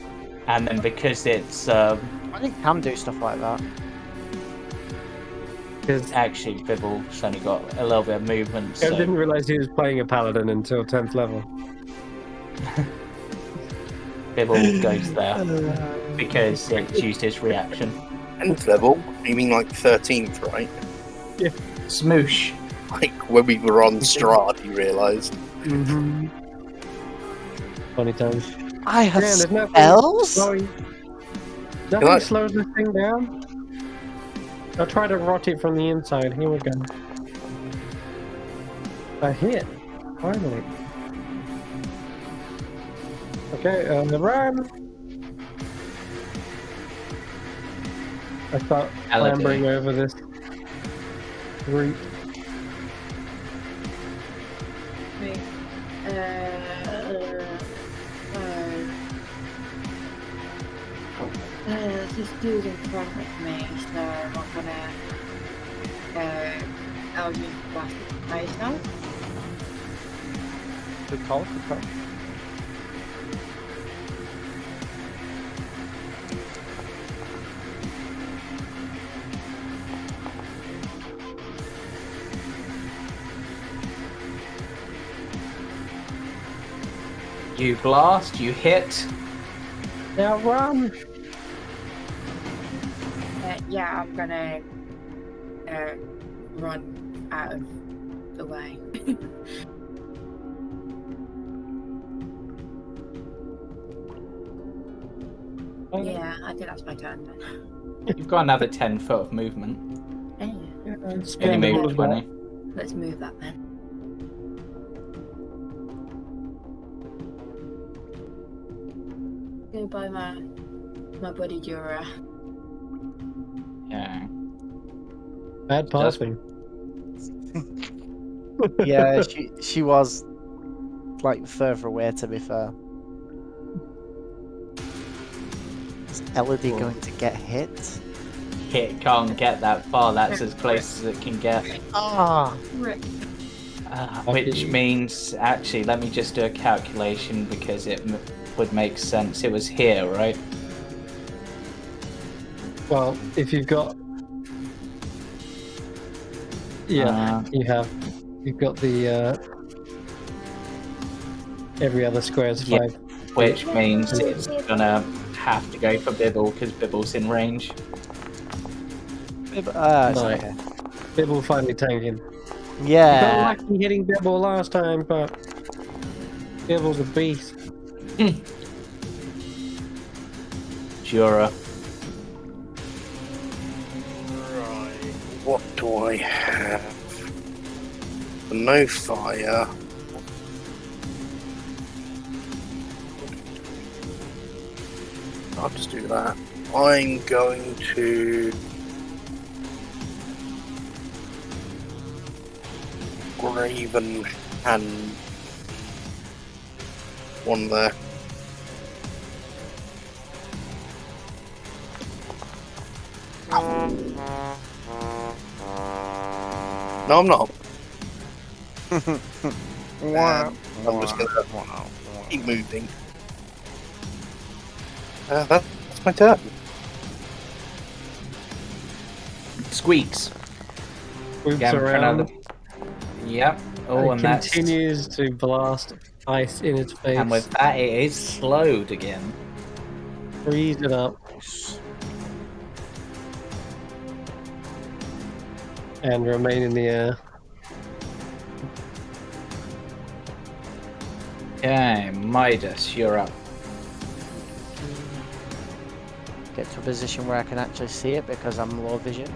And then because it's I think can do stuff like that. actually Bibble's only got a little bit of movement. I So didn't realise he was playing a paladin until 10th level. Bibble goes there because it's used his reaction. 10th level? You mean like 13th, right? Yeah. Shmoosh. Like when we were on Strahd, you realised. Mm-hmm. Funny times. I have Yeah, there's spells? Nothing slows this thing down. I'll try to rot it from the inside. Here we go. A hit. Finally. Okay, run! I start clambering over this root. Wait. This dude in front of me, so I'm gonna Elodie blast myself. Good call, good call. You blast, you hit. Now run! Yeah, I'm gonna run out of the way. Yeah, I think that's my turn then. You've got another 10 foot of movement. Yeah. Can you move 20? Let's move that then. Go by my buddy Jorah. Yeah. Bad passing. Yeah, she was like further away, to be fair. Is Elodie going to get hit? It can't get that far, that's as close as it can get. Ah! Rip. Which means, actually, let me just do a calculation because it would make sense. It was here, right? Well, if you've got... Yeah, you have. You've got the... Every other square is 5. Yeah. Which means it's gonna have to go for Bibble because Bibble's in range. No. Okay. Bibble finally tanking. Yeah. Got lucky hitting Bibble last time, but Bibble's a beast. Jorah. Right. What do I have? No fire. I'll just do that. I'm going to grab or even hand one there. No, I'm not. I'm just gonna keep moving. That's my turn. Squeaks. Moves Yeah, for another. around. Yep. Oh, and that's. Continues to blast ice in its face. And with that, it is slowed again. Freeze it up. And remain in the air. Okay, Midas, you're up. Get to a position where I can actually see it because I'm low vision.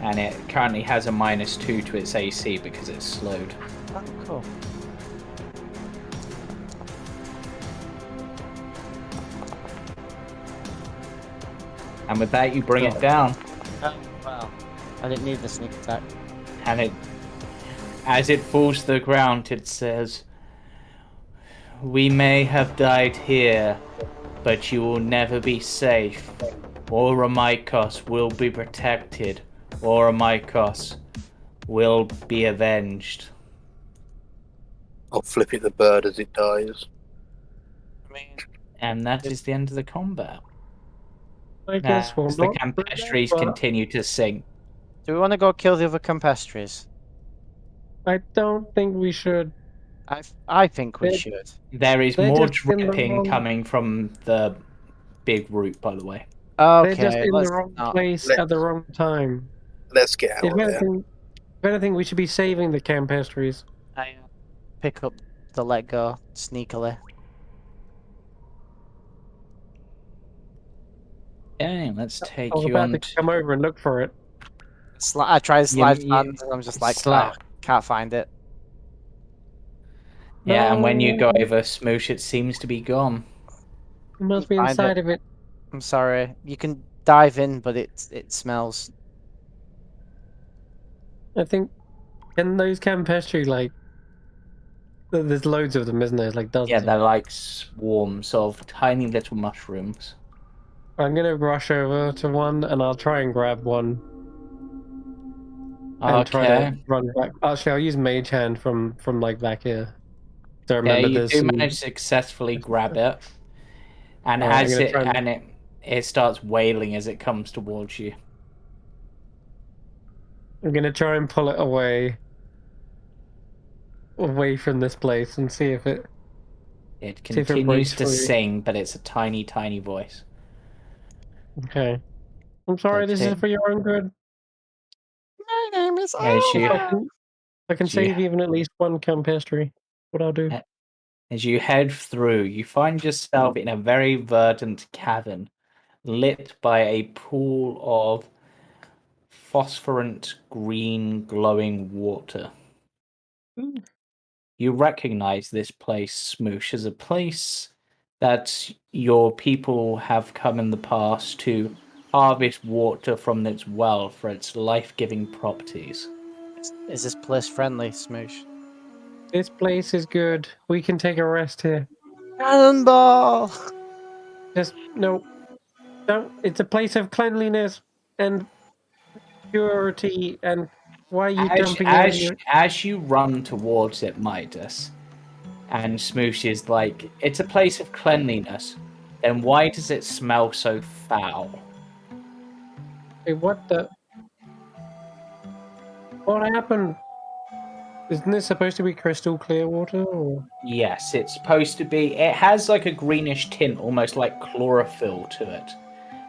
And it currently has a -2 to its AC because it's slowed. Oh, cool. And with that, you bring it down. Oh, wow. I didn't need the sneak attack. And it, as it falls to the ground, it says, "We may have died here, but you will never be safe. Oromikos will be protected. Oromikos will be avenged." I'll flip it the bird as it dies. I mean, And that is the end of the combat. I guess we'll As the not Campestries remember. continue to sing. do we want to go kill the other Campestries? I don't think we should. I think we They're- should. There is They're more just in the dripping wrong- coming from the big root, by the way. They're just Okay, in the let's wrong not. place at the wrong time. Let's get out If of there. anything, we should be saving the Campestries. I pick up the let go sneakily. Okay, let's take I was you about on. to come over and look for it. I try to slide you- hands, and I'm just like, slap. can't find it. Yeah, and when you go No. over Shmoosh, it seems to be gone. It must be Find inside of it. I'm sorry. You can dive in, but it smells. I think. Can those Campestry, like. There's loads of them, isn't there? Like dozens. Yeah, of they're them. like swarms of tiny little mushrooms. I'm gonna rush over to one and I'll try and grab one. And try Okay. to run back. Actually, I'll use Mage Hand from like back here. To Yeah, remember you there's do some... manage to successfully grab it, and Alright, I'm as gonna it try and- and it starts wailing as it comes towards you. I'm gonna try and pull it away from this place and see if it. It See if it continues breaks to free. sing, but it's a tiny, tiny voice. Okay. I'm sorry. This is Okay. for your own good. My name is As you- I can Yeah. save even at least one Campestry. What I'll do. As you head through, you find yourself in a very verdant cavern, lit by a pool of phosphorant green glowing water. Hmm. You recognize this place, Shmoosh, as a place that your people have come in the past to harvest water from its well for its life-giving properties. Is this place friendly, Shmoosh? This place is good. We can take a rest here. Cannonball! Just no. Don't. It's a place of cleanliness and purity. And why are you dumping it in your... As you run towards it, Midas, and Smoosh is like, it's a place of cleanliness, then why does it smell so foul? Hey, what the? What happened? Isn't this supposed to be crystal clear water? Or... Yes, it's supposed to be. It has like a greenish tint, almost like chlorophyll to it.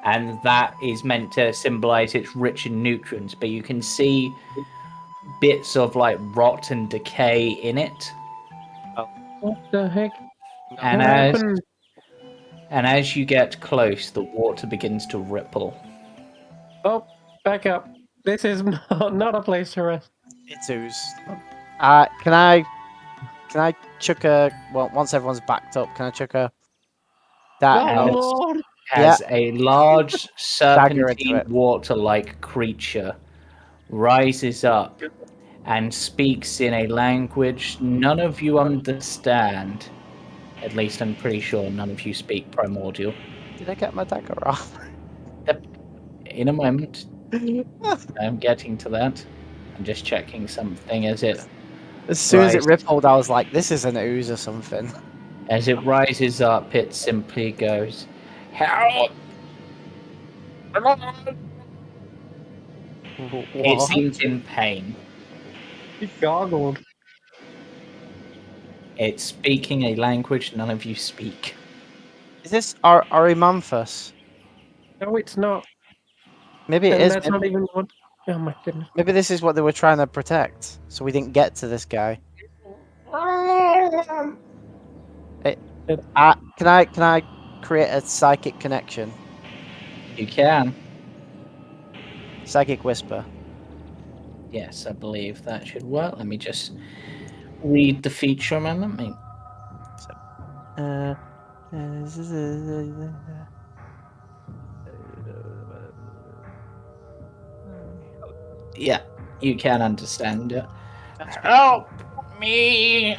And that is meant to symbolize it's rich in nutrients, but you can see bits of like rot and decay in it. What the heck? And What as happened? and as you get close, the water begins to ripple. Oh, back up. This is not a place to rest. It's ooze. Can I chuck a... Well, once everyone's backed up, can I chuck a... That... Oh, and Oh, Lord! As a large Dagger into serpentine it. water-like creature rises up and speaks in a language none of you understand. At least I'm pretty sure none of you speak Primordial. Did I get my dagger off? In a moment, I'm getting to that. I'm just checking something as it As soon as it rises. rippled, I was like, "This is an ooze or something." As it rises up, it simply goes, "Help!" It What? seems in pain. He gargled. It's speaking a language none of you speak. Is this Arimanthus? No, it's not. Maybe it And is. that's not even what. Oh my goodness. Maybe this is what they were trying to protect, so we didn't get to this guy. Can I create a psychic connection? You can. Psychic whisper. Yes, I believe that should work. Let me just read the feature amendment. Yeah, you can understand it. Help me!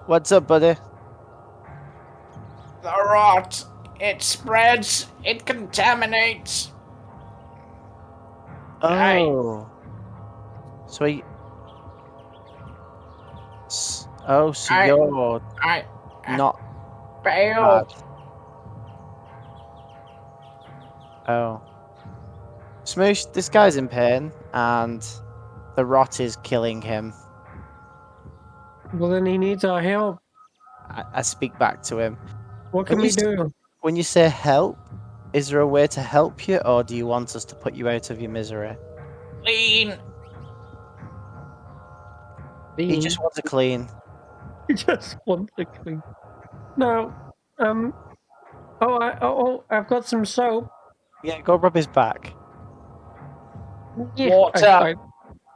What's up, buddy? The rot! It spreads! It contaminates! Oh. So you're I not failed! bad. Oh. Shmoosh, this guy's in pain, and the rot is killing him. Well, then he needs our help. I speak back to him. What can we do? When you say help, is there a way to help you, or do you want us to put you out of your misery? Clean! He just wants to clean. He just wants to clean. No. I've got some soap. Yeah, go rub his back. Yeah, Water!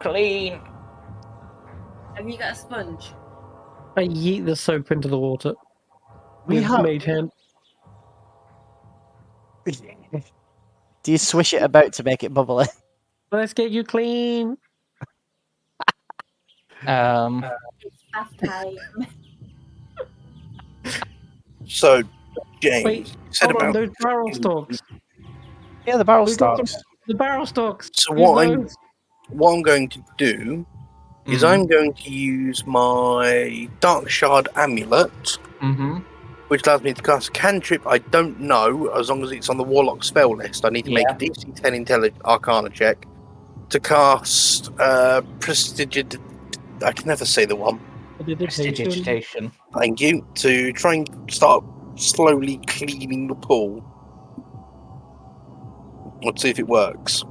Clean! Have you got a sponge? I yeet the soap into the water. We with have. mage hand. Do you swish it about to make it bubbly? Let's get you clean. It's bath time. So, James, Wait, you said hold on, about those barrel stalks. Yeah, the barrel We got stalks. the barrel stalks. So Use what those. I'm going to do is I'm going to use my Dark Shard amulet, which allows me to cast a cantrip. I don't know, as long as it's on the Warlock spell list. I need to make a DC 10 Arcana check to cast I can never say the one. Prestidigitation. Thank you. To try and start slowly cleaning the pool. Let's see if it works.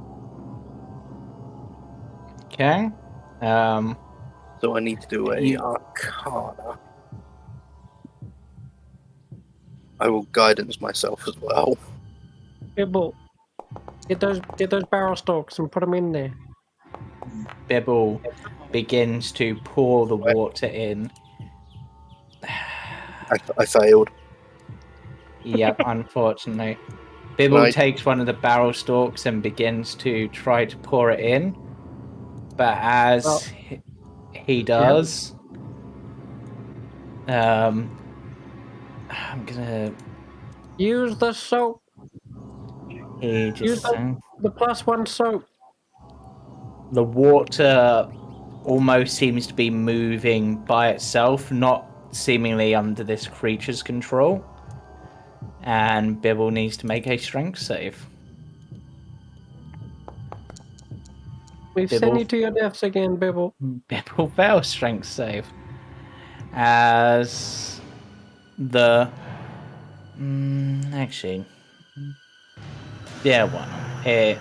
Okay. So I need to do a Arcana. I will guidance myself as well. Bibble, get those barrel stalks and put them in there. Bibble begins to pour the water in. I failed. Yep, unfortunately. Bibble takes one of the barrel stalks and begins to try to pour it in. But as he does, I'm gonna use the soap. Use the +1 soap. The water almost seems to be moving by itself, not seemingly under this creature's control. And Bibble needs to make a strength save. We've sent you to your deaths again, Bibble. Bibble fails strength save. As the... actually... Yeah, why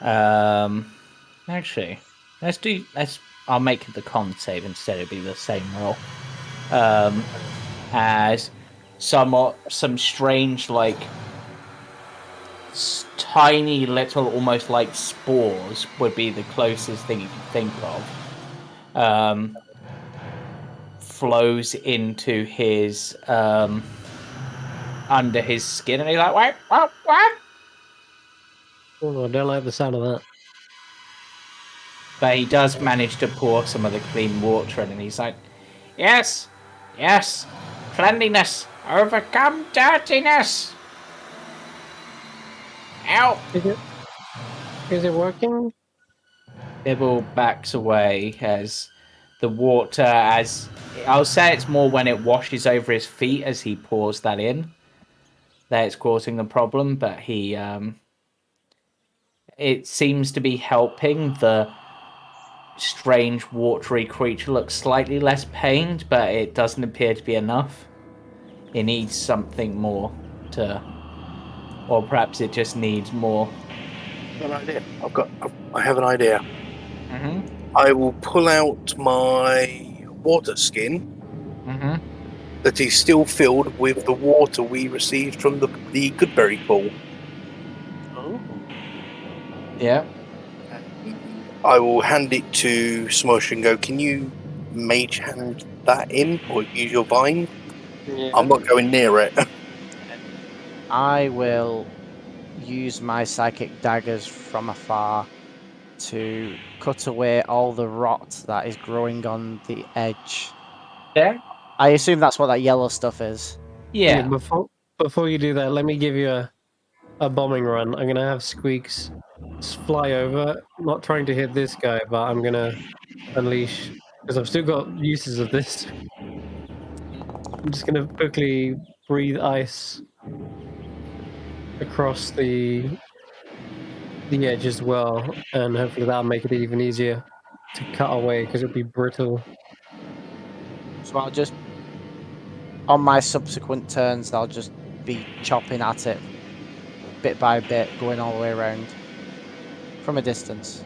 not? Actually, I'll make the con save instead. It'll be the same roll. As some strange, like, tiny little, almost like spores would be the closest thing you can think of. Flows into his, under his skin, and he's like, what? Oh, I don't like the sound of that. But he does manage to pour some of the clean water in, and he's like, "Yes, yes, cleanliness overcome dirtiness. Help!" Is it working? Bibble backs away as the water, as I'll say, it's more when it washes over his feet as he pours that in that it's causing the problem. But it seems to be helping. The strange watery creature looks slightly less pained, but it doesn't appear to be enough. It needs something more to, or perhaps it just needs more. An idea. I have an idea. Mm-hmm. I will pull out my water skin Mm-hmm. that is still filled with the water we received from the Goodberry pool. Oh. Yeah. I will hand it to Shmoosh and go, can you mage hand that in or use your vine? Yeah. I'm not going near it. I will use my psychic daggers from afar to cut away all the rot that is growing on the edge. Yeah. I assume that's what that yellow stuff is. Yeah. Before you do that, let me give you a bombing run. I'm gonna have Squeaks fly over, not trying to hit this guy, but I'm gonna unleash because I've still got uses of this. I'm just gonna quickly breathe ice across the edge as well, and hopefully that'll make it even easier to cut away because it'll be brittle. So I'll just, on my subsequent turns, I'll just be chopping at it bit by bit, going all the way around from a distance.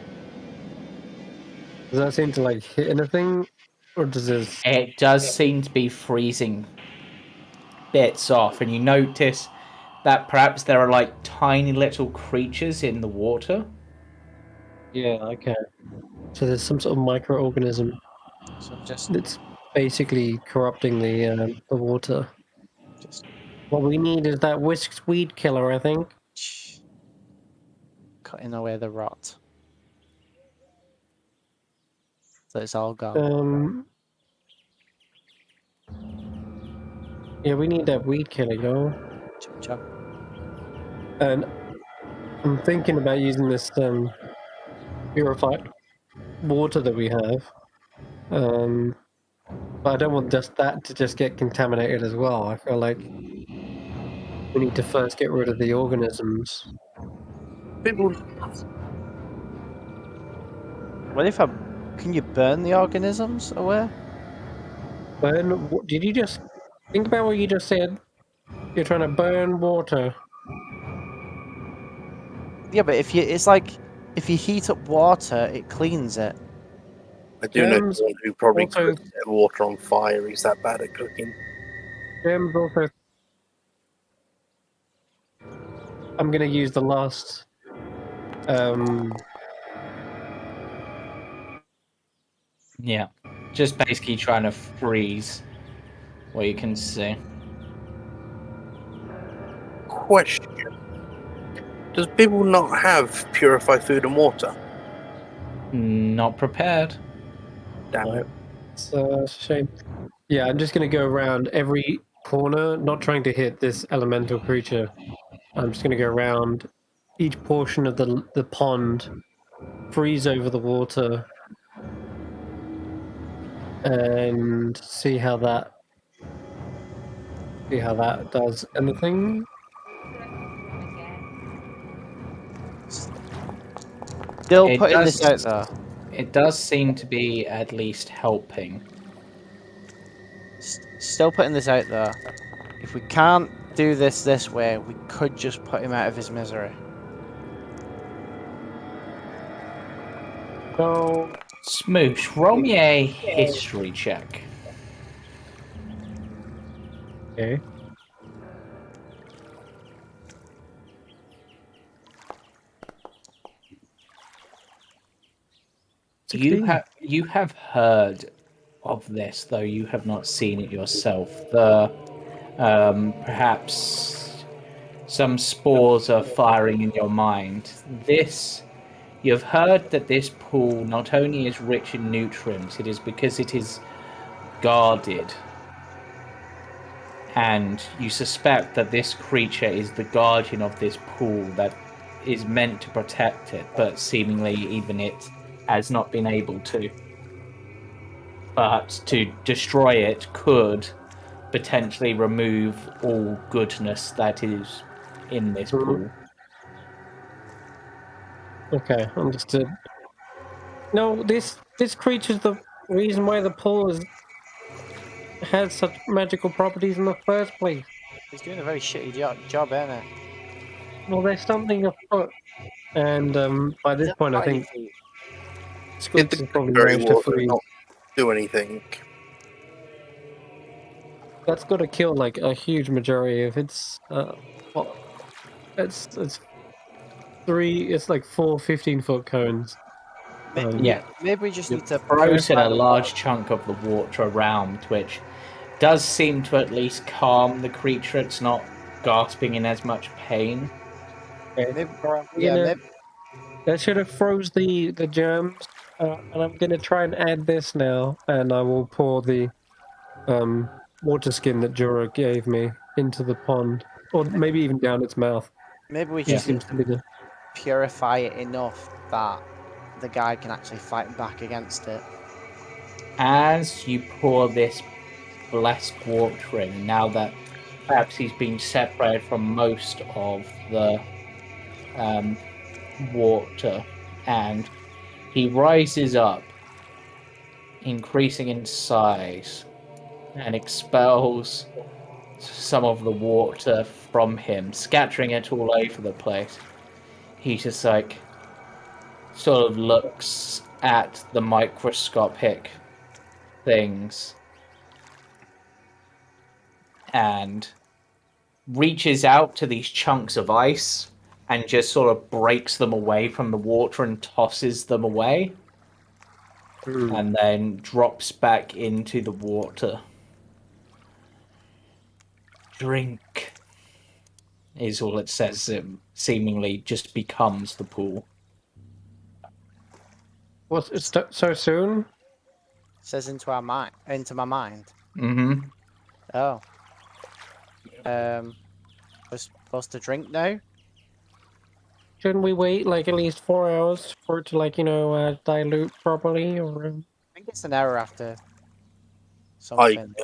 Does that seem to like hit anything, or does this? It does seem to be freezing bits off, and you notice that perhaps there are like tiny little creatures in the water. Yeah, okay. So there's some sort of microorganism So just that's basically corrupting the water. What we need is that whisked weed killer, I think. cutting away the rot. So it's all gone. Yeah, we need that weed killer, yo. Chop chop. And I'm thinking about using this purified water that we have. But I don't want just that to just get contaminated as well. I feel like we need to first get rid of the organisms. People, What if can you burn the organisms away? Burn? Did you just think about what you just said? You're trying to burn water. Yeah, but it's like if you heat up water, it cleans it. I do know Germs someone who probably also- could set water on fire. He's that bad at cooking. Gems also. I'm gonna use the last. Yeah. Just basically trying to freeze what you can see. Question. Does people not have purified food and water? Not prepared. Damn it. It's a shame. Yeah, I'm just gonna go around every corner, not trying to hit this elemental creature. I'm just gonna go around each portion of the pond, freeze over the water, and see how that does anything. Still It putting does. this out there. It does seem to be at least helping. Still putting this out there. If we can't do this way, we could just put him out of his misery. So Smoosh, roll me a history check. okay. You have heard of this, though you have not seen it yourself. The perhaps some spores are firing in your mind. You've heard that this pool not only is rich in nutrients, it is because it is guarded. And you suspect that this creature is the guardian of this pool that is meant to protect it, but seemingly even it has not been able to. But to destroy it could potentially remove all goodness that is in this pool. Okay, understood. No, this creature's the reason why the pool has such magical properties in the first place. He's doing a very shitty job, ain't he? Well, there's something afoot, and by this He's point, I got any think feet. Squibs It has probably very managed to well freeze. not do anything. That's got to kill like a huge majority of its. Well, it's three. It's like 4 15-foot cones. Yeah. Maybe we just You've need to frozen purify a the large water. chunk of the water around, which does seem to at least calm the creature. It's not gasping in as much pain. Maybe, I'm yeah, gonna. maybe, That should have froze the germs, and I'm gonna try and add this now, and I will pour the water skin that Jorah gave me into the pond, or maybe even down its mouth. maybe we He just need seems to be the. to purify it enough that the guy can actually fight back against it. As you pour this blessed water in, now that perhaps he's been separated from most of the water, and he rises up, increasing in size, and expels some of the water from him, scattering it all over the place. He just like sort of looks at the microscopic things and reaches out to these chunks of ice and just sort of breaks them away from the water and tosses them away, and then drops back into the water. Drink is all it says. It seemingly just becomes the pool. What's it so soon? Says into my mind. Mm-hmm. Oh. We're supposed to drink now? Shouldn't we wait like at least 4 hours for it to dilute properly, or? I think it's an hour after I something.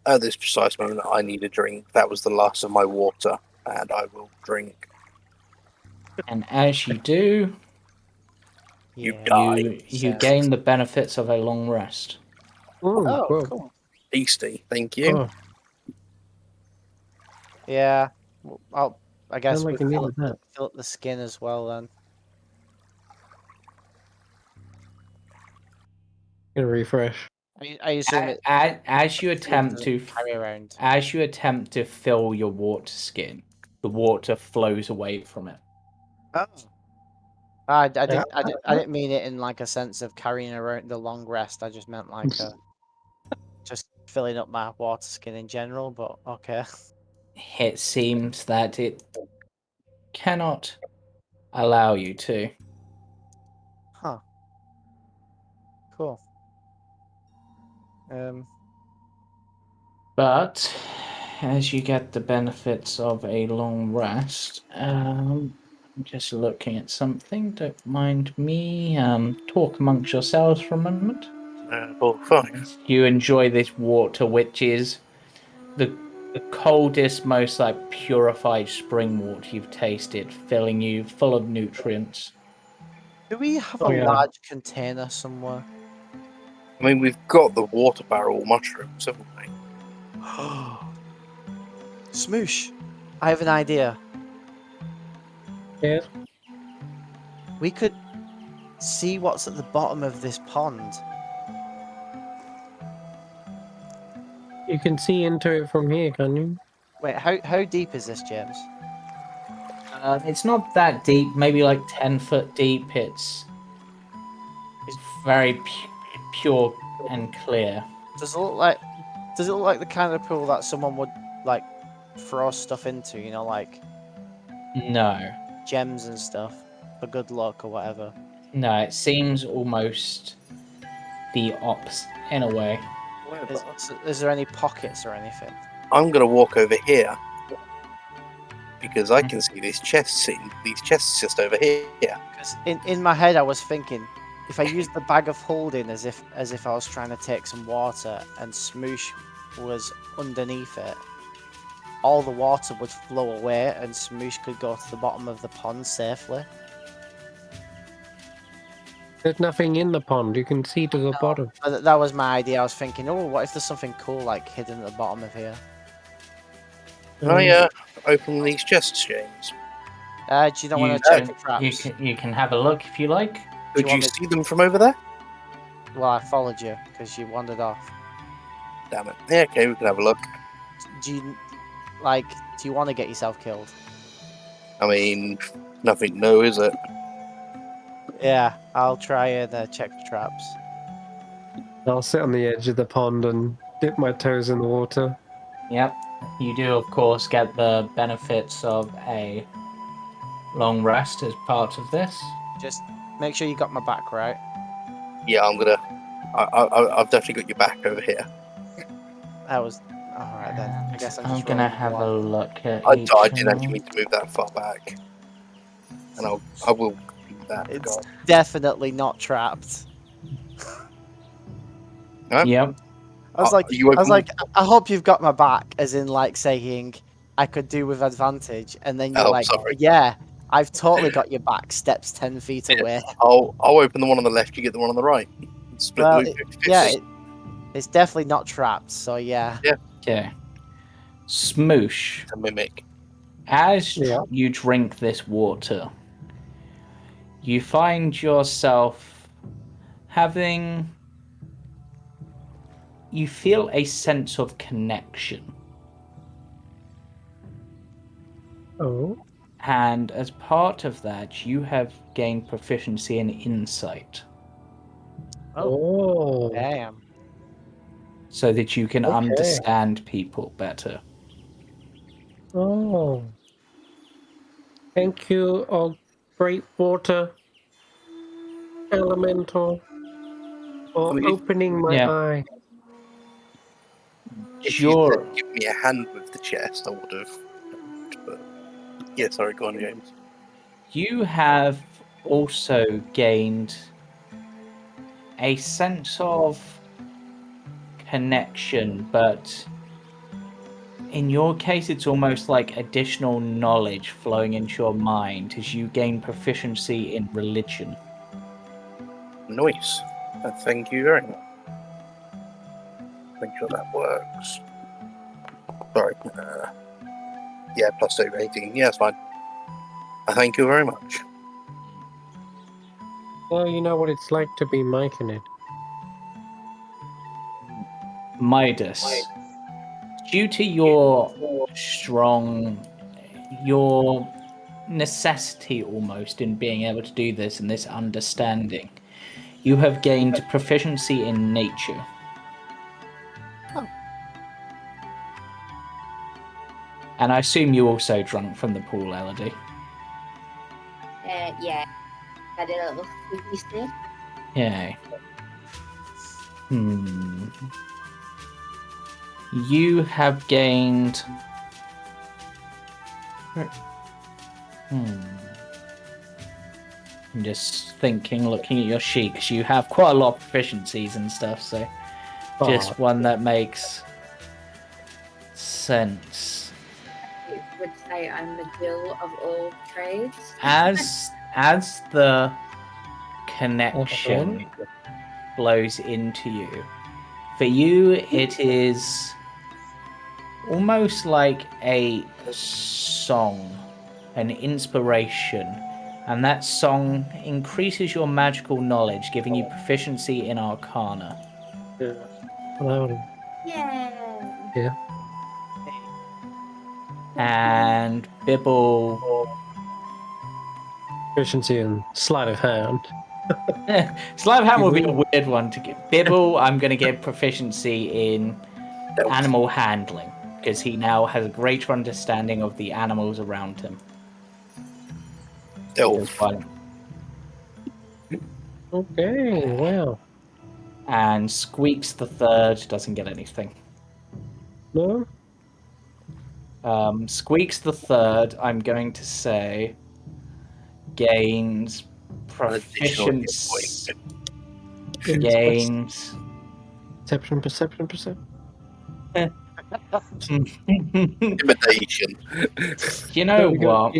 At this precise moment, I need a drink. That was the last of my water, and I will drink. And as you do, You Yeah. die. you gain the benefits of a long rest. Oh, Whoa. cool. Tasty, thank you. Oh, Yeah. I guess sounds like we you fill needed that. up the skin as well then. Gonna refresh. I assume it As you attempt to carry around. fill your water skin, the water flows away from it. Oh. I didn't mean it in like a sense of carrying around the long rest. I just meant like just filling up my water skin in general, but okay. It seems that it cannot allow you to. Huh. Cool. But as you get the benefits of a long rest, I'm just looking at something. Don't mind me. Talk amongst yourselves for a moment. Well, fine. You enjoy this water, which is the coldest, most like purified spring water you've tasted, filling you full of nutrients. Do we have Oh, a yeah. large container somewhere? I mean, we've got the water barrel mushrooms, haven't we? Shmoosh, I have an idea. Yes. We could see what's at the bottom of this pond. You can see into it from here, can you? Wait, how deep is this, James? It's not that deep, maybe like 10 foot deep. It's very pure and clear. Does it look like the kind of pool that someone would like throw stuff into? You know, like No. gems and stuff for good luck or whatever? No, it seems almost the opposite in a way. Is there any pockets or anything? I'm gonna walk over here because I can see this chest scene. These chests just over here. Because in my head I was thinking, if I used the bag of holding as if I was trying to take some water and Shmoosh was underneath it, all the water would flow away and Shmoosh could go to the bottom of the pond safely. There's nothing in the pond. You can see to the bottom. But that was my idea. I was thinking, oh, what if there's something cool like hidden at the bottom of here? Can I open these chests, James? Do you not want You to check can- the traps? You can have a look if you like. Do you Could you want me- see them from over there? Well, I followed you because you wandered off. Damn it. Yeah, okay, we can have a look. Do you want to get yourself killed? I mean, nothing new, is it? Yeah, I'll try and check the traps. I'll sit on the edge of the pond and dip my toes in the water. Yep. You do, of course, get the benefits of a long rest as part of this. Just make sure you got my back right. Yeah, I'm gonna. I've definitely got your back over here. That was all right then. I guess I'm I'm just gonna rolling have a one. look at I each didn't one. actually mean to move that far back, and I will do that. It's God. definitely not trapped. Yep. I was You open like, I hope you've got my back, as in like saying I could do with advantage, and then you're Oh, like, sorry. yeah, I've totally got your back. Steps 10 feet away. I'll open the one on the left. You get the one on the right. Split Well, the loot 50-50. yeah, it's definitely not trapped. So yeah. Okay. Smoosh. It's a mimic. As Yeah. you drink this water, you find yourself having. You feel a sense of connection. Oh. And as part of that, you have gained proficiency in insight Oh. Damn. so that you can Okay. understand people better. Oh. Thank you, oh great water elemental, for I mean, opening my Yeah. eye. if you Jorah, said give me a hand with the chest, I would have. But yeah, sorry, go on, James. you have also gained a sense of connection, but in your case, it's almost like additional knowledge flowing into your mind as you gain proficiency in religion. Nice. Thank you very much. Make sure that works. Sorry. Yeah, plus 2, 18. Yeah, that's fine. Thank you very much. Well, you know what it's like to be miking it. Midas, due to your necessity almost in being able to do this and this understanding, you have gained proficiency in nature. Oh. And I assume you also drunk from the pool, Elodie. Yeah. I did a little sleepy sleep. Yay. You have gained. I'm just thinking, looking at your sheet, because you have quite a lot of proficiencies and stuff, so just one that makes sense. It would say I'm the Jill of all trades. As the connection flows into you, for you it is almost like a song, an inspiration, and that song increases your magical knowledge, giving you proficiency in Arcana. Yeah. Hello. Yeah. And Bibble. Efficiency and sleight of hand. Sleight of hand will be a weird one to get. Bibble, I'm going to give proficiency in animal handling, because he now has a greater understanding of the animals around him. Stealth. Violent. Okay, wow. And Squeaks the third doesn't get anything. No? Squeaks the third, I'm going to say, gains An additional hit proficiency. point. Gains. Perception. Intimidation. You There know we go. what?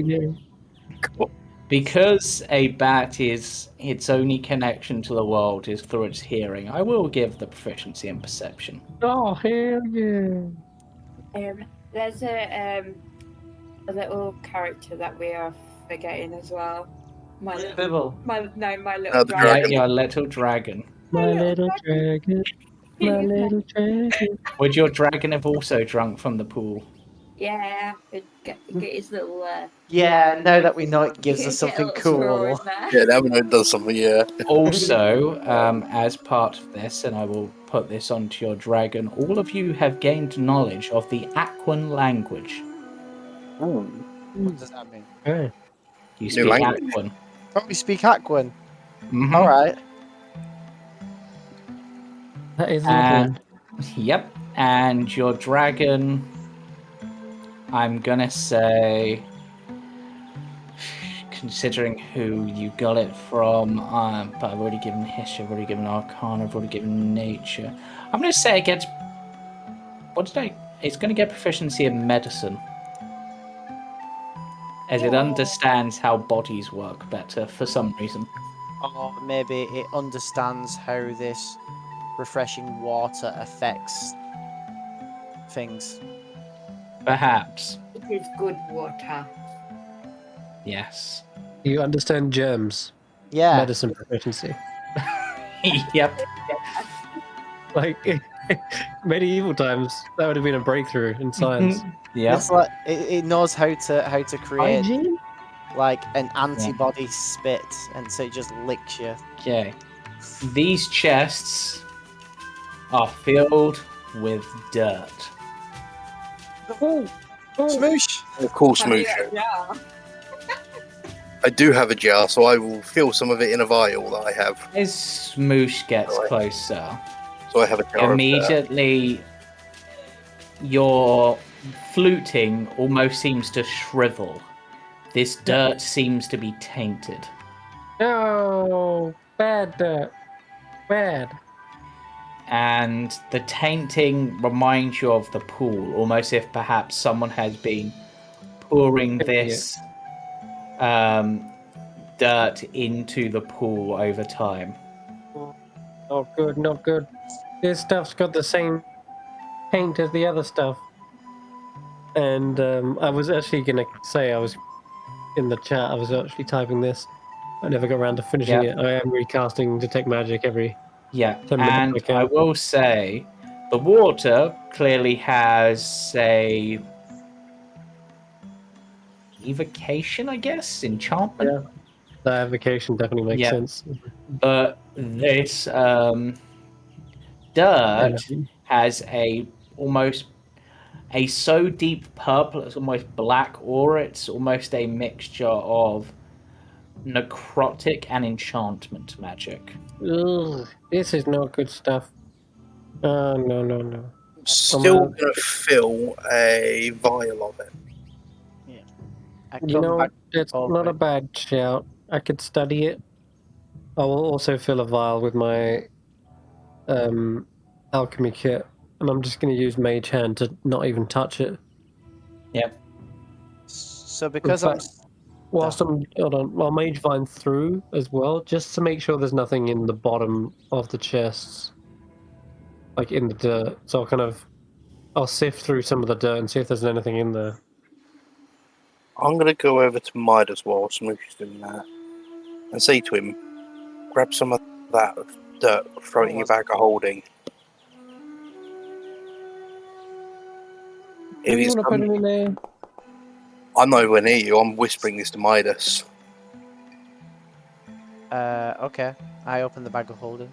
Cool. Because a bat is its only connection to the world is through its hearing, I will give the proficiency in perception. Oh, hell yeah. There's a little character that we are forgetting as well. My little Bibble. little the dragon. dragon. Your little dragon. My little dragon. My little dragon. Would your dragon have also drunk from the pool? Yeah, get his little. Yeah, now that we know it gives us get a something little straw in cool. there. Yeah, now we know it does something, yeah. Also, as part of this, and I will put this onto your dragon, all of you have gained knowledge of the Aquan language. What does that mean? Okay. You New speak language. Aquan. Oh, we speak Aquan. Mhm. All right. That is lovely. Yep. And your dragon, I'm gonna say, considering who you got it from, but I've already given history, I've already given arcana, I've already given nature. I'm gonna say it gets. What did I? It's gonna get proficiency in medicine, as it understands how bodies work better for some reason. Or maybe it understands how this refreshing water affects things. Perhaps. It is good water. Yes. You understand germs. Yeah. Medicine proficiency. Yep. Like, medieval times, that would have been a breakthrough in science. Yep. It's like it knows how to create Hygiene? like an antibody spit, and so it just licks you. Okay. These chests are filled with dirt. Oh, Smoosh. Of course, Have you Smoosh. got a jar? I do have a jar, so I will fill some of it in a vial that I have. As Smoosh gets Alright. closer, So I have a jar of immediately your fluting almost seems to shrivel. This dirt seems to be tainted. no. Bad dirt. Bad. And the tainting reminds you of the pool, almost if perhaps someone has been pouring this dirt into the pool over time. Not good, not good. This stuff's got the same paint as the other stuff. And I was actually going to say, I was in the chat, I was actually typing this. I never got around to finishing it. I am recasting Detect Magic every Yeah, 10 minutes. and I can. I will say the water clearly has a evocation, I guess, enchantment. Yeah. The avocation definitely makes Yeah. sense. But this dirt has almost a so deep purple it's almost black, or it's almost a mixture of necrotic and enchantment magic. Ugh, this is not good stuff. No. Still gonna fill a vial of it. I You come know, back it's over not a it. bad shout. I could study it. I will also fill a vial with my alchemy kit, and I'm just going to use Mage Hand to not even touch it. Yep. So because I'm Whilst I'll Mage Vine through as well, just to make sure there's nothing in the bottom of the chests, like in the dirt. So I'll sift through some of the dirt and see if there's anything in there. I'm gonna go over to Midas while Smoosh is doing that and say to him, grab some of that dirt, throw it in your bag of holding. Do you want to put it in there? I'm not even near you, I'm whispering this to Midas. okay. I open the bag of holding.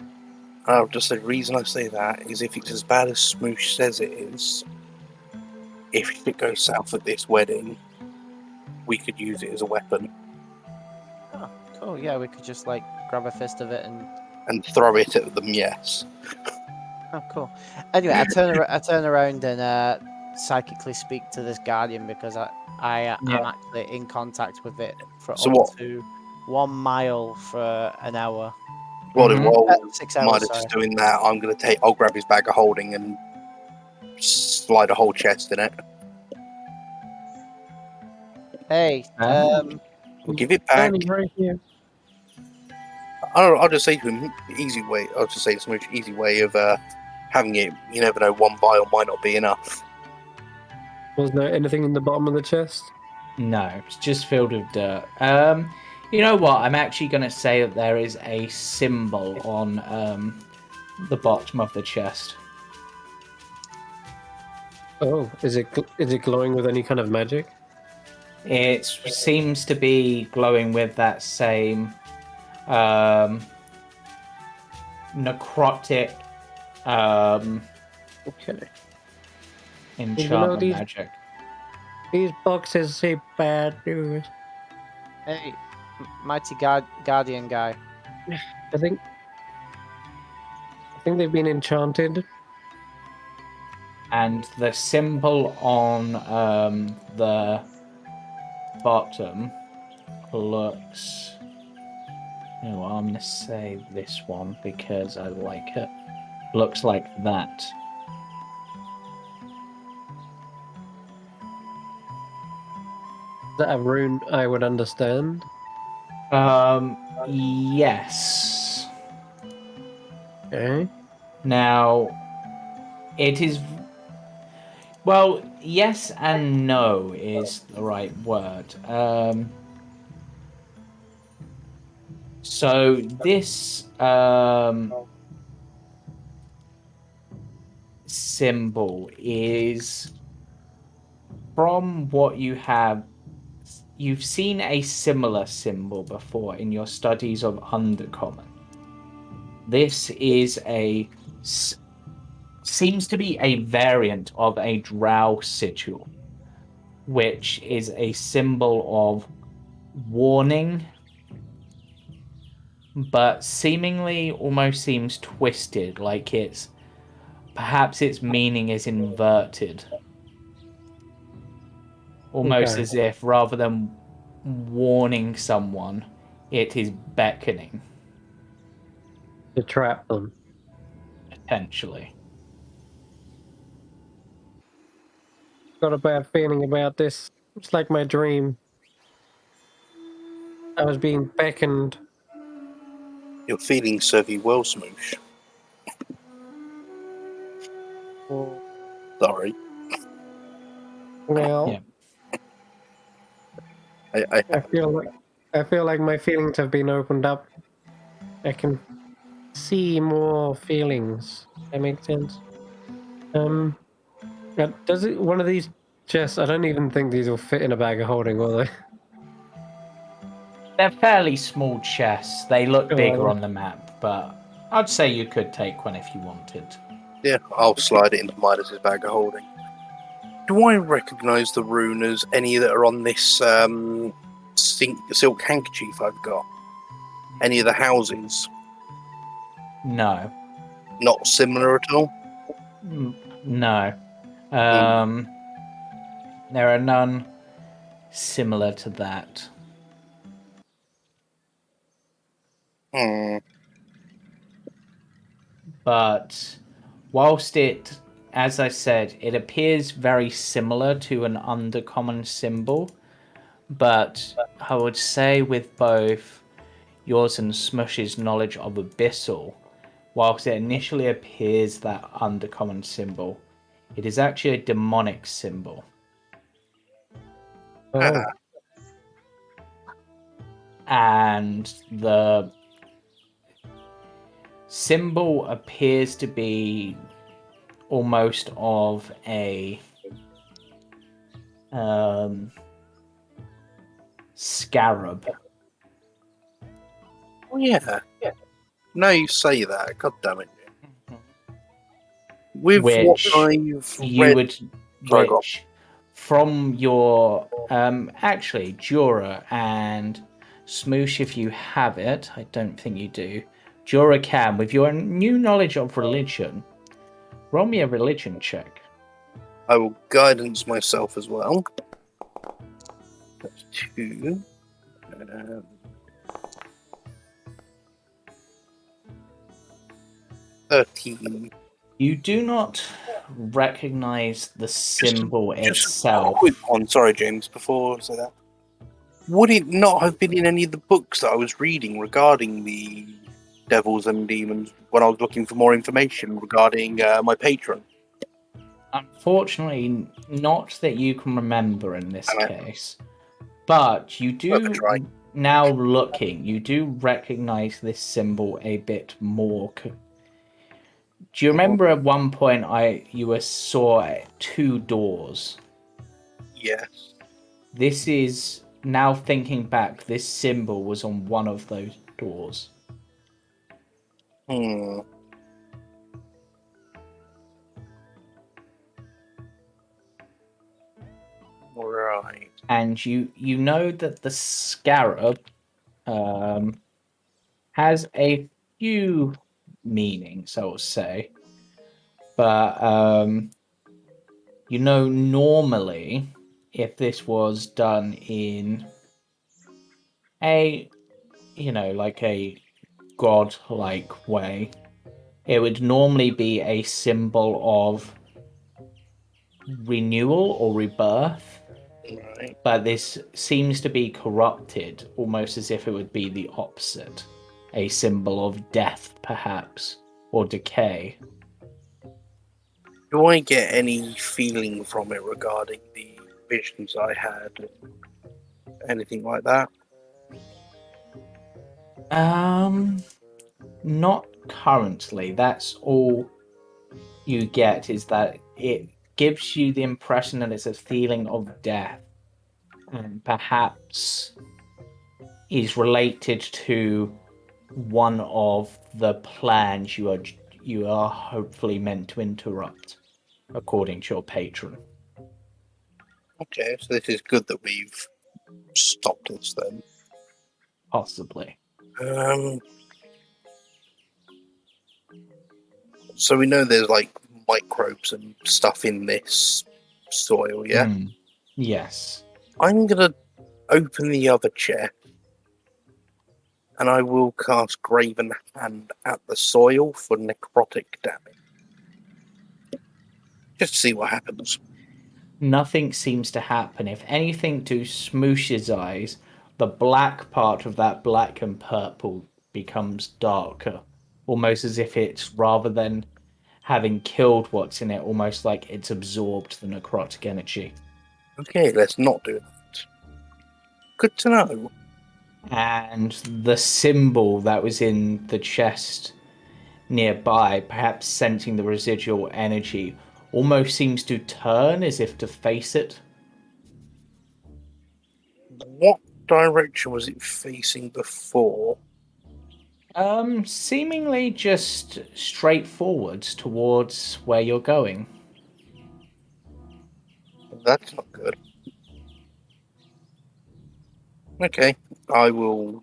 Just the reason I say that is if it's as bad as Smoosh says it is, if it goes south at this wedding, we could use it as a weapon. Cool. Yeah, we could just like grab a fist of it and. And throw it at them, yes. Oh, cool. Anyway, I turn around and psychically speak to this guardian because I'm Yeah. actually in contact with it for So up what? to 1 mile for an hour. Well, Mhm. while 6 hours. Midas Sorry. is doing that, I'll grab his bag of holding and slide a whole chest in it. Hey, We'll give it back. Standing right here. I'll just say to him, easy way. I'll just say it's a much easy way of having it. You never know, 1 vial might not be enough. Was there anything in the bottom of the chest? No, it's just filled with dirt. You know what? I'm actually going to say that there is a symbol on the bottom of the chest. Oh, is it glowing with any kind of magic? It seems to be glowing with that same necrotic Okay. enchantment these- magic. These boxes say bad news. hey, mighty guardian guy. I think they've been enchanted. And the symbol on the bottom looks. You know what, I'm going to say this one because I like it. Looks like that. Is that a rune I would understand? Yes. Okay. Now, it is. Well, yes and no is the right word. So this symbol is from what you have. You've seen a similar symbol before in your studies of Undercommon. This is seems to be a variant of a drow sigil, which is a symbol of warning, but seemingly almost seems twisted, like perhaps its meaning is inverted. Almost Okay. as if rather than warning someone, it is beckoning, To trap them. potentially. Got a bad feeling about this. It's like my dream. I was being beckoned. Your feelings serve you well, Shmoosh. Sorry. Well, Yeah. I feel like my feelings have been opened up. I can see more feelings. That makes sense. Does it one of these chests? I don't even think these will fit in a bag of holding, will they? They're fairly small chests. They look Oh, bigger well. on the map, but I'd say you could take one if you wanted. Yeah, I'll slide it into Midas's bag of holding. Do I recognise the rune as any that are on this silk handkerchief I've got? Any of the houses? No. Not similar at all? No. There are none similar to that. Hmm. But whilst it, as I said, it appears very similar to an undercommon symbol, but I would say with both yours and Shmoosh's knowledge of Abyssal, whilst it initially appears that undercommon symbol, it is actually a demonic symbol. Oh, And the symbol appears to be almost of a scarab. Oh, yeah. Now you say that, god damn it. With Which what I've you read... would, Sorry, which from your actually Jorah and Shmoosh, if you have it, I don't think you do. Jorah can. With your new knowledge of religion, roll me a religion check. I will guidance myself as well. That's 2. 13. You do not recognize the symbol Just a itself. quick one, sorry, James, before I say that. Would it not have been in any of the books that I was reading regarding the devils and demons when I was looking for more information regarding my patron? Unfortunately, not that you can remember in this Okay. case. But you Worth a try. do, now looking, you do recognize this symbol a bit more. Do you remember at one point you saw 2 doors? Yes. This is, now thinking back, this symbol was on one of those doors. Hmm. Right. And you know that the scarab has a few meanings, I would say. But you know, normally, if this was done in a, like a god-like way, it would normally be a symbol of renewal or rebirth. Right. But this seems to be corrupted, almost as if it would be the opposite. A symbol of death, perhaps, or decay. Do I get any feeling from it regarding the visions I had? Anything like that? Not currently. That's all you get, is that it gives you the impression that it's a feeling of death, and perhaps is related to one of the plans you are hopefully meant to interrupt, according to your patron. Okay, so this is good that we've stopped this then. Possibly. So we know there's like microbes and stuff in this soil, yeah? Yes. I'm gonna open the other chest and I will cast Graven Hand at the soil for necrotic damage. Just to see what happens. Nothing seems to happen. If anything, to Smoosh's eyes, the black part of that black and purple becomes darker, almost as if it's, rather than having killed what's in it, almost like it's absorbed the necrotic energy. Okay, let's not do that. Good to know. And the symbol that was in the chest nearby, perhaps sensing the residual energy, almost seems to turn as if to face it. What direction was it facing before? Seemingly just straight forwards towards where you're going. That's not good. Okay, I will.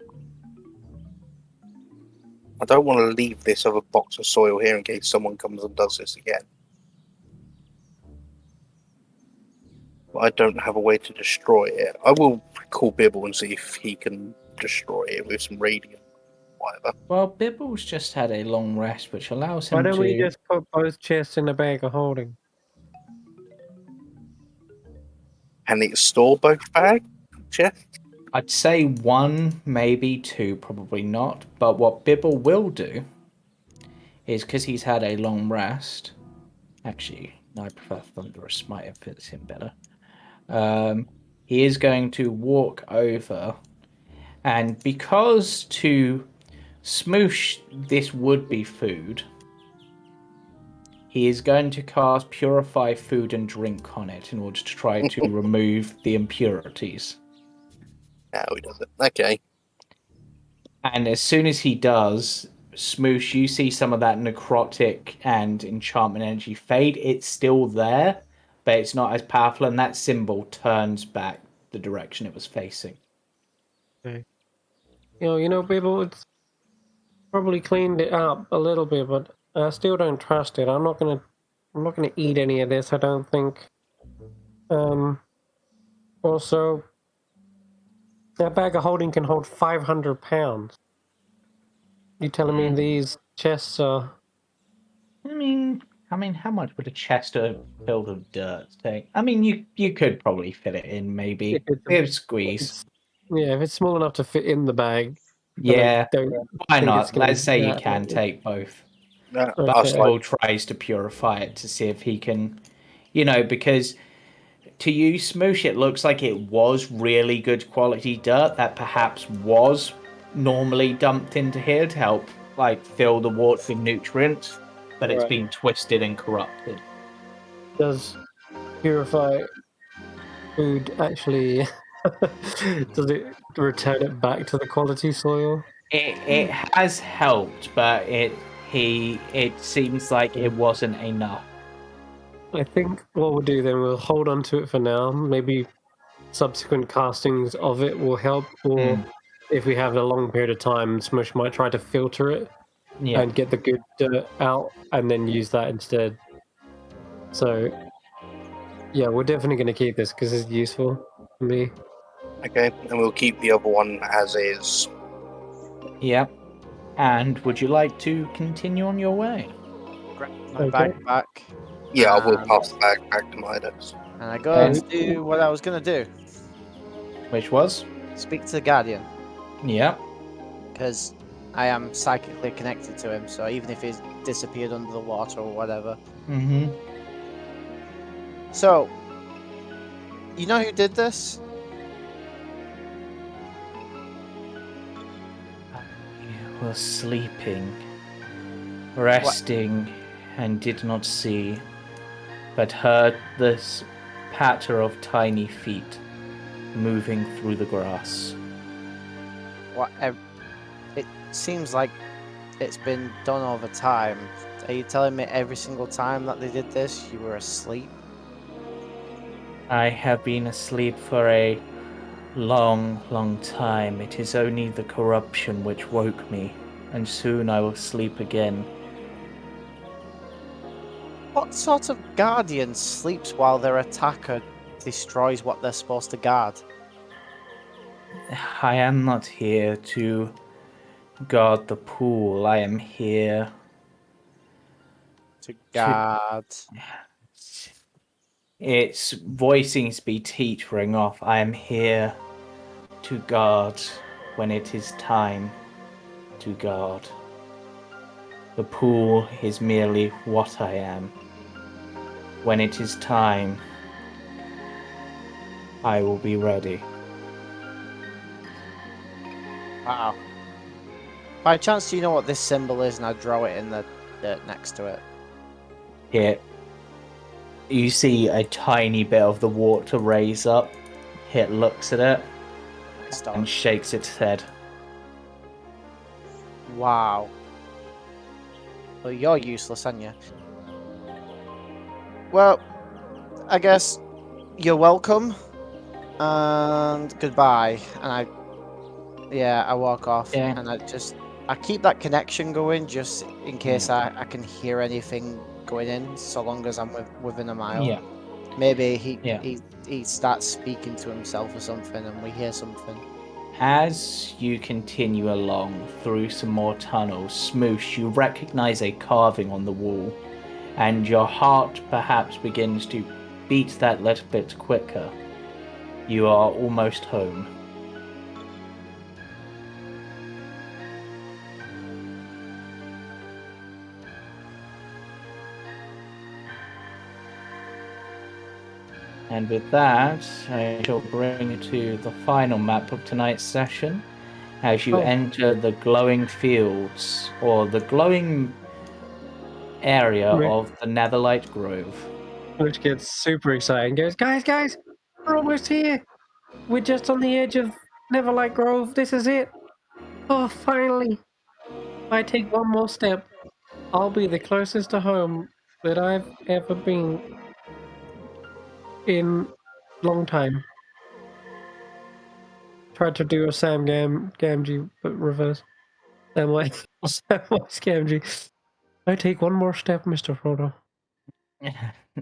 I don't want to leave this other box of soil here in case someone comes and does this again. But I don't have a way to destroy it. I will call Bibble and see if he can destroy it with some radiant, whatever. Well, Bibble's just had a long rest, which allows him Why don't to... we just put both chests in a bag of holding? Can it store both bags? Chest? I'd say 1, maybe 2, probably not. But what Bibble will do is, because he's had a long rest... Actually, I prefer Thunderous Smite, it fits him better. He is going to walk over, and because to Shmoosh this would be food, he is going to cast Purify Food and Drink on it in order to try to remove the impurities. No, he doesn't. Okay. And as soon as he does, Shmoosh, you see some of that necrotic and enchantment energy fade. It's still there, but it's not as powerful, and that symbol turns back the direction it was facing. Okay. people, it's probably cleaned it up a little bit, but I still don't trust it. I'm not gonna eat any of this, I don't think. Also, that bag of holding can hold 500 pounds. You telling me these chests are... I mean, how much would a chest filled with dirt take? I mean, you could probably fit it in, maybe. If it's, With squeeze. if it's small enough to fit in the bag. Yeah, don't why think it's not? gonna Let's be say you that can heavy. take both. Yeah, Okay. that's like Will tries to purify it to see if he can, because to you, Shmoosh, it looks like it was really good quality dirt that perhaps was normally dumped into here to help fill the wart with nutrients, but it's Right. been twisted and corrupted. Does purify food actually... does it return it back to the quality soil? It has helped, but it seems like it wasn't enough. I think what we'll do then, we'll hold on to it for now. Maybe subsequent castings of it will help, or if we have a long period of time, Smush might try to filter it Yeah. and get the good dirt out and then use that instead. So, yeah, we're definitely going to keep this because it's useful for me. okay, and we'll keep the other one as is. Yeah. And would you like to continue on your way? Grab my bag back. Yeah, I will pass the bag back to Midas. And I go to do what I was going to do. Which was? Speak to the Guardian. Yeah. Because I am psychically connected to him, so even if he's disappeared under the water or whatever. Mm-hmm. So, you know who did this? I was sleeping, resting, and did not see, but heard this patter of tiny feet moving through the grass. What? It seems like it's been done over time. Are you telling me every single time that they did this, you were asleep? I have been asleep for a long, long time. It is only the corruption which woke me, and soon I will sleep again. What sort of guardian sleeps while their attacker destroys what they're supposed to guard? I am not here to guard the pool. I am here To guard. Its voicings be teetering off. I am here to guard when it is time to guard. The pool is merely what I am. When it is time, I will be ready. Wow. By chance, do you know what this symbol is? And I draw it in the dirt next to it. Here, you see a tiny bit of the water raise up. It looks at it and shakes its head. Wow. Well, you're useless, aren't you? Well, I guess you're welcome. And goodbye. And I walk off. Yeah. And I keep that connection going just in case I can hear anything going in, so long as I'm within a mile. Yeah. Maybe he starts speaking to himself or something and we hear something. As you continue along through some more tunnels, Shmoosh, you recognize a carving on the wall, and your heart perhaps begins to beat that little bit quicker. You are almost home. And with that, I shall bring you to the final map of tonight's session as you enter the glowing fields, or the glowing area of the Netherlight Grove. Which gets super excited and goes, guys, we're almost here. We're just on the edge of Neverlight Grove. This is it. Oh, finally. If I take one more step, I'll be the closest to home that I've ever been in a long time. tried to do a Sam Gamgee, but reverse. Samwise Gamgee. I take one more step, Mr. Frodo.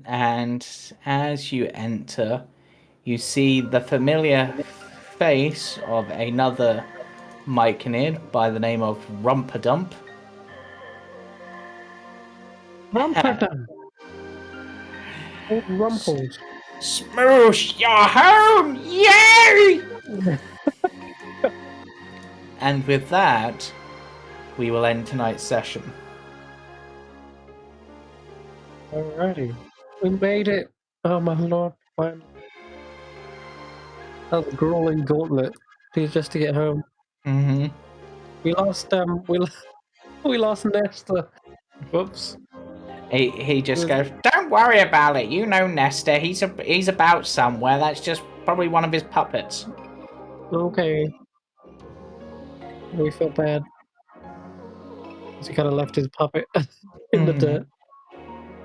And as you enter, you see the familiar face of another Myconid by the name of Rumpadump. Rumpadump! Old Rumples. Shmoosh, you're home! Yay! And with that, we will end tonight's session. Alrighty. We made it! Oh my lord, finally. That was a grueling gauntlet just to get home. Mm-hmm. We lost we lost Nesta. Whoops. He just goes, "Don't worry about it. You know Nesta. He's about somewhere. That's just probably one of his puppets." Okay. We feel bad. Because he kind of left his puppet in the dirt,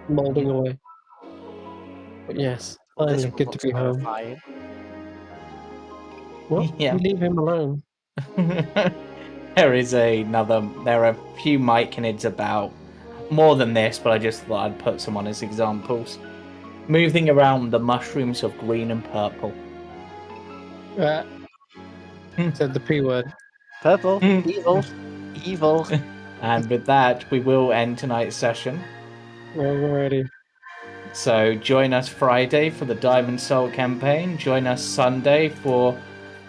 molding away. But yes, Well, this finally, one good to looks be home. horrifying. What? Yeah. You leave him alone. There are a few Myconids about. More than this, but I just thought I'd put some on as examples. Moving around the mushrooms of green and purple. Said the P word. Purple, evil, evil. And with that, we will end tonight's session. Alrighty. So join us Friday for the Diamond Soul campaign. Join us Sunday for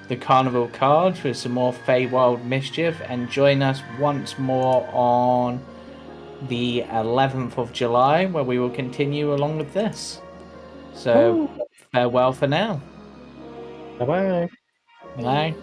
the Carnival cards with some more Feywild mischief. And join us once more on the 11th of July, where we will continue along with this. So, farewell for now. Bye-bye. Bye.